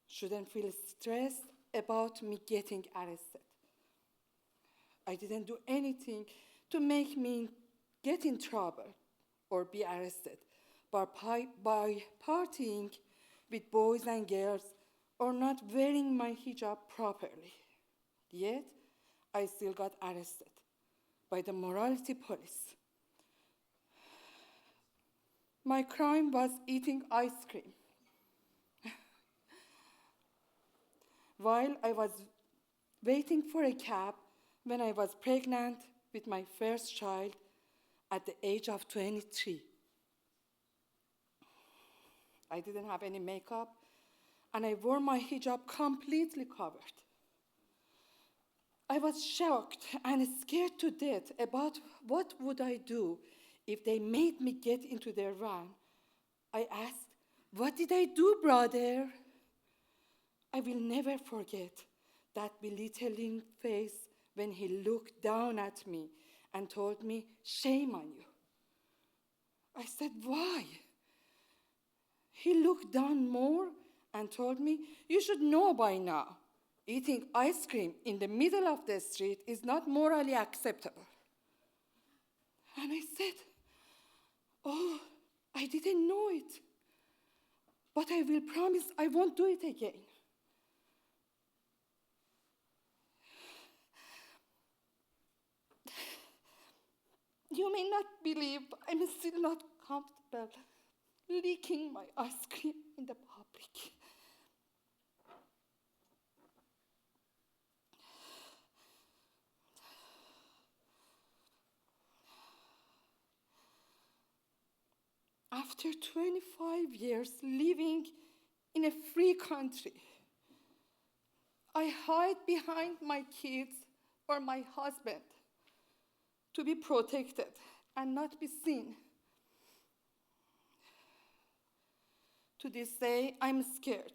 shouldn't feel stressed about me getting arrested. I didn't do anything to make me get in trouble or be arrested by partying with boys and girls or not wearing my hijab properly. Yet, I still got arrested by the morality police. My crime was eating ice cream. While I was waiting for a cab when I was pregnant with my first child at the age of 23. I didn't have any makeup, and I wore my hijab completely covered. I was shocked and scared to death about what would I do if they made me get into their van. I asked, "What did I do, brother?" I will never forget that belittling face when he looked down at me and told me, "Shame on you." I said, "Why?" He looked down more and told me, "You should know by now, eating ice cream in the middle of the street is not morally acceptable." And I said, "Oh, I didn't know it, but I will promise I won't do it again." You may not believe I'm still not comfortable licking my ice cream in the public. After 25 years living in a free country, I hide behind my kids or my husband to be protected and not be seen. To this day, I'm scared.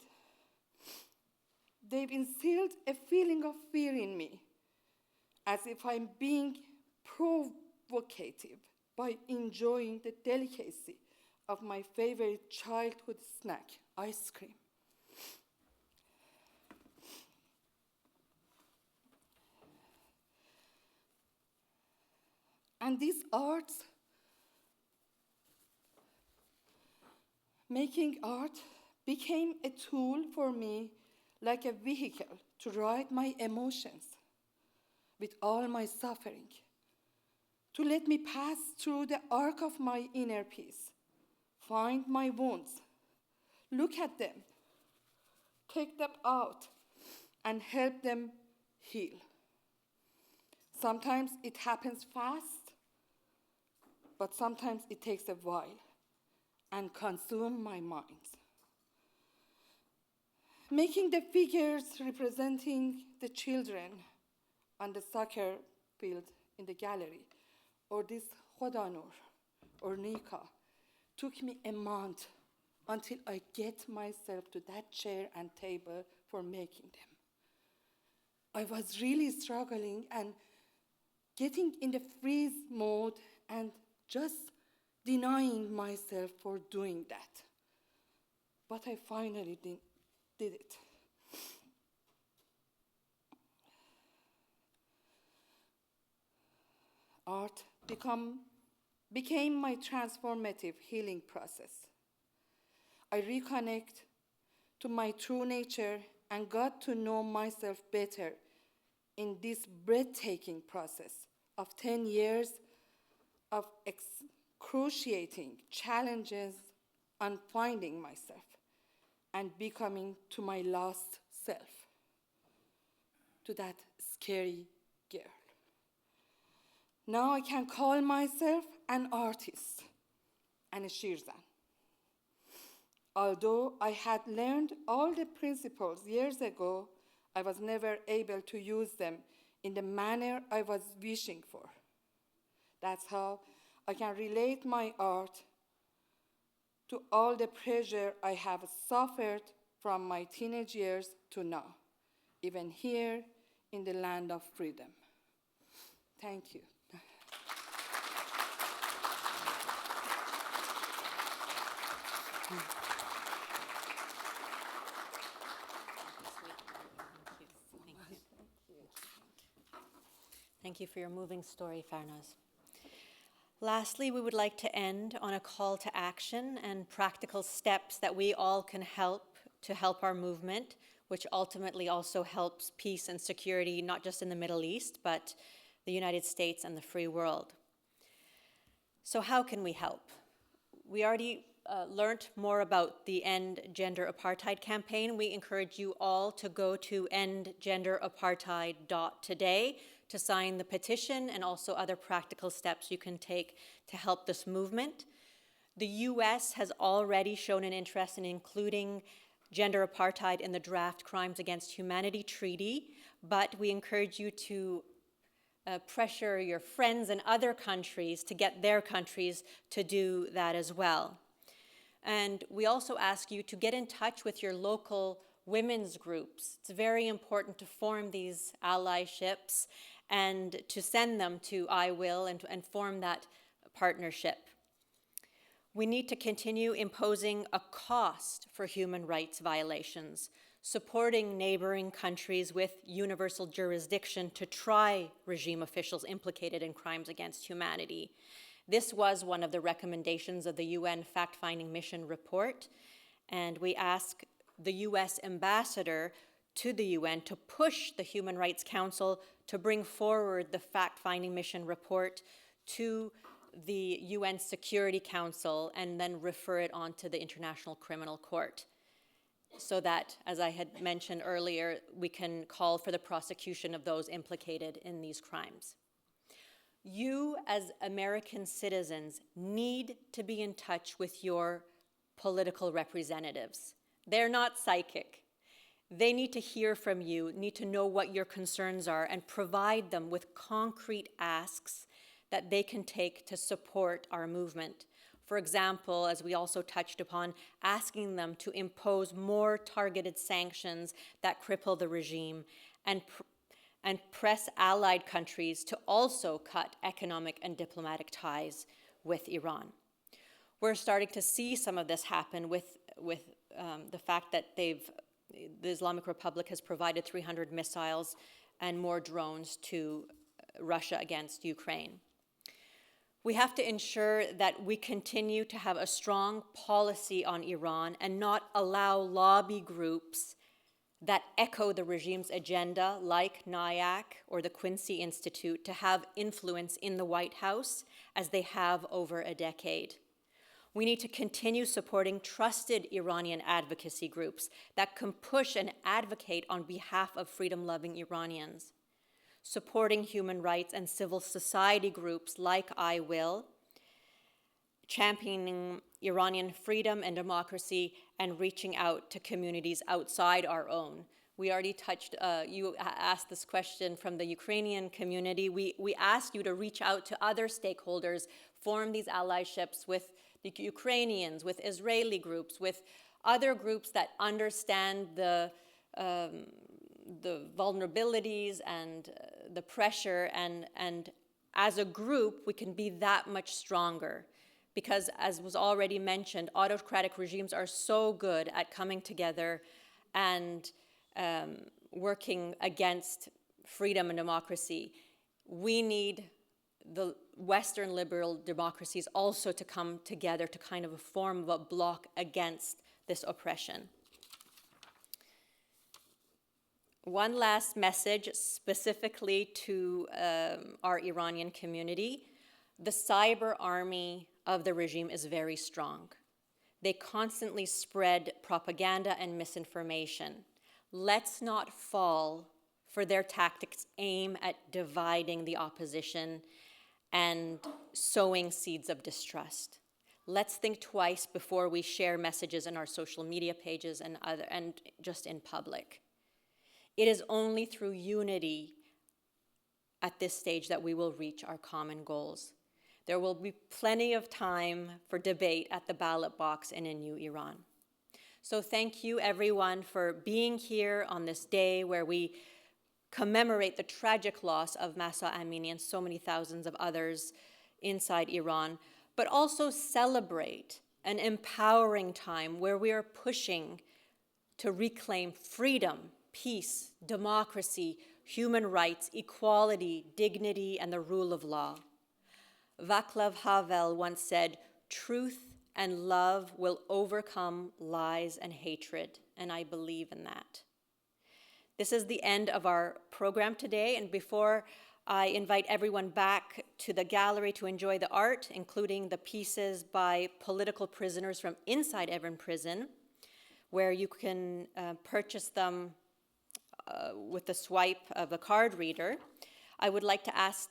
They've instilled a feeling of fear in me, as if I'm being provocative by enjoying the delicacy of my favorite childhood snack, ice cream. And these arts, making art became a tool for me, like a vehicle to ride my emotions with all my suffering, to let me pass through the arc of my inner peace, find my wounds, look at them, take them out, and help them heal. Sometimes it happens fast, but sometimes it takes a while and consumes my mind. Making the figures representing the children on the soccer field in the gallery, or this Khodanur or Nika, took me a month until I get myself to that chair and table for making them. I was really struggling and getting in the freeze mode and just denying myself for doing that. But I finally did it. Art became my transformative healing process. I reconnect to my true nature and got to know myself better in this breathtaking process of 10 years of excruciating challenges on finding myself and becoming to my lost self, to that scary girl. Now I can call myself an artist and a Shirzan. Although I had learned all the principles years ago, I was never able to use them in the manner I was wishing for. That's how I can relate my art to all the pressure I have suffered from my teenage years to now, even here in the land of freedom. Thank you. Thank you for your moving story, Farnaz. Lastly, we would like to end on a call to action and practical steps that we all can help to help our movement, which ultimately also helps peace and security, not just in the Middle East, but the United States and the free world. So how can we help? We already learned more about the End Gender Apartheid campaign. We encourage you all to go to endgenderapartheid.today to sign the petition and also other practical steps you can take to help this movement. The US has already shown an interest in including gender apartheid in the draft Crimes Against Humanity Treaty, but we encourage you to pressure your friends in other countries to get their countries to do that as well. And we also ask you to get in touch with your local women's groups. It's very important to form these allyships and to send them to IWILL and form that partnership. We need to continue imposing a cost for human rights violations, supporting neighboring countries with universal jurisdiction to try regime officials implicated in crimes against humanity. This was one of the recommendations of the UN fact-finding mission report, and we ask the US ambassador to the UN to push the Human Rights Council to bring forward the fact-finding mission report to the UN Security Council and then refer it on to the International Criminal Court, so that, as I had mentioned earlier, we can call for the prosecution of those implicated in these crimes. You, as American citizens, need to be in touch with your political representatives. They're not psychic. They need to hear from you, need to know what your concerns are, and provide them with concrete asks that they can take to support our movement. For example, as we also touched upon, asking them to impose more targeted sanctions that cripple the regime and press allied countries to also cut economic and diplomatic ties with Iran. We're starting to see some of this happen with the fact that the Islamic Republic has provided 300 missiles and more drones to Russia against Ukraine. We have to ensure that we continue to have a strong policy on Iran and not allow lobby groups that echo the regime's agenda, like NIAC or the Quincy Institute, to have influence in the White House as they have over a decade. We need to continue supporting trusted Iranian advocacy groups that can push and advocate on behalf of freedom-loving Iranians, supporting human rights and civil society groups like IWILL, championing Iranian freedom and democracy, and reaching out to communities outside our own. We already touched, you asked this question from the Ukrainian community. We asked you to reach out to other stakeholders, form these allyships with the Ukrainians, with Israeli groups, with other groups that understand the vulnerabilities and the pressure, and as a group, we can be that much stronger. Because, as was already mentioned, autocratic regimes are so good at coming together and working against freedom and democracy. We need the Western liberal democracies also to come together to kind of form a bloc against this oppression. One last message specifically to our Iranian community. The cyber army of the regime is very strong. They constantly spread propaganda and misinformation. Let's not fall for their tactics aimed at dividing the opposition and sowing seeds of distrust. Let's think twice before we share messages in our social media pages and just in public. It is only through unity at this stage that we will reach our common goals. There will be plenty of time for debate at the ballot box in a new Iran. So thank you, everyone, for being here on this day where we commemorate the tragic loss of Mahsa Amini and so many thousands of others inside Iran, but also celebrate an empowering time where we are pushing to reclaim freedom, peace, democracy, human rights, equality, dignity, and the rule of law. Václav Havel once said, "Truth and love will overcome lies and hatred," and I believe in that. This is the end of our program today, and before I invite everyone back to the gallery to enjoy the art, including the pieces by political prisoners from inside Evin prison, where you can purchase them with the swipe of a card reader, I would like to ask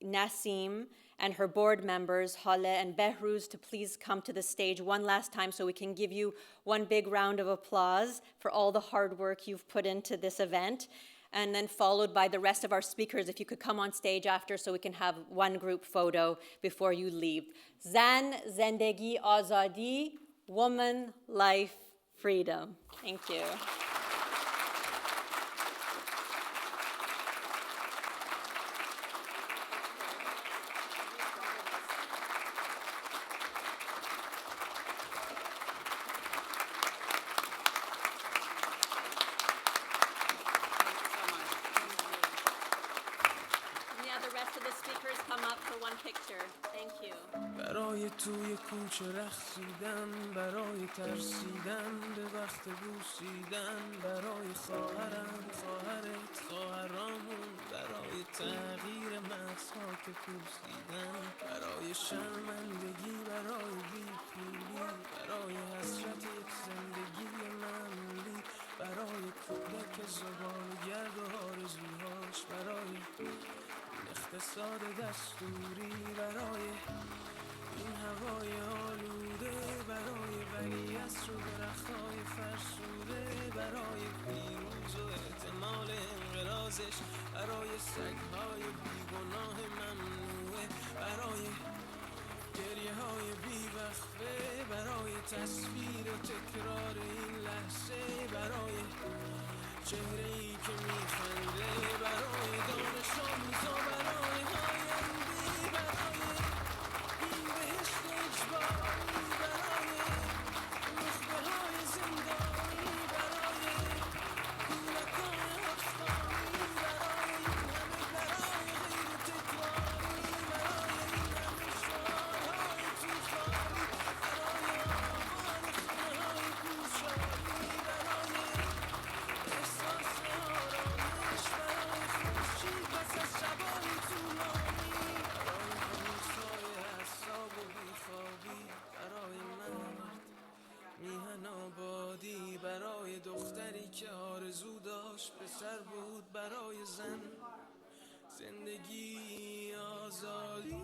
Nasim and her board members, Hale and Behruz, to please come to the stage one last time so we can give you one big round of applause for all the hard work you've put into this event, and then followed by the rest of our speakers, if you could come on stage after so we can have one group photo before you leave. Zan, Zendegi, Azadi, woman, life, freedom. Thank you. برای توی چه رقصیدن برای ترسیدن به وقت بوسیدن، برای خواهرم خواهرت خواهرامون، برای تغییر مغزها که پوسیدن، برای شرمندگی برای بی‌پولی، برای حسرت یک زندگی معمولی، برای کودک زبالگرد و آرزوهاش، برای این اقتصاد دستوری، برای این هوای آلوده، برای ولیعصر و درخت‌های فرسوده، برای پیروز و احتمال انقراضش، برای سگ‌های بیگناه ممنوعه، برای گریه‌های بیوقفه، برای تصویر تکرار این لحظه، برای چهره‌ای که میخنده، برای دانش آموزا، برای آینده، برای این بهشت اجباری، برای نخبه‌های زندانی، برای کودکان آفغانی، برای این همه برای غیر تکراری، برای این همه شعارهای توفانی، برای آبان خونه‌های کوچاری، برای احساس آرامش، برای خورشید پس از شب‌های طولانی، برای خاموش‌های اعصاب و بیخوابی، برای مرد میهن آبادی، برای دختری که آرزو داشت پسر بود، برای زن زندگی آزادی.